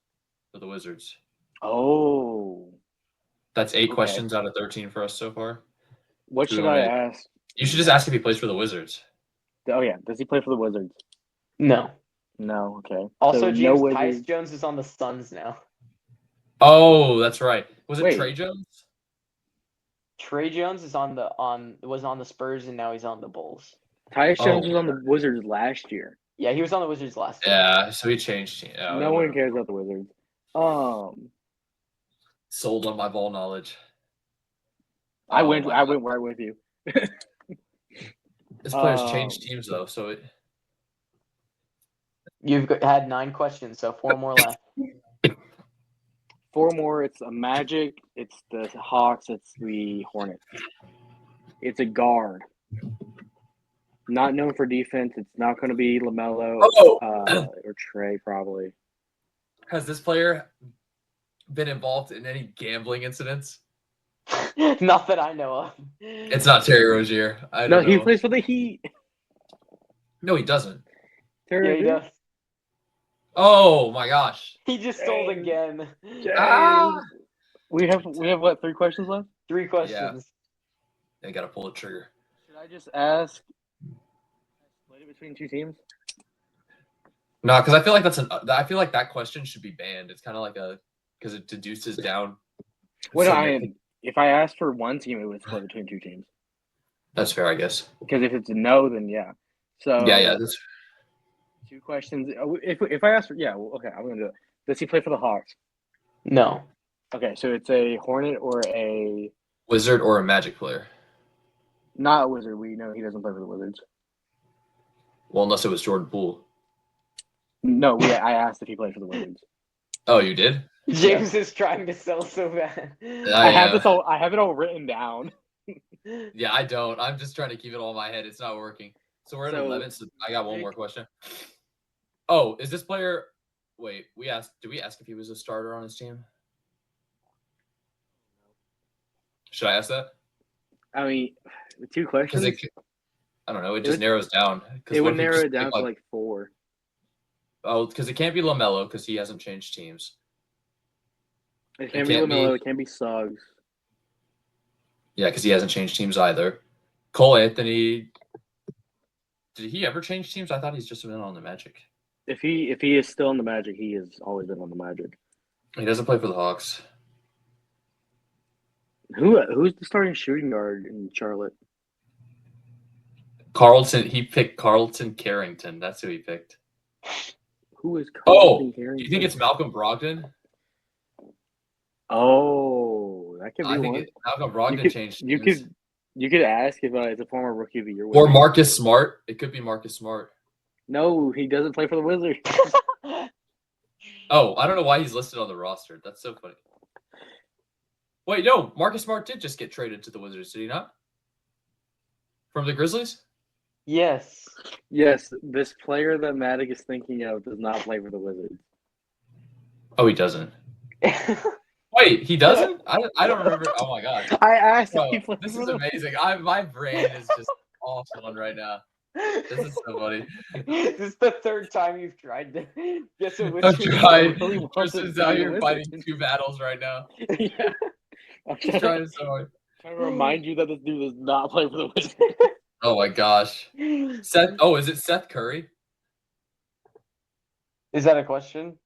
for the Wizards. Oh. That's 8 questions out of 13 for us so far. What should I ask? You should just ask if he plays for the Wizards. Oh yeah, does he play for the Wizards? No. No. Okay. Also, so James Tyus Jones is on the Suns now. Oh, that's right. Was it Trae Jones? Trae Jones is was on the Spurs and now he's on the Bulls. Tyus Jones was on the Wizards last year. Yeah, he was on the Wizards last year. Yeah, so he changed. No one cares about the Wizards. Sold on my ball knowledge. I went right with you. This player's changed teams though, so you've had 9 questions, so 4 more left. 4 more. It's a Magic. It's the Hawks. It's the Hornets. It's a guard. Not known for defense. It's not going to be LaMelo or Trae probably. Has this player been involved in any gambling incidents? Not that I know of. It's not Terry Rozier. I don't know. He plays for the Heat. No, he doesn't. Yeah, he does. Oh my gosh. He just sold again. We have what, 3 questions left? 3 questions. They got to pull the trigger. Should I just ask? Split it between 2 teams. No, because I feel like I feel like that question should be banned. It's kind of like because it deduces down. Well, no, if I asked for one team, it would split between 2 teams. That's fair, I guess. Because if it's a no, then yeah. So yeah. 2 questions. If I ask for okay, I'm gonna do it. Does he play for the Hawks? No. Okay, so it's a Hornet or a Wizard or a Magic player. Not a Wizard. We know he doesn't play for the Wizards. Well, unless it was Jordan Poole. No, I asked if he played for the Wizards. Oh, you did? James is trying to sell so bad. I have it all written down. Yeah, I don't. I'm just trying to keep it all in my head. It's not working. So we're at 11. So I got one more question. Oh, is this player? Wait, did we ask if he was a starter on his team? Should I ask that? I mean, 2 questions. I don't know. It just narrows down. It would narrow it down to like 4. Oh, because it can't be LaMelo because he hasn't changed teams. It can't be LaMelo. It can't be Suggs. Yeah, because he hasn't changed teams either. Cole Anthony. Did he ever change teams? I thought he's just been on the Magic. If he is still in the Magic, he has always been on the Magic. He doesn't play for the Hawks. Who's the starting shooting guard in Charlotte? Carlton. He picked Carlton Carrington. That's who he picked. Who is Carlton Carrington? Do you think it's Malcolm Brogdon? Oh, that could be one. Malcolm Brogdon changed teams. You could ask if it's a former Rookie of the Year. Or Marcus Smart. It could be Marcus Smart. No, he doesn't play for the Wizards. Oh, I don't know why he's listed on the roster. That's so funny. Wait, no. Marcus Smart did just get traded to the Wizards, did he not? From the Grizzlies? Yes. Yes, this player that Maddoc is thinking of does not play for the Wizards. Oh, he doesn't. Wait, he doesn't? I don't remember. Oh my god. I asked if he played. This is amazing. My brain is just awful right now. This is so funny. This is the 3rd time you've tried to guess it was. I'm trying. Tristan's out here fighting 2 battles right now. Yeah. I'm trying so hard. Trying to remind you that this dude does not play for the Wizards. Oh my gosh. Seth. Oh, is it Seth Curry? Is that a question?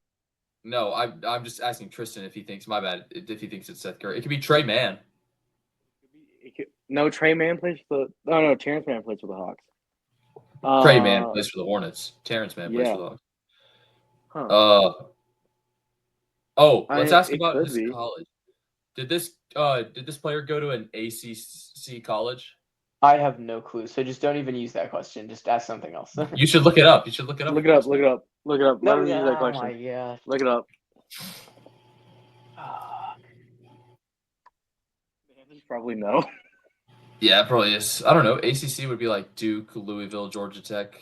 No, I'm just asking Tristan if he thinks. My bad. If he thinks it's Seth Curry, it could be Trey Mann. No, Trey Mann plays for the. Oh no, Terrence Mann plays for the Hawks. Trey Mann plays for the Hornets. Terrence Mann plays for the Hawks. Huh. Let's ask about his college. Did this player go to an ACC college? I have no clue, so just don't even use that question. Just ask something else. You should look it up. Look it up. Let him use that question. Oh my gosh. Look it up. The answer's probably no. Yeah, it probably is. I don't know. ACC would be like Duke, Louisville, Georgia Tech,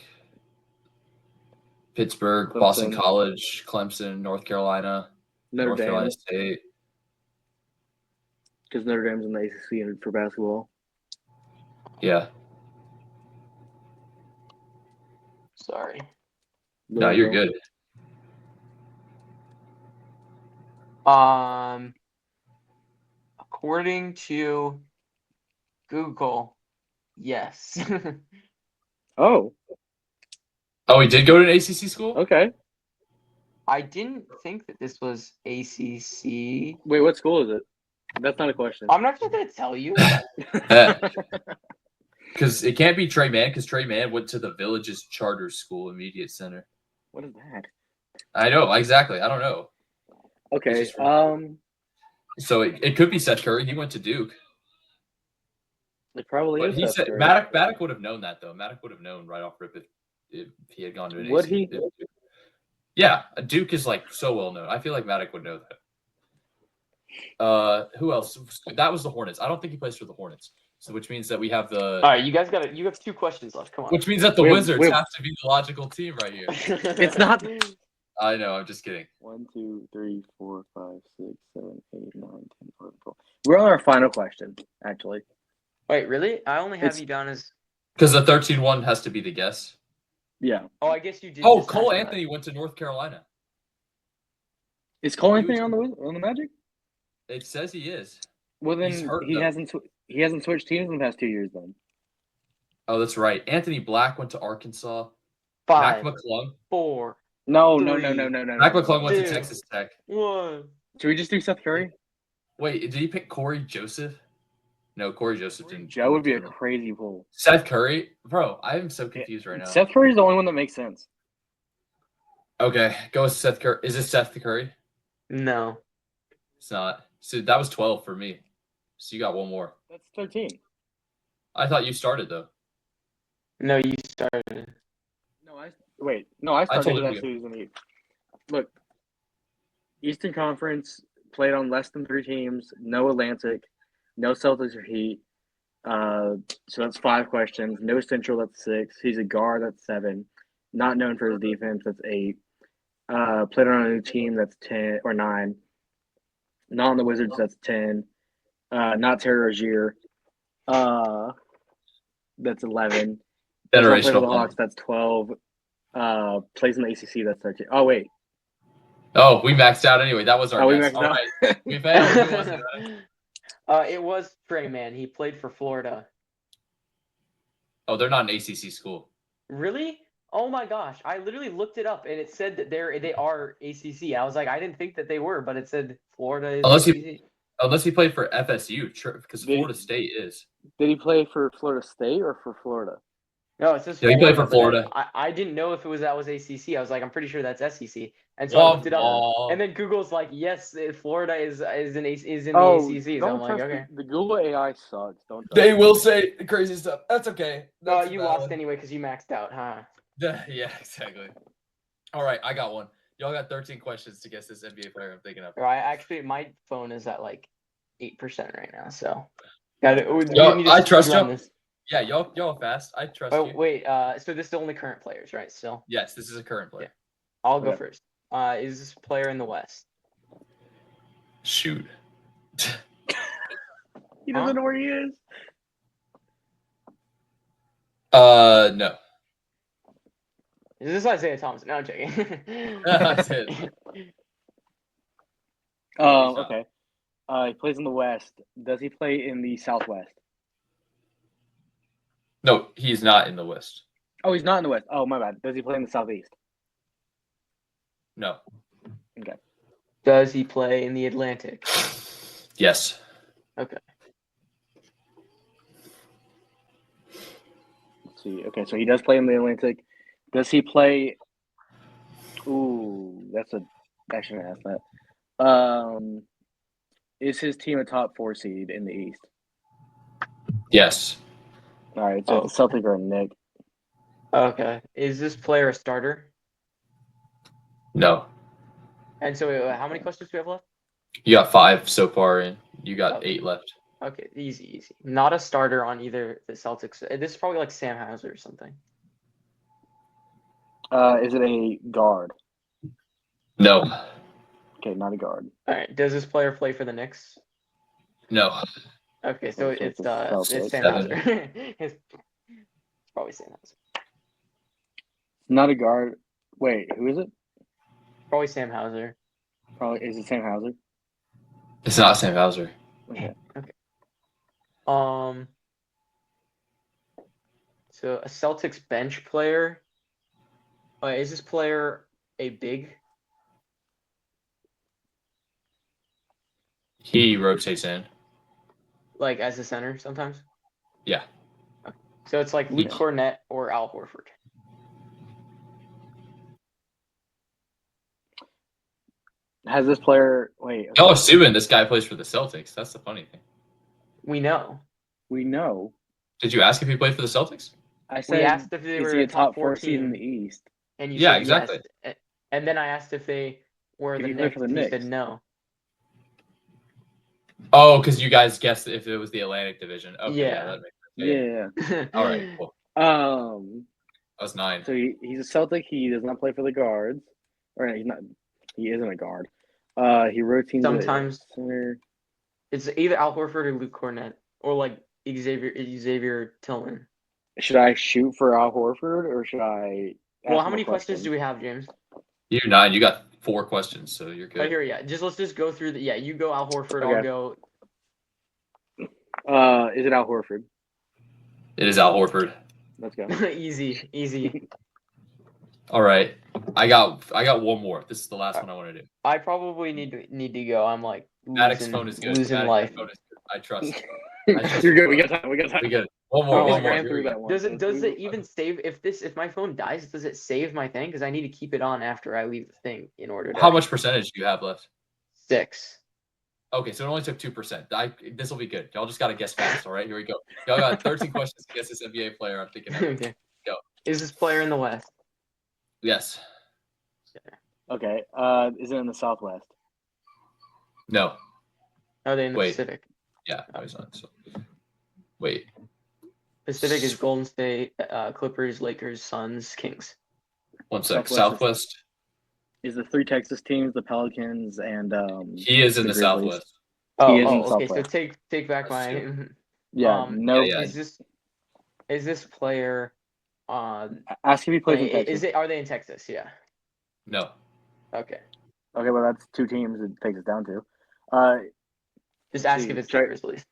Pittsburgh, Clemson. Boston College, Clemson, North Carolina, North Carolina State. Because Notre Dame's in the ACC for basketball. Yeah. Sorry. No, you're good. According to Google, yes. Oh, he did go to an ACC school? Okay. I didn't think that this was ACC. Wait, what school is it? That's not a question. I'm not just going to tell you. Because it can't be Trey Mann, because Trey Mann went to the Villages Charter School Immediate Center. What is that? I know, exactly. I don't know. Okay. So it could be Seth Curry. He went to Duke. It probably but is. He said Maddoc would have known that, though. Maddoc would have known right off rip if he had gone to an Would ACC. he? Yeah, Duke is like so well known. I feel like Maddoc would know that. Who else? That was the Hornets. I don't think he plays for the Hornets. So which means that we have the. All right, you have 2 questions left. Come on. Which means that the Wizards have to be the logical team right here. It's not. I know. I'm just kidding. 1, 2, 3, 4, 5, 6, 7, 8, 9, 10, 11, 12. We're on our final question, actually. Wait, really? I only have you down as. Because the 13-1 has to be the guess. Yeah. Oh, I guess you did. Oh, Cole Anthony went to North Carolina. Is Cole Anthony on the Magic? It says he is. Well, He's then hurt, he though. hasn't switched teams in the past 2 years. Then Oh, that's right. Anthony Black went to Arkansas. 5, Mac McClung. 4, no. Mac McClung went to 2, Texas Tech. 1. Should we just do Seth Curry? Wait, did he pick Corey Joseph? No, Corey Joseph didn't. Joe would be a crazy pull. Seth Curry? Bro, I am so confused right now. Seth Curry's the only one that makes sense. Okay, go with Seth Curry. Is it Seth Curry? No. It's not. So that was 12 for me. So you got one more. That's 13. I thought you started, though. No, you started. I started told him that to season. Look, Eastern Conference played on less than 3 teams. No Atlantic, no Celtics or Heat. So that's 5 questions. No Central, that's 6. He's a guard, that's 7. Not known for his defense, that's 8. Played on a new team, that's 10 or 9. Not on the Wizards, that's 10. Not Terry Rozier. That's 11. Played for the Generational. Hawks, that's 12. Plays in the ACC, that's 13. Oh, wait. Oh, we maxed out anyway. That was our We guess. maxed All out. right. We failed. Who was it? It was Trey, man. He played for Florida. Oh, they're not an ACC school. Really? Oh my gosh! I literally looked it up and it said that they are ACC. I was like, I didn't think that they were, but it said Florida is ACC. Unless he played for FSU, because Florida State is. Did he play for Florida State or for Florida? No, it says Yeah, he played for but Florida. I didn't know if that was ACC. I was like, I'm pretty sure that's SEC. And so I looked it up, and then Google's like, yes, Florida is in the ACC. So I'm like, okay. The Google AI sucks. Don't. They will say crazy stuff. That's okay. No, you lost anyway because you maxed out, huh? Yeah, exactly. All right, I got one. Y'all got 13 questions to guess this NBA player I'm thinking of. Actually, my phone is at like 8% right now, so. I trust you. Yeah, y'all fast. I trust you. Wait. So this is the only current players, right? Still. Yes, this is a current player. Yeah. I'll go first. Is this player in the West? Shoot. He doesn't know where he is. No. Is this Isaiah Thomas? No, I'm joking. That's it. Okay. He plays in the West. Does he play in the Southwest? No, he's not in the West. Oh, he's not in the West. Oh, my bad. Does he play in the Southeast? No. Okay. Does he play in the Atlantic? Yes. Okay. Let's see. Okay, so he does play in the Atlantic. Does he play? Ooh, I shouldn't ask that. Is his team a top 4 seed in the East? Yes. All right, so it's Celtic or Nick. Okay. Is this player a starter? No. And so, how many questions do we have left? You got 5 so far, and you got 8 left. Okay, easy. Not a starter on either the Celtics. This is probably like Sam Hauser or something. Is it a guard? No. Okay, not a guard. All right. Does this player play for the Knicks? No. Okay, so it's Sam 7. Hauser. It's probably Sam Hauser. Not a guard. Wait, who is it? Probably Sam Hauser. Probably is it Sam Hauser? It's not Sam Hauser. Okay. So a Celtics bench player. Is this player a big? He rotates in. Like as a center sometimes? Yeah. Okay. So it's like Luke Cornett or Al Horford. Has this player? Wait. Y'all are assuming this guy plays for the Celtics. That's the funny thing. We know. We know. Did you ask if he played for the Celtics? I said. We asked if they were a top 4 seed in the East? And you Yeah, said exactly. Yes. And then I asked if they were the Knicks, and you said no. Oh, because you guys guessed if it was the Atlantic Division. Okay, yeah, that makes sense. Yeah. All right, cool. That was 9. So he's a Celtic. He does not play for the guards. Or he's not. He isn't a guard. He rotates Sometimes center. It's either Al Horford or Luke Cornett or like Xavier Tillman. Should I shoot for Al Horford or should I? Well, how many questions do we have, James? You 9. You got 4 questions, so you're But good. here, let's just go through you go Al Horford, Okay. I'll go. Is it Al Horford? It is Al Horford. Let's go. Easy. All right, I got one more. This is the last one I want to do. I probably need to go. I'm like Maddox's phone is good. losing Maddox's life. phone is good. I trust. You're good. We got time. We good. One more. Oh, One more. ran Here through we go. that one. Does it even save if my phone dies? Does it save my thing? Because I need to keep it on after I leave the thing in order to. How much percentage do you have left? 6. Okay, so it only took 2%. This will be good. Y'all just gotta guess fast. All right, here we go. Y'all got 13 questions to guess this NBA player. I'm thinking. Okay. Go. Is this player in the West? Yes. Okay. Is it in the Southwest? No. Are they in the Wait. Pacific? Yeah. No, he's not. So. Wait. Pacific is Golden State, Clippers, Lakers, Suns, Kings. One sec. Southwest Southwest. Is the 3 Texas teams, the Pelicans, and He is in the Grizzlies. Southwest. He is in the Okay. So Southwest. take back That's my. true. Yeah. No. Yeah. Is this player? Ask if he plays in Texas. Are they in Texas? Yeah. No. Okay. Okay, well that's 2 teams it takes us down to. Just ask if it's the Grizzlies.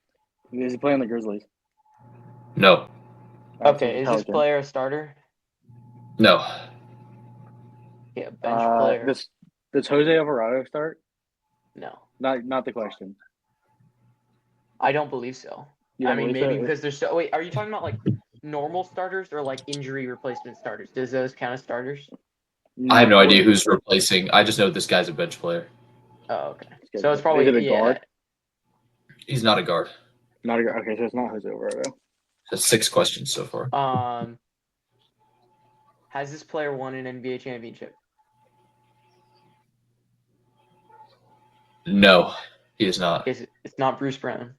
Is he playing the Grizzlies? No. Okay. Is this player a starter? No. Yeah, bench player. Does Jose Alvarado start? No. Not the question. I don't believe so. You don't believe maybe so? because there's so. Wait, are you talking about like normal starters or like injury replacement starters? Does those count as starters? I have no idea who's replacing. I just know this guy's a bench player. Oh, okay. So it's probably Is it a guard? He's not a guard. Not a guard. Okay, so it's not Jose Alvarado. That's 6 questions so far. Has this player won an NBA championship? No, he is not. It's not Bruce Brown.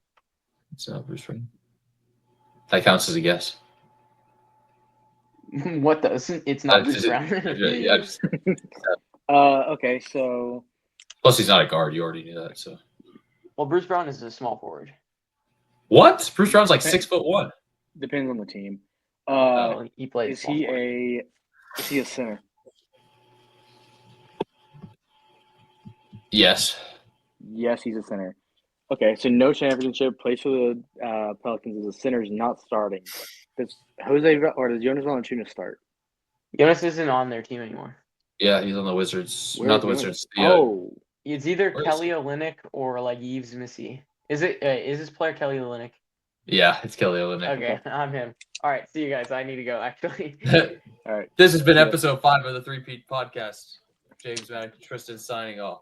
It's not Bruce Brown. That counts as a guess. What does? It's not Bruce Brown. Yeah, Okay, so plus he's not a guard. You already knew that. So. Well, Bruce Brown is a small forward. What? Bruce Brown's like 6'1". depends on the team. He plays. Is he a center? Yes. Yes, he's a center. Okay, so no championship. Plays for the Pelicans as a center is not starting. Does Jonas Valanciunas start? Jonas isn't on their team anymore. Yeah, he's on the Wizards. Where not is the Jonas? Wizards. Oh, It's either Where is Kelly he? Olynyk or like Yves Missy. Is this player Kelly Olynyk? Yeah, it's Kelly Olynyk. Okay, I'm him. All right, see you guys. I need to go actually. all right. This has been episode 5 of the 3 Peat podcast. James, Maddoc, Tristan signing off.